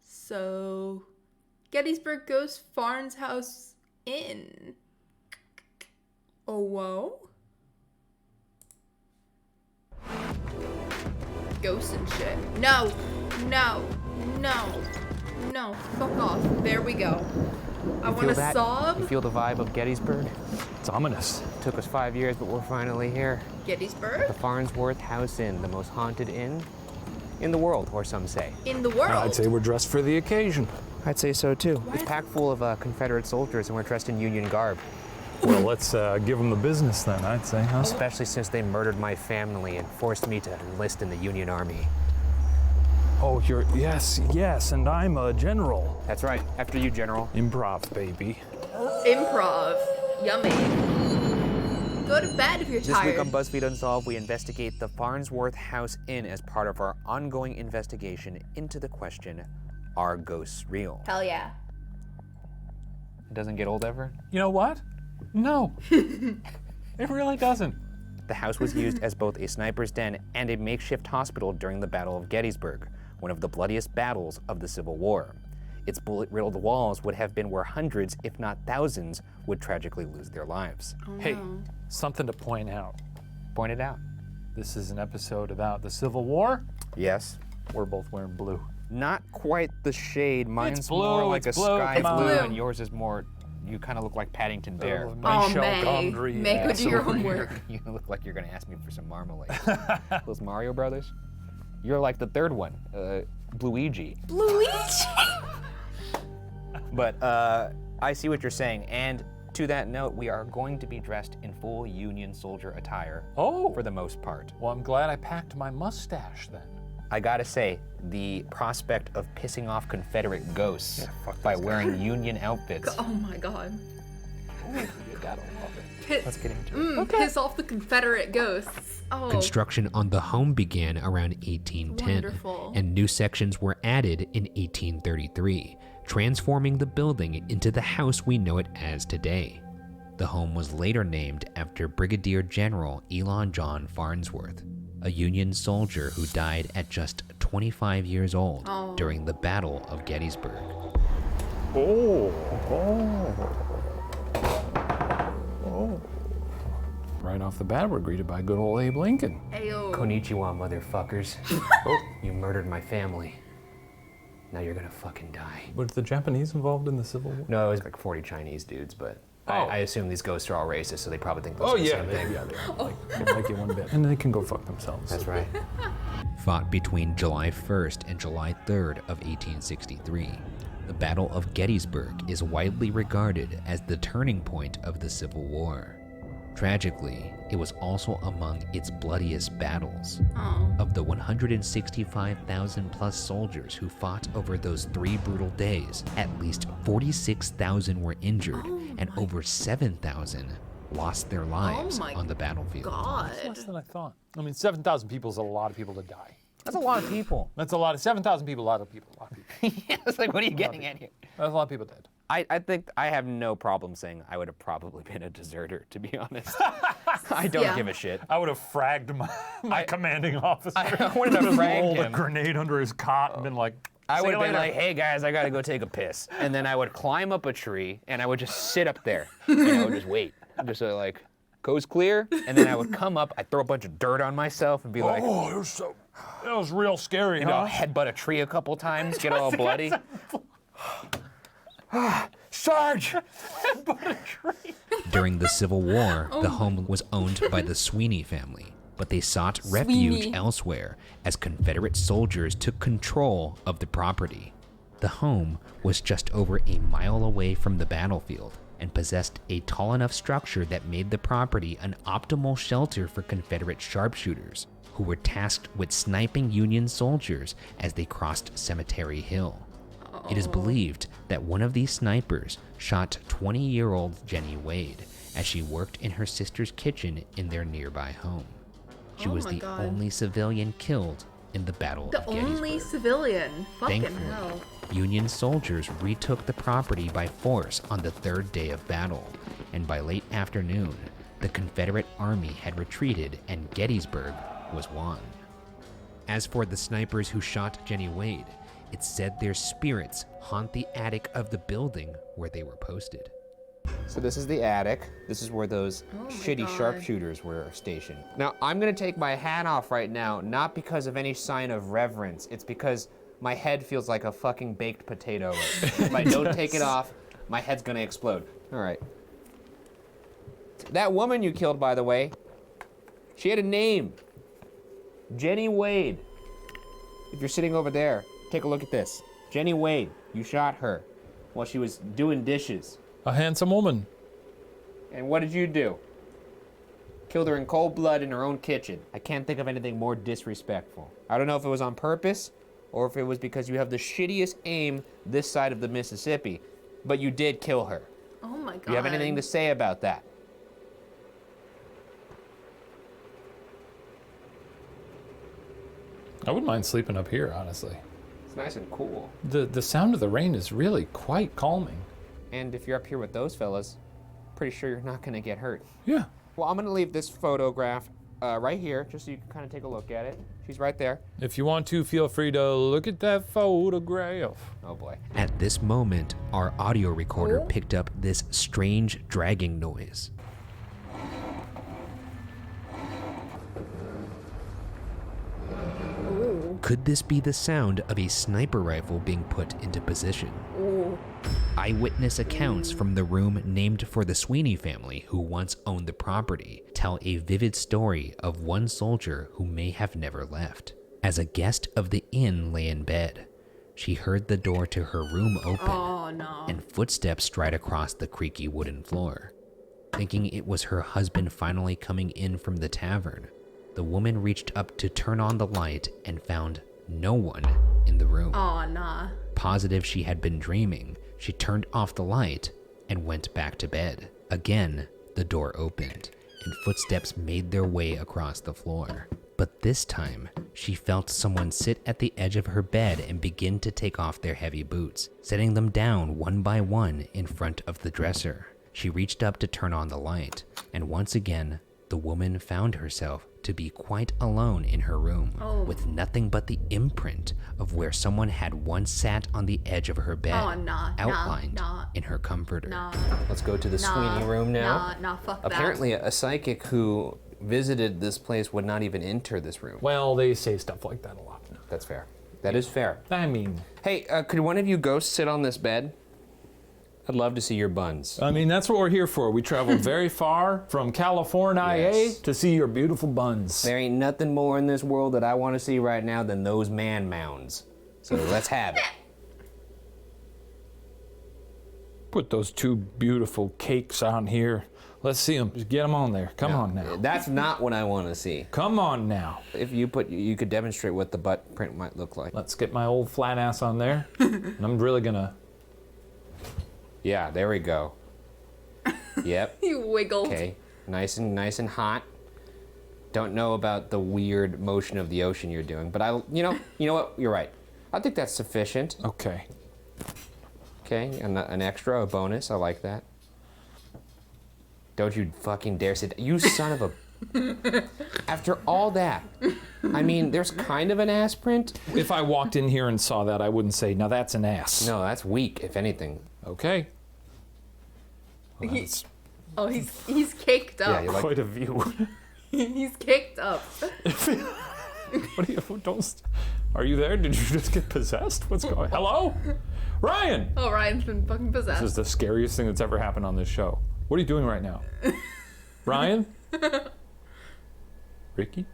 So, Gettysburg Ghost Farns House Inn. Oh, whoa. Ghosts and shit. No, fuck off. There we go. I want to sob. You feel the vibe of Gettysburg? It's ominous. Took us 5 years, but we're finally here. Gettysburg? The Farnsworth House Inn, the most haunted inn in the world, or some say. In the world? I'd say we're dressed for the occasion. I'd say so too. It's packed full of Confederate soldiers, and we're dressed in Union garb. Well, let's give them the business then, I'd say, huh? Especially since they murdered my family and forced me to enlist in the Union Army. Oh, yes, and I'm a general. That's right. After you, General. Improv, baby. Improv. Yummy. Go to bed if you're This tired. week on BuzzFeed Unsolved, we investigate the Farnsworth House Inn as part of our ongoing investigation into the question, are ghosts real? Hell yeah. It doesn't get old ever? You know what? No. It really doesn't. The house was used as both a sniper's den and a makeshift hospital during the Battle of Gettysburg, one of the bloodiest battles of the Civil War. Its bullet-riddled walls would have been where hundreds, if not thousands, would tragically lose their lives. Hey, something to point out. Point it out. This is an episode about the Civil War. Yes. We're both wearing blue. Not quite the shade. Mine's blue, more like it's a blue, sky come blue, on. and yours is more, you kind of look like Paddington Bear. Oh, Michel May. Gondry, May, go do your absolutely. homework. You look like you're gonna ask me for some marmalade. Those Mario Brothers? You're like the third one, Luigi. Luigi! But I see what you're saying, and To that note, we are going to be dressed in full Union soldier attire Oh. for the most part. Well, I'm glad I packed my mustache then. I gotta say, the prospect of pissing off Confederate ghosts by wearing Union outfits. Oh my god. You gotta love it. Let's get into it. Piss off the Confederate ghosts. Oh. Construction on the home began around 1810, Wonderful. and new sections were added in 1833, transforming the building into the house we know it as today. The home was later named after Brigadier General Elon John Farnsworth, a Union soldier who died at just 25 years old during the Battle of Gettysburg. Right off the bat, we're greeted by good old Abe Lincoln. Ayo. Konnichiwa, motherfuckers. You murdered my family. Now you're gonna fucking die. Were the Japanese involved in the Civil War? No, it was like 40 Chinese dudes, but Oh. I assume these ghosts are all racist, so they probably think those Oh are the yeah, same thing. they don't like you one bit. And they can go fuck themselves. That's right. Fought between July 1st and July 3rd of 1863. The Battle of Gettysburg is widely regarded as the turning point of the Civil War. Tragically, it was also among its bloodiest battles. Of the 165,000 plus soldiers who fought over those 3 brutal days, at least 46,000 were injured and over 7,000 lost their lives my on the battlefield. God. That's less than I thought. I mean, 7,000 people is a lot of people to die. That's a lot of people. That's a lot of 7,000 people. A lot of people. Yeah, it's like, what are you getting at here? That's a lot of people dead. I think I have no problem saying I would have probably been a deserter, to be honest. I don't Yeah. give a shit. I would have fragged my commanding officer. I would have fragged rolled a him. grenade under his cot and been like, I "See would you have been later." like, hey guys, I gotta go take a piss. And then I would climb up a tree and I would just sit up there and I would just wait. Just so like, coast clear. And then I would come up, I'd throw a bunch of dirt on myself and be like, Oh, that was real scary, you know, headbutt a tree a couple times, get all bloody. Sarge! During the Civil War, the home was owned by the Sweeney family, but they sought refuge Sweeney. elsewhere as Confederate soldiers took control of the property. The home was just over a mile away from the battlefield and possessed a tall enough structure that made the property an optimal shelter for Confederate sharpshooters, who were tasked with sniping Union soldiers as they crossed Cemetery Hill. It is believed that one of these snipers shot 20-year-old Jenny Wade as she worked in her sister's kitchen in their nearby home. She was my the God. only civilian killed in the Battle The of Gettysburg. only civilian. Fucking Thankfully, hell. Union soldiers retook the property by force on the 3rd day of battle, and by late afternoon, the Confederate army had retreated and Gettysburg was won. As for the snipers who shot Jenny Wade, it's said their spirits haunt the attic of the building where they were posted. So this is the attic. This is where those shitty God. sharpshooters were stationed. Now, I'm gonna take my hat off right now, not because of any sign of reverence. It's because my head feels like a fucking baked potato. If I don't take it off, my head's gonna explode. All right. That woman you killed, by the way, she had a name. Jenny Wade. If you're sitting over there, take a look at this. Jenny Wade, you shot her while she was doing dishes. A handsome woman. And what did you do? Killed her in cold blood in her own kitchen. I can't think of anything more disrespectful. I don't know if it was on purpose or if it was because you have the shittiest aim this side of the Mississippi, but you did kill her. Oh my god. Do you have anything to say about that? I wouldn't mind sleeping up here, honestly. It's nice and cool. The sound of the rain is really quite calming. And if you're up here with those fellas, pretty sure you're not gonna get hurt. Yeah. Well, I'm gonna leave this photograph right here, just so you can kind of take a look at it. She's right there. If you want to, feel free to look at that photograph. Oh boy. At this moment, our audio recorder picked up this strange dragging noise. Could this be the sound of a sniper rifle being put into position? Eyewitness accounts from the room named for the Sweeney family, who once owned the property, tell a vivid story of one soldier who may have never left. As a guest of the inn lay in bed, she heard the door to her room open Oh no. and footsteps stride across the creaky wooden floor. Thinking it was her husband finally coming in from the tavern, the woman reached up to turn on the light and found no one in the room. Oh nah. Positive she had been dreaming, she turned off the light and went back to bed. Again, the door opened and footsteps made their way across the floor. But this time, she felt someone sit at the edge of her bed and begin to take off their heavy boots, setting them down one by one in front of the dresser. She reached up to turn on the light, and once again, the woman found herself to be quite alone in her room, with nothing but the imprint of where someone had once sat on the edge of her bed, outlined in her comforter. Let's go to the Sweeney room now. Nah, fuck Apparently, a psychic who visited this place would not even enter this room. Well, they say stuff like that a lot. That's fair. That is fair. I mean... Hey, could one of you ghosts sit on this bed? I'd love to see your buns. I mean, that's what we're here for. We traveled very far from California to see your beautiful buns. There ain't nothing more in this world that I want to see right now than those man mounds. So let's have it. Put those two beautiful cakes on here. Let's see them. Just get them on there. Come on now. That's not what I want to see. Come on now. If you could demonstrate what the butt print might look like. Let's get my old flat ass on there. And I'm really gonna... Yeah, there we go. Yep. You wiggled. Okay, nice and hot. Don't know about the weird motion of the ocean you're doing, but you know what? You're right. I think that's sufficient. Okay. Okay, an extra, a bonus. I like that. Don't you fucking dare sit. You son of a. After all that, I mean, there's kind of an ass print. If I walked in here and saw that, I wouldn't say, now that's an ass. No, that's weak, if anything. Okay. Well, He's caked up. Yeah, you like quite a view. He's caked up. What do you, are you there? Did you just get possessed? What's going on? Hello? Ryan! Oh, Ryan's been fucking possessed. This is the scariest thing that's ever happened on this show. What are you doing right now? Ryan? Ricky?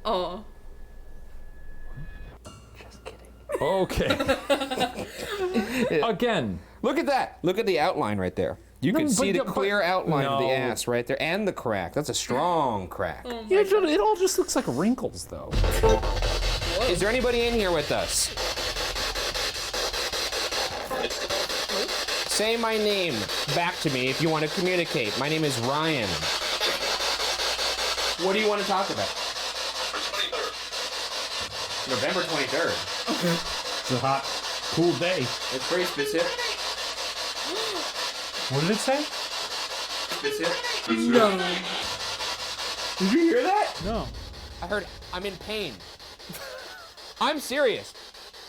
Oh. Just kidding. Okay. Again. Look at that. Look at the outline right there. You can see the clear outline of the ass right there, and the crack. That's a strong crack. Oh Yeah, it all just looks like wrinkles, though. Is there anybody in here with us? Say my name back to me if you want to communicate. My name is Ryan. What do you want to talk about? November 23rd. It's a hot, cool day. It's pretty specific. What did it say? Specific. No. Did you hear that? No. I heard I'm in pain. I'm serious.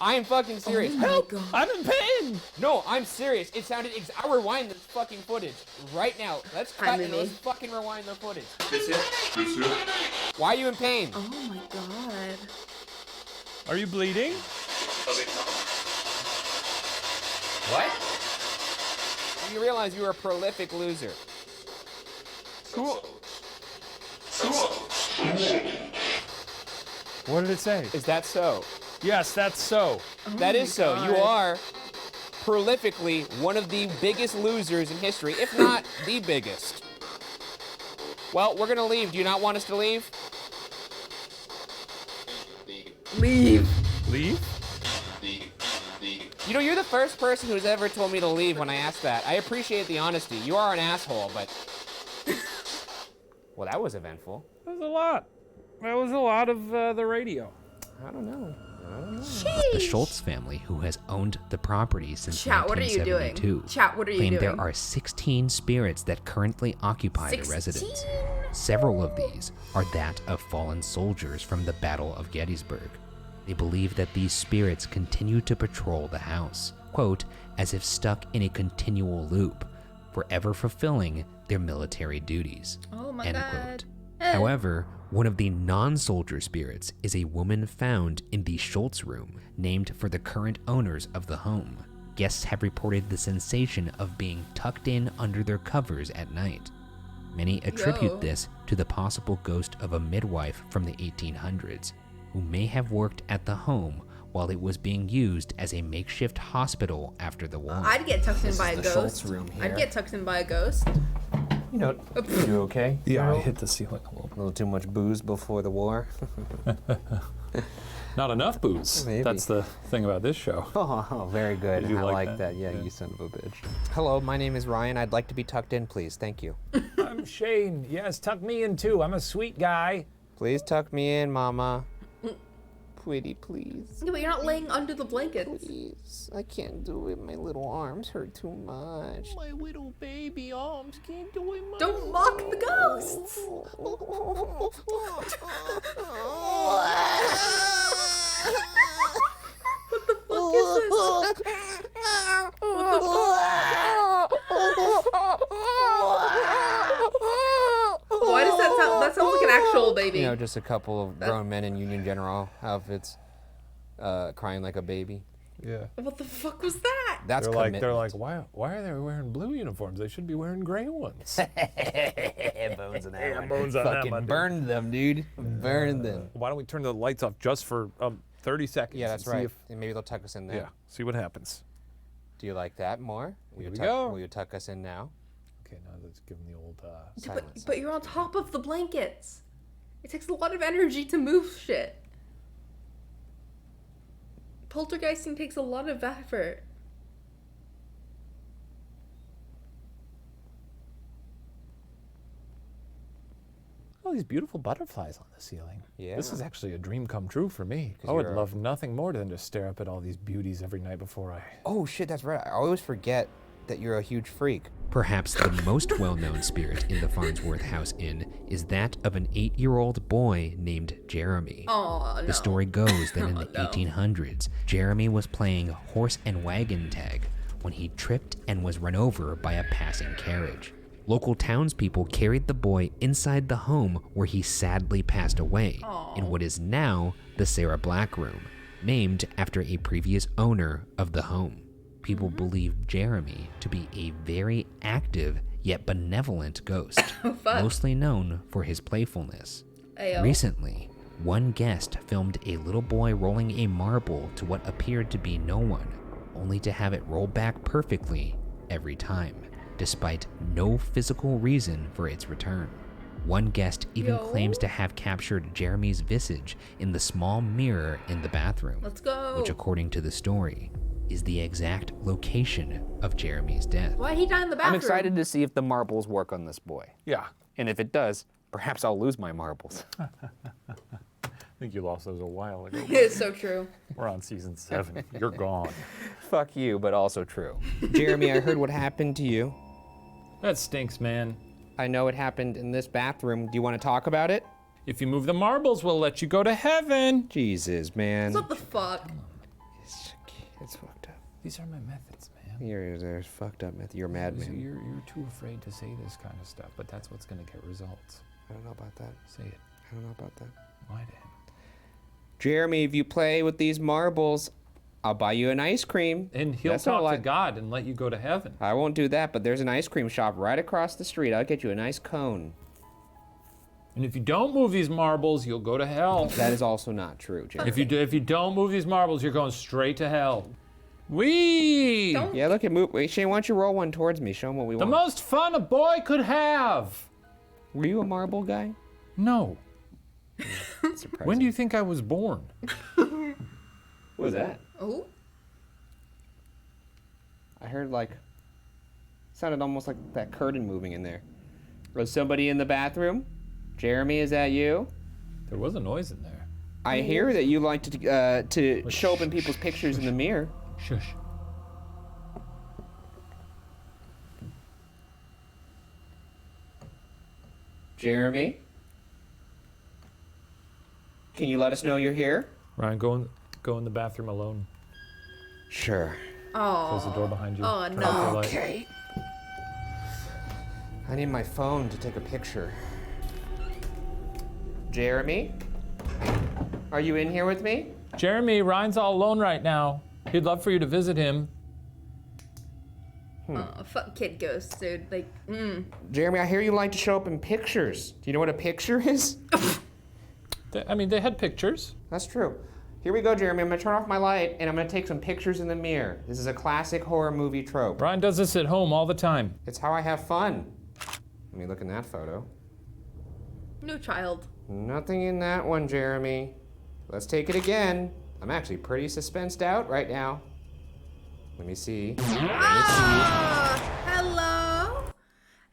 I am fucking serious. Oh my Help! God. I'm in pain! No, I'm serious. It sounded. I'll rewind this fucking footage right now. Let's cut and let's fucking rewind the footage. Why are you in pain? Oh my God. Are you bleeding? What? You realize you're a prolific loser. Cool. What did it say? Is that so? Yes, that's so. That is so. You are prolifically one of the biggest losers in history, if not the biggest. Well, we're gonna leave. Do you not want us to leave? Leave. Leave? You know, you're the first person who's ever told me to leave when I asked that. I appreciate the honesty. You are an asshole, but... Well, that was eventful. That was a lot. That was a lot of the radio. I don't know. The Schultz family, who has owned the property since Chat, what are you doing? 1972, Chat, what are you claim doing? there are 16 spirits that currently occupy the 16? residence. Several of these are that of fallen soldiers from the Battle of Gettysburg. They believe that these spirits continue to patrol the house, quote, as if stuck in a continual loop, forever fulfilling their military duties, Oh my end God. quote. However, one of the non-soldier spirits is a woman found in the Schultz room, named for the current owners of the home. Guests have reported the sensation of being tucked in under their covers at night. Many attribute Yo. this to the possible ghost of a midwife from the 1800s, who may have worked at the home while it was being used as a makeshift hospital after the war. I'd get tucked in by a the ghost. Schultz room I'd here. get tucked in by a ghost. You know, you okay? Yeah, I hit the ceiling a little. A little too much booze before the war. Not enough booze. Maybe. That's the thing about this show. Oh, very good. Did you I like like that? that. Yeah, you son of a bitch. Hello, my name is Ryan. I'd like to be tucked in, please. Thank you. I'm Shane. Yes, tuck me in too. I'm a sweet guy. Please tuck me in, Mama. Pretty, please. Yeah, but you're not laying under the blankets. Please. I can't do it. My little arms hurt too much. My little baby arms can't do it much. Don't mock the ghosts. What the fuck is this? What the fuck? Why does that sound? That sounds like an actual baby. You know, just a couple of grown men in Union General outfits crying like a baby. Yeah. What the fuck was that? That's They're commitment. like, why are they wearing blue uniforms? They should be wearing gray ones. Bones on that one. bones on that Fucking one, dude. burned them, dude. Burned them. Why don't we turn the lights off just for 30 seconds? Yeah, that's and see right. if- And maybe they'll tuck us in there. yeah, see what happens. Do you like that more? Will Here you we tuck, go. Will you tuck us in now? Okay, now let's give them the old. Silence. But you're on top of the blankets. It takes a lot of energy to move shit. Poltergeisting takes a lot of effort. Oh, these beautiful butterflies on the ceiling. Yeah. This is actually a dream come true for me. 'Cause I would you're a- love nothing more than to stare up at all these beauties every night before I. Oh shit, that's right. I always forget that you're a huge freak. Perhaps the most well-known spirit in the Farnsworth House Inn is that of an 8-year-old boy named Jeremy. Oh no. The story goes that in the No. 1800s, Jeremy was playing horse and wagon tag when he tripped and was run over by a passing carriage. Local townspeople carried the boy inside the home where he sadly passed away in what is now the Sarah Black Room, named after a previous owner of the home. People believe Jeremy to be a very active yet benevolent ghost, mostly known for his playfulness. Ayo. Recently, one guest filmed a little boy rolling a marble to what appeared to be no one, only to have it roll back perfectly every time, despite no physical reason for its return. One guest even claims to have captured Jeremy's visage in the small mirror in the bathroom, Let's go. which according to the story, is the exact location of Jeremy's death. Why'd he die in the bathroom? I'm excited to see if the marbles work on this boy. Yeah. And if it does, perhaps I'll lose my marbles. I think you lost those a while ago. It's so true. We're on season 7. You're gone. Fuck you, but also true. Jeremy, I heard what happened to you. That stinks, man. I know it happened in this bathroom. Do you want to talk about it? If you move the marbles, we'll let you go to heaven. Jesus, man. What the fuck? It's fucked up. These are my methods, man. You're fucked up, Matthew. You're a madman. You're too afraid to say this kind of stuff, but that's what's gonna get results. I don't know about that. Say it. I don't know about that. Lie to him. Jeremy, if you play with these marbles, I'll buy you an ice cream. And he'll That's all talk I- to God and let you go to heaven. I won't do that, but there's an ice cream shop right across the street. I'll get you a nice cone. And if you don't move these marbles, you'll go to hell. That is also not true, Jeremy. If you don't move these marbles, you're going straight to hell. Wee! Don't- Yeah, look at move. Wait, Shane, why don't you roll one towards me? Show him what we The want. most fun a boy could have. Were you a marble guy? No. Surprising. When do you think I was born? What was that? Oh? I heard sounded almost like that curtain moving in there. Was somebody in the bathroom? Jeremy, is that you? There was a noise in there. I hear that you like to show up in people's pictures in the mirror. Shush. Jeremy? Can you let us know you're here? Ryan, go in the bathroom alone. Sure. Close the door behind you. Oh, Turn no. off the light. Okay. I need my phone to take a picture. Jeremy? Are you in here with me? Jeremy, Ryan's all alone right now. He'd love for you to visit him. Oh, fuck kid ghosts, dude. Like, Jeremy, I hear you like to show up in pictures. Do you know what a picture is? They had pictures. That's true. Here we go, Jeremy. I'm gonna turn off my light and I'm gonna take some pictures in the mirror. This is a classic horror movie trope. Brian does this at home all the time. It's how I have fun. Let me look in that photo. No child. Nothing in that one, Jeremy. Let's take it again. I'm actually pretty suspensed out right now. Let me see. Hello.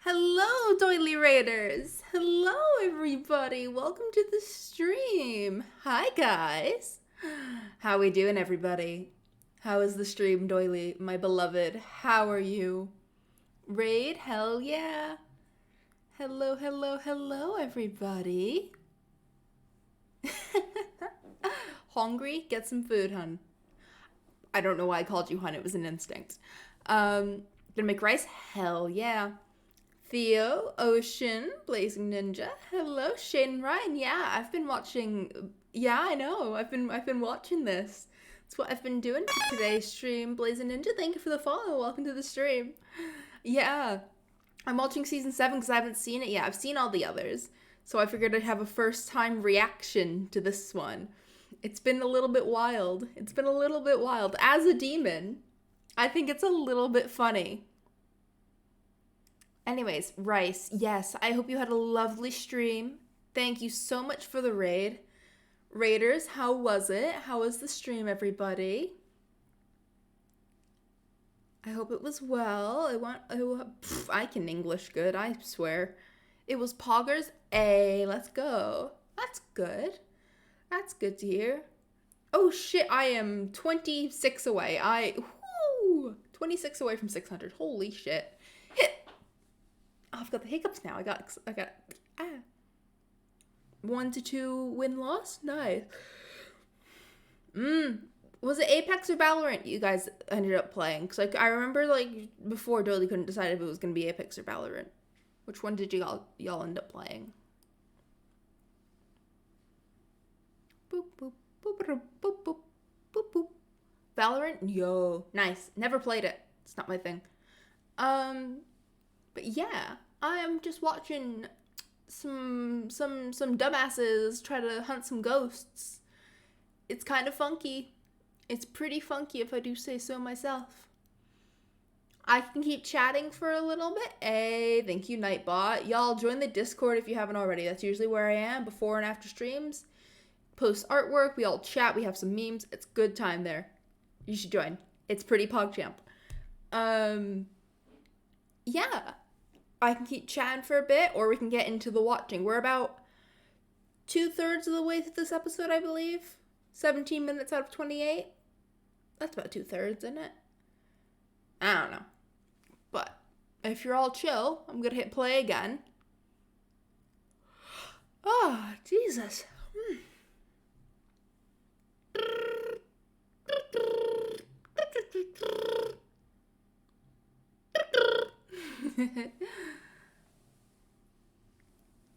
Hello, Doily Raiders. Hello, everybody. Welcome to the stream. Hi, guys. How we doing, everybody? How is the stream, Doily, my beloved? How are you? Raid, hell yeah. Hello, hello, hello, everybody. Hungry? Get some food, hun. I don't know why I called you hun. It was an instinct. Gonna make rice? Hell yeah. Theo, Ocean, Blazing Ninja. Hello, Shane and Ryan. Yeah, I've been watching. Yeah, I know. I've been watching this. That's what I've been doing for today's stream. Blazing Ninja, thank you for the follow. Welcome to the stream. Yeah, I'm watching season 7 because I haven't seen it yet. I've seen all the others, so I figured I'd have a first-time reaction to this one. It's been a little bit wild. It's been a little bit wild. As a demon, I think it's a little bit funny. Anyways, Rice, yes, I hope you had a lovely stream. Thank you so much for the raid. Raiders, how was it? How was the stream, everybody? I hope it was well. I can English good, I swear. It was Poggers A. Let's go. That's good. That's good to hear. Oh shit, I am 26 away. 26 away from 600. Holy shit. Oh, I've got the hiccups now. I got 1 to 2 win-loss? Nice. Was it Apex or Valorant you guys ended up playing? Because I remember before Doily couldn't decide if it was going to be Apex or Valorant. Which one did y'all end up playing? Boop, boop, boop, boop, boop, boop, boop, boop. Valorant? Yo, nice. Never played it. It's not my thing. But yeah, I am just watching some dumbasses try to hunt some ghosts. It's kind of funky. It's pretty funky if I do say so myself. I can keep chatting for a little bit. Hey, thank you, Nightbot. Y'all join the Discord if you haven't already. That's usually where I am before and after streams. Post artwork, we all chat, we have some memes. It's good time there. You should join. It's pretty PogChamp. Yeah. I can keep chatting for a bit, or we can get into the watching. We're about 2/3 of the way through this episode, I believe. 17 minutes out of 28. That's about 2/3, isn't it? I don't know. But if you're all chill, I'm gonna hit play again. Oh, Jesus.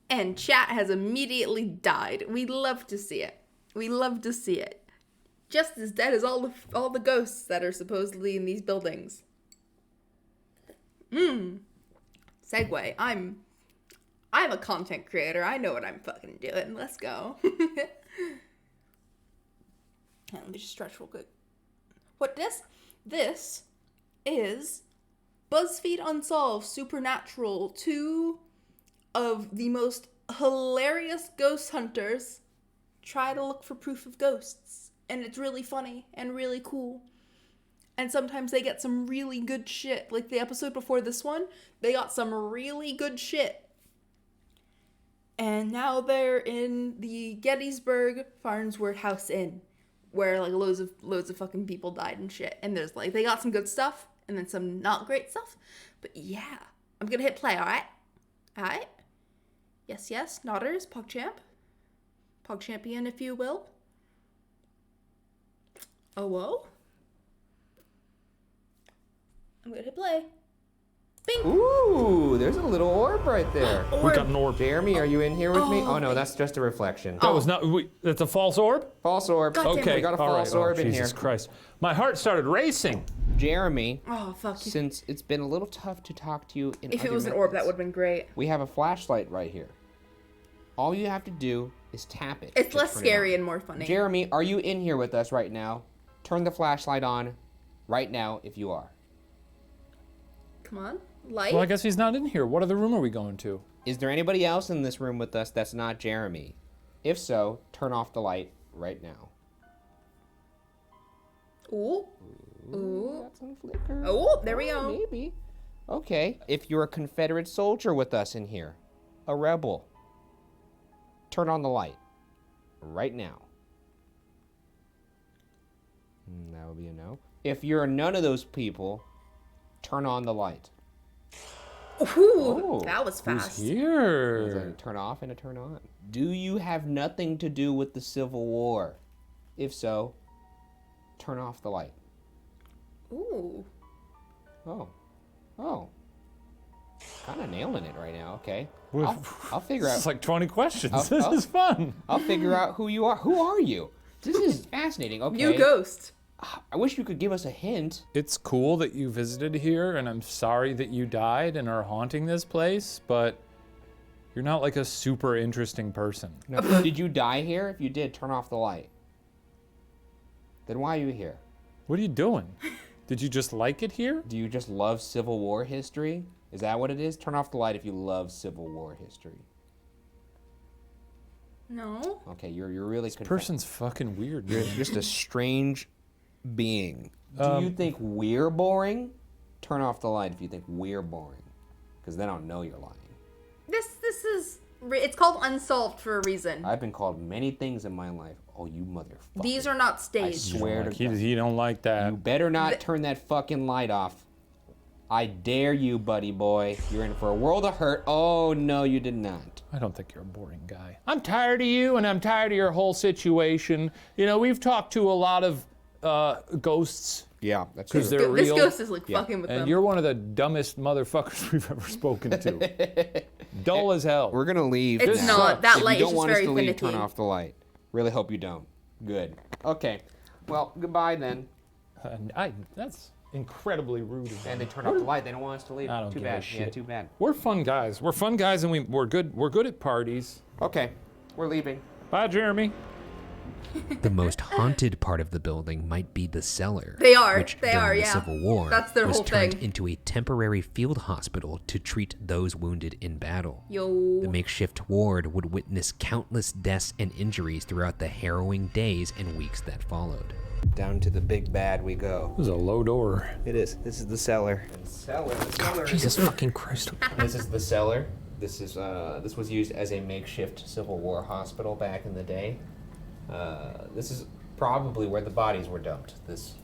And chat has immediately died. We love to see it. We love to see it. Just as dead as all the ghosts that are supposedly in these buildings. Segue. I'm a content creator. I know what I'm fucking doing. Let's go. Let me just stretch real quick. What this is BuzzFeed Unsolved Supernatural. 2 of the most hilarious ghost hunters try to look for proof of ghosts. And it's really funny and really cool. And sometimes they get some really good shit. Like the episode before this one, they got some really good shit. And now they're in the Gettysburg Farnsworth House Inn, where loads of fucking people died and shit. And there's they got some good stuff and then some not great stuff. But yeah, I'm gonna hit play, alright? Alright? Yes, nodders, PogChamp. PogChampion, if you will. Oh, whoa. I'm gonna hit play. Bing! Ooh, there's a little orb right there. We got an orb. Jeremy, are you in here with me? Oh no, that's just a reflection. That was not. That's a false orb? False orb. God damn it. Okay. We got a all false right. orb in Jesus here. Christ. My heart started racing. Jeremy, Oh, fuck you. since it's been a little tough to talk to you in If it other was an orb, that methods, would have been great. we have a flashlight right here. All you have to do is tap it. It's to less turn it scary on. and more funny. Jeremy, are you in here with us right now? Turn the flashlight on right now if you are. Come on, light. Well, I guess he's not in here. What other room are we going to? Is there anybody else in this room with us that's not Jeremy? If so, turn off the light right now. Ooh. Ooh. That's on flicker. Oh, there we go. Maybe. Okay. If you're a Confederate soldier with us in here, a rebel, turn on the light right now. That would be a no. If you're none of those people, turn on the light. Ooh, that was fast. Is Here. that a turn off and a turn on? Do you have nothing to do with the Civil War? If so, turn off the light. Ooh. Oh. Oh. Kind of nailing it right now. Okay. Well, I'll figure out. It's like 20 questions. I'll- This is fun. I'll figure out who you are. Who are you? This is fascinating. Okay. You ghost. I wish you could give us a hint. It's cool that you visited here, and I'm sorry that you died and are haunting this place, but you're not like a super interesting person. No. Did you die here? If you did, turn off the light. Then why are you here? What are you doing? Did you just like it here? Do you just love Civil War history? Is that what it is? Turn off the light if you love Civil War history. No. Okay, you're really This person's fucking weird. You're man. just a strange being. Do you think we're boring? Turn off the light if you think we're boring, because then I'll know you're lying. This is it's called Unsolved for a reason. I've been called many things in my life. Oh, you motherfucker. These are not I staged. swear to God. He don't like that. You better not turn that fucking light off. I dare you, buddy boy. You're in for a world of hurt. Oh, no, you did not. I don't think you're a boring guy. I'm tired of you, and I'm tired of your whole situation. You know, we've talked to a lot of ghosts. Yeah, that's Because true. they're This real. ghost is like fucking with And them. you're one of the dumbest motherfuckers we've ever spoken to. Dull as hell. We're going to leave It's now. not. That If light you is don't just want us very to leave, finicky. turn off the light. Really hope you don't. Good. Okay. Well, goodbye then. That's incredibly rude of them. And they turned off the light. They don't want us to leave. I don't Too give a bad. shit. Yeah, too bad. We're fun guys. We're fun guys, and we're good at parties. Okay. We're leaving. Bye, Jeremy. The most haunted part of the building might be the cellar. They are. Which, They during are, the yeah. Civil War, That's their was whole turned thing. into a temporary field hospital to treat those wounded in battle. Yo. The makeshift ward would witness countless deaths and injuries throughout the harrowing days and weeks that followed. Down to the big bad we go. This is a low door. It is. This is the cellar. Jesus fucking Christ. This is the cellar. This was used as a makeshift Civil War hospital back in the day. This is probably where the bodies were dumped. This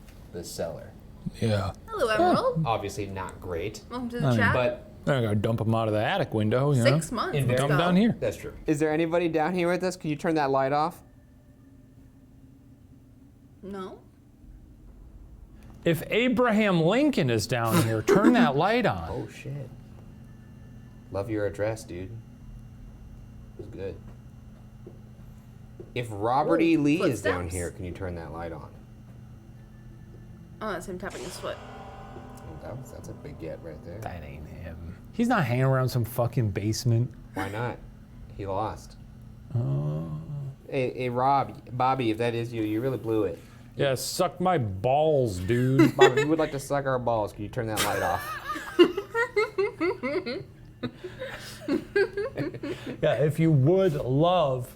cellar. Yeah. Hello, Emerald. Obviously not great, Welcome to the chat. but I gotta dump them out of the attic window, you know? 6 months. In let's Dump go. them down here. that's true. Is there anybody down here with us? Can you turn that light off? No. If Abraham Lincoln is down here, turn that light on. Oh shit. Love your address, dude. It was good. If Robert E. Lee is down footsteps. here, can you turn that light on? Oh, that's him tapping his foot. Oh, that's a big get right there. That ain't him. He's not hanging around some fucking basement. Why not? He lost. Hey, Bobby, if that is you, you really blew it. Yeah, suck my balls, dude. Bobby, if you would like to suck our balls, can you turn that light off? Yeah, if you would love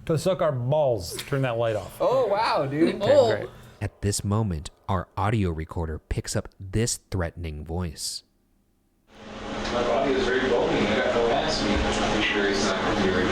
to suck our balls, turn that light off. Oh, wow, dude. Oh. Great. At this moment, our audio recorder picks up this threatening voice. My body is very bulky. I got no ass meat. I'm sure he's not going to be very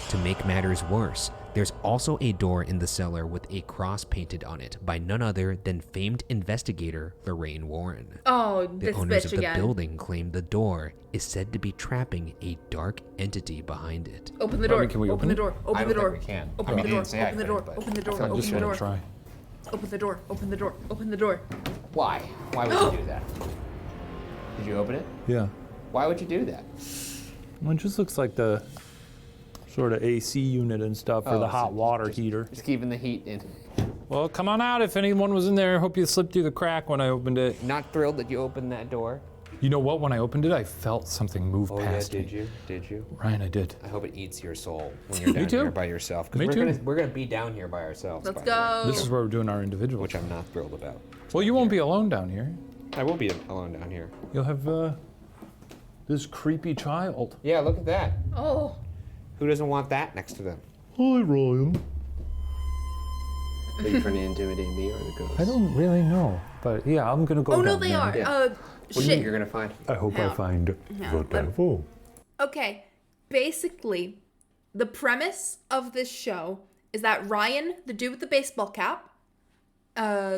To make matters worse, there's also a door in the cellar with a cross painted on it by none other than famed investigator Lorraine Warren. Oh, The this owners bitch of the again. building claim the door is said to be trapping a dark entity behind it. Open the door. Can we Open the door. I Open don't the door. think we can. Open I the mean, door. he didn't say I Open the couldn't, door. but Open the door. I Open just the want door. to try. Open the door. Open the door. Open the door. Why? Why would you do that? Did you open it? Yeah. Why would you do that? Well, it just looks like the sort of AC unit and stuff for Oh, the so hot water just- heater. Just keeping the heat in. Well, come on out if anyone was in there. Hope you slipped through the crack when I opened it. Not thrilled that you opened that door. You know what? When I opened it, I felt something move past me. Did you? Did you? Ryan, I did. I hope it eats your soul when you're down too. here by yourself. 'Cause Me too. We're gonna be down here by ourselves. Let's by the way, go. This is where we're doing our individual. which I'm not thrilled about. Well, you won't be alone down here. I will be alone down here. You'll have this creepy child. Yeah, look at that. Oh. Who doesn't want that next to them? Hi, Ryan. Are you trying to intimidate me or the ghost? I don't really know, but yeah, I'm gonna go Oh no, down they there. are. Yeah. What do you think you're gonna find? I hope I Now- find now, the devil. Okay, basically, the premise of this show is that Ryan, the dude with the baseball cap,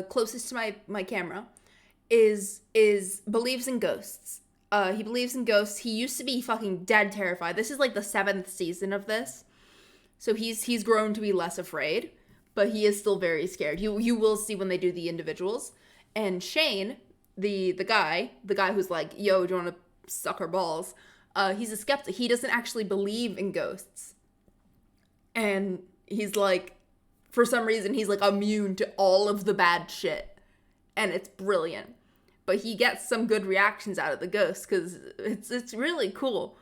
closest to my camera, is believes in ghosts. He believes in ghosts. He used to be fucking dead terrified. This is like the 7th season of this, so he's grown to be less afraid, but he is still very scared. You will see when they do the individuals. And Shane, the guy who's like, yo, do you want to suck our balls? He's a skeptic. He doesn't actually believe in ghosts. And he's like, for some reason, he's like immune to all of the bad shit. And it's brilliant. But he gets some good reactions out of the ghosts because it's really cool.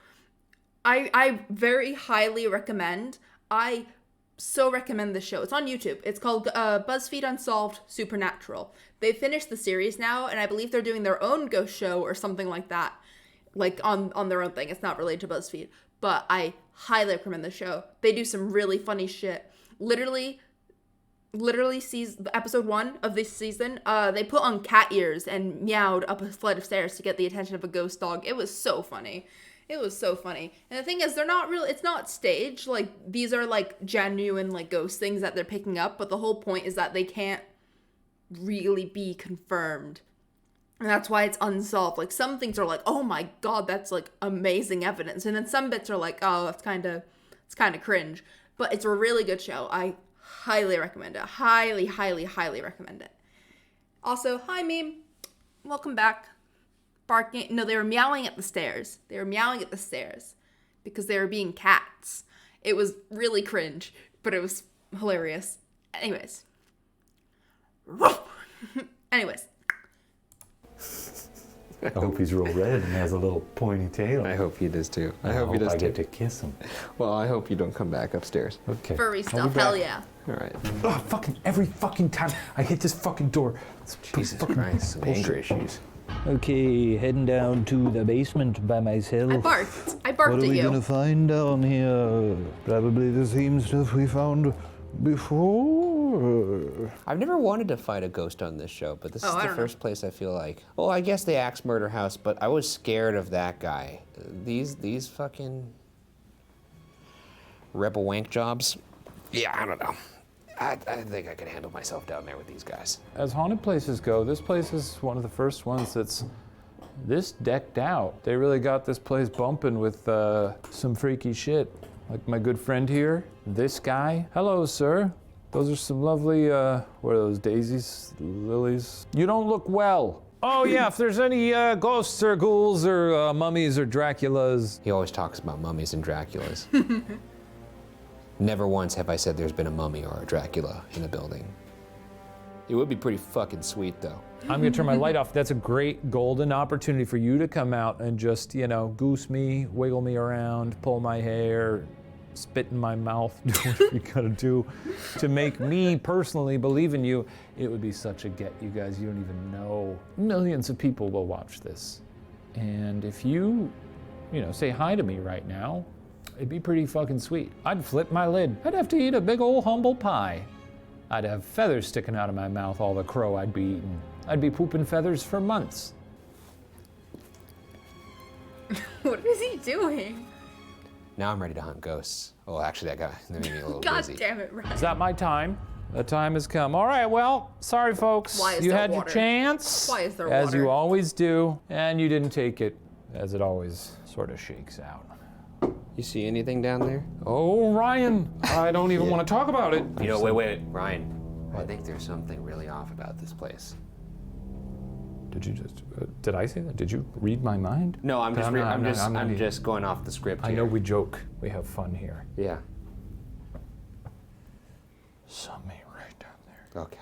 I very highly recommend. I so recommend this show. It's on YouTube. It's called BuzzFeed Unsolved Supernatural. They finished the series now, and I believe they're doing their own ghost show or something like that, like on their own thing. It's not related to BuzzFeed, but I highly recommend the show. They do some really funny shit. Literally sees episode 1 of this season. They put on cat ears and meowed up a flight of stairs to get the attention of a ghost dog. It was so funny. It was so funny. And the thing is, they're not really, it's not staged. Like, these are, like, genuine, like, ghost things that they're picking up. But the whole point is that they can't really be confirmed. And that's why it's unsolved. Like, some things are like, oh my god, that's, like, amazing evidence. And then some bits are like, oh, it's kind of cringe. But it's a really good show. I highly recommend it. Highly, highly, highly recommend it. Also, hi, Meme. Welcome back. Barking. No, they were meowing at the stairs. They were meowing at the stairs because they were being cats. It was really cringe, but it was hilarious. Anyways. Anyways. I hope he's real red and has a little pointy tail. I hope he does too. I hope I get to kiss him. Well, I hope you don't come back upstairs. Okay. Furry stuff. Hell yeah. All right. Oh, fucking every fucking time I hit this fucking door. Jesus Christ, some anger issues. Okay, heading down to the basement by myself. I barked What at are we you. gonna find down here? Probably the same stuff we found before. I've never wanted to fight a ghost on this show, but this is I the don't know. first place I feel like. Well, I guess the Axe Murder House, but I was scared of that guy. These fucking rebel wank jobs. Yeah, I don't know. I think I could handle myself down there with these guys. As haunted places go, this place is one of the first ones that's this decked out. They really got this place bumping with some freaky shit. Like my good friend here, this guy. Hello, sir. Those are some lovely, what are those, daisies, lilies? You don't look well. Oh yeah, if there's any ghosts or ghouls or mummies or Draculas. He always talks about mummies and Draculas. Never once have I said there's been a mummy or a Dracula in a building. It would be pretty fucking sweet, though. I'm gonna turn my light off. That's a great golden opportunity for you to come out and just, you know, goose me, wiggle me around, pull my hair, spit in my mouth, do whatever you gotta do to make me personally believe in you. It would be such a get, you guys. You don't even know. Millions of people will watch this. And if you know, say hi to me right now, it'd be pretty fucking sweet. I'd flip my lid. I'd have to eat a big old humble pie. I'd have feathers sticking out of my mouth, all the crow I'd be eating. I'd be pooping feathers for months. What is he doing? Now I'm ready to hunt ghosts. Oh, actually, that made me a little God dizzy. damn it, Ryan. Is that my time? The time has come. All right, well, sorry folks. Why is you there had water? your chance, Why is there as water? you always do, and you didn't take it, as it always sort of shakes out. You see anything down there? Oh, Ryan, I don't even want to talk about it. You know, wait, Ryan. I think there's something really off about this place. Did you just, did I say that? Did you read my mind? No, I'm just, I'm I'm just going off the script I here. know we joke, we have fun here. Yeah. Somebody right down there. Okay.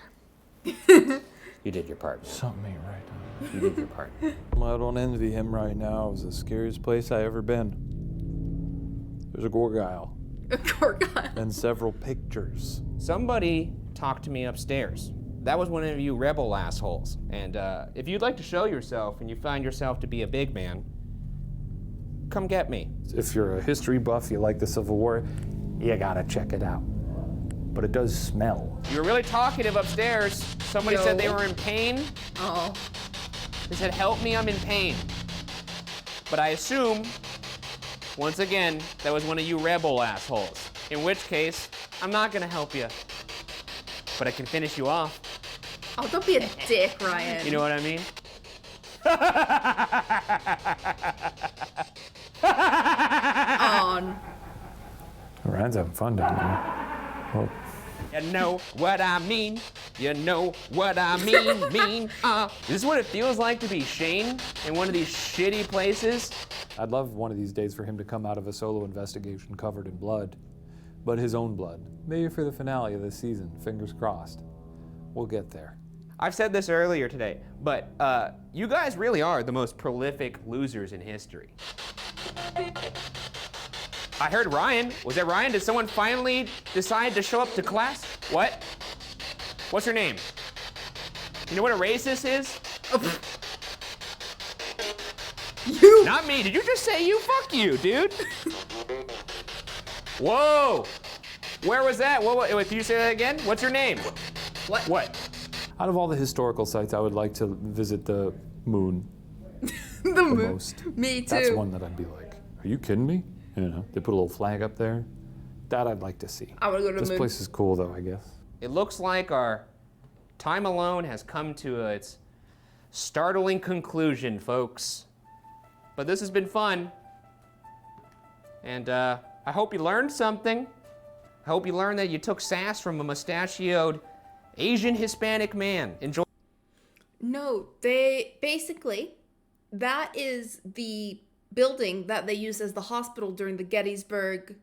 You did your part. Something ain't right. You did your part. I don't envy him right now. It was the scariest place I ever been. There's a gorgile. A gorgile. And several pictures. Somebody talked to me upstairs. That was one of you rebel assholes. And if you'd like to show yourself and you find yourself to be a big man, come get me. If you're a history buff, you like the Civil War, you gotta check it out. But it does smell. You were really talkative upstairs. Somebody said they were in pain. Oh. They said, help me, I'm in pain. But I assume, once again, that was one of you rebel assholes. In which case, I'm not gonna help you. But I can finish you off. Oh, don't be a dick, Ryan. You know what I mean? On. Ryan's having fun down there. Oh. You know what I mean. You know what I mean. This is what it feels like to be Shane in one of these shitty places. I'd love one of these days for him to come out of a solo investigation covered in blood. But his own blood. Maybe for the finale of this season, fingers crossed. We'll get there. I've said this earlier today, but you guys really are the most prolific losers in history. I heard Ryan. Was that Ryan? Did someone finally decide to show up to class? What? What's her name? You know what a racist is? You. Not me. Did you just say you? Fuck you, dude. Whoa. Where was that? Wait, can you say that again? What's your name? What? What? Out of all the historical sites, I would like to visit the moon. The moon. Most. Me too. That's one that I'd be like, are you kidding me? You know, they put a little flag up there. That I'd like to see. I want to go to the This moon. place is cool though, I guess. It looks like our time alone has come to its startling conclusion, folks. But this has been fun. And I hope you learned something. I hope you learned that you took sass from a mustachioed Asian Hispanic man. Enjoy. No, they basically, that is the building that they used as the hospital during the Gettysburg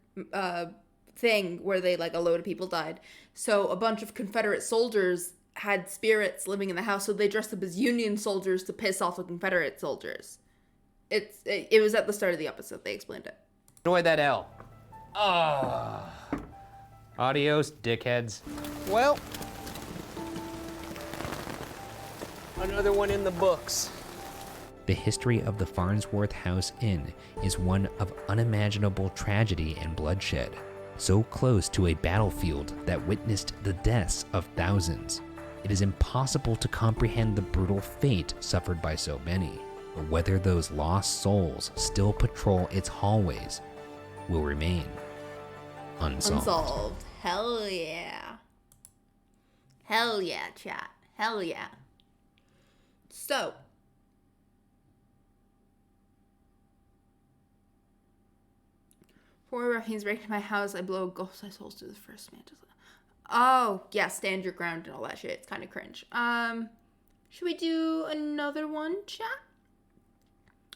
thing where they, like, a load of people died. So a bunch of Confederate soldiers had spirits living in the house, so they dressed up as Union soldiers to piss off the Confederate soldiers. It was at the start of the episode, they explained it. Enjoy that L. Adios, dickheads. Well, another one in the books. The history of the Farnsworth House Inn is one of unimaginable tragedy and bloodshed, so close to a battlefield that witnessed the deaths of thousands. It is impossible to comprehend the brutal fate suffered by so many, but whether those lost souls still patrol its hallways will remain unsolved. Unsolved. Hell yeah. Hell yeah, chat. Hell yeah. So, before ruffians break into my house, I blow ghost-sized holes to the first man. Oh, yeah, stand your ground and all that shit. It's kind of cringe. Should we do another one, chat?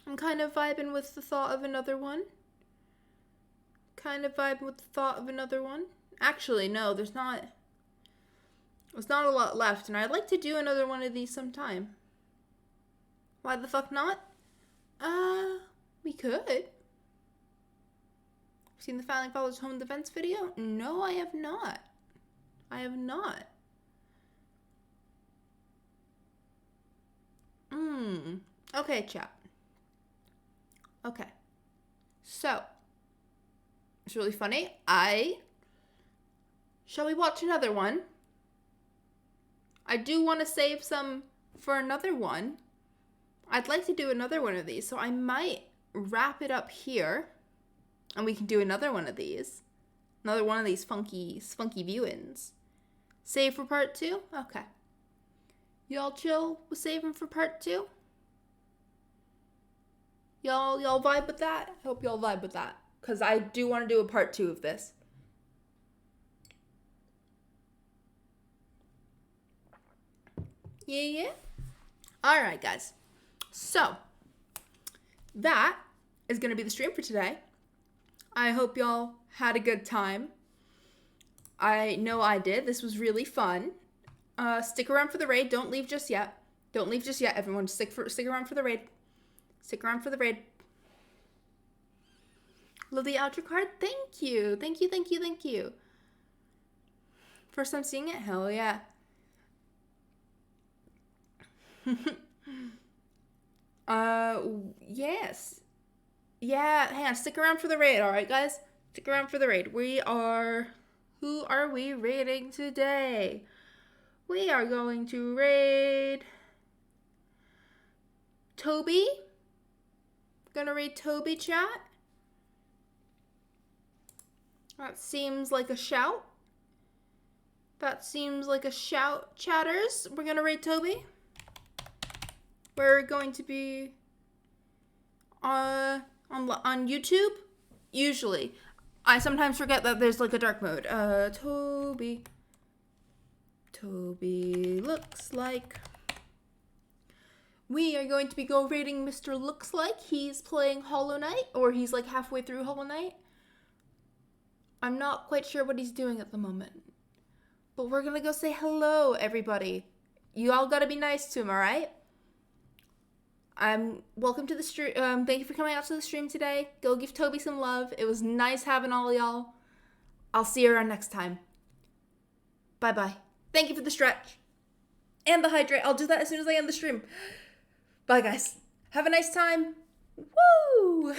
I'm kind of vibing with the thought of another one. Actually, no, there's not a lot left, and I'd like to do another one of these sometime. Why the fuck not? We could. Seen the Founding Fathers Home Defense video? No, I have not. Okay, chat. Okay. So, it's really funny. Shall we watch another one? I do want to save some for another one. I'd like to do another one of these, so I might wrap it up here, and we can do another one of these. Another one of these funky viewings. Save for part 2? Okay. Y'all chill with saving for part 2? Y'all vibe with that? I hope y'all vibe with that, because I do want to do a part 2 of this. Yeah? Alright, guys. So, that is going to be the stream for today. I hope y'all had a good time. I know I did. This was really fun. Stick around for the raid. Don't leave just yet. Don't leave just yet, everyone. Stick around for the raid. Stick around for the raid. Love the outro card. Thank you. Thank you, thank you, thank you. First time seeing it? Hell yeah. Yes. Yeah, hang on. Stick around for the raid, alright, guys? Stick around for the raid. Who are we raiding today? We are going to raid Toby. Gonna raid Toby, chat. That seems like a shout. That seems like a shout, chatters. We're gonna raid Toby. We're going to be on YouTube. Usually, I sometimes forget that there's like a dark mode. Toby looks like. We are going to be raiding Mr. Looks Like. He's playing Hollow Knight, or he's like halfway through Hollow Knight. I'm not quite sure what he's doing at the moment. But we're gonna go say hello, everybody. You all gotta be nice to him, alright? Welcome to the stream. Thank you for coming out to the stream today. Go give Toby some love. It was nice having all y'all. I'll see you around next time. Bye-bye. Thank you for the stretch. And the hydrate. I'll do that as soon as I end the stream. Bye, guys. Have a nice time. Woo!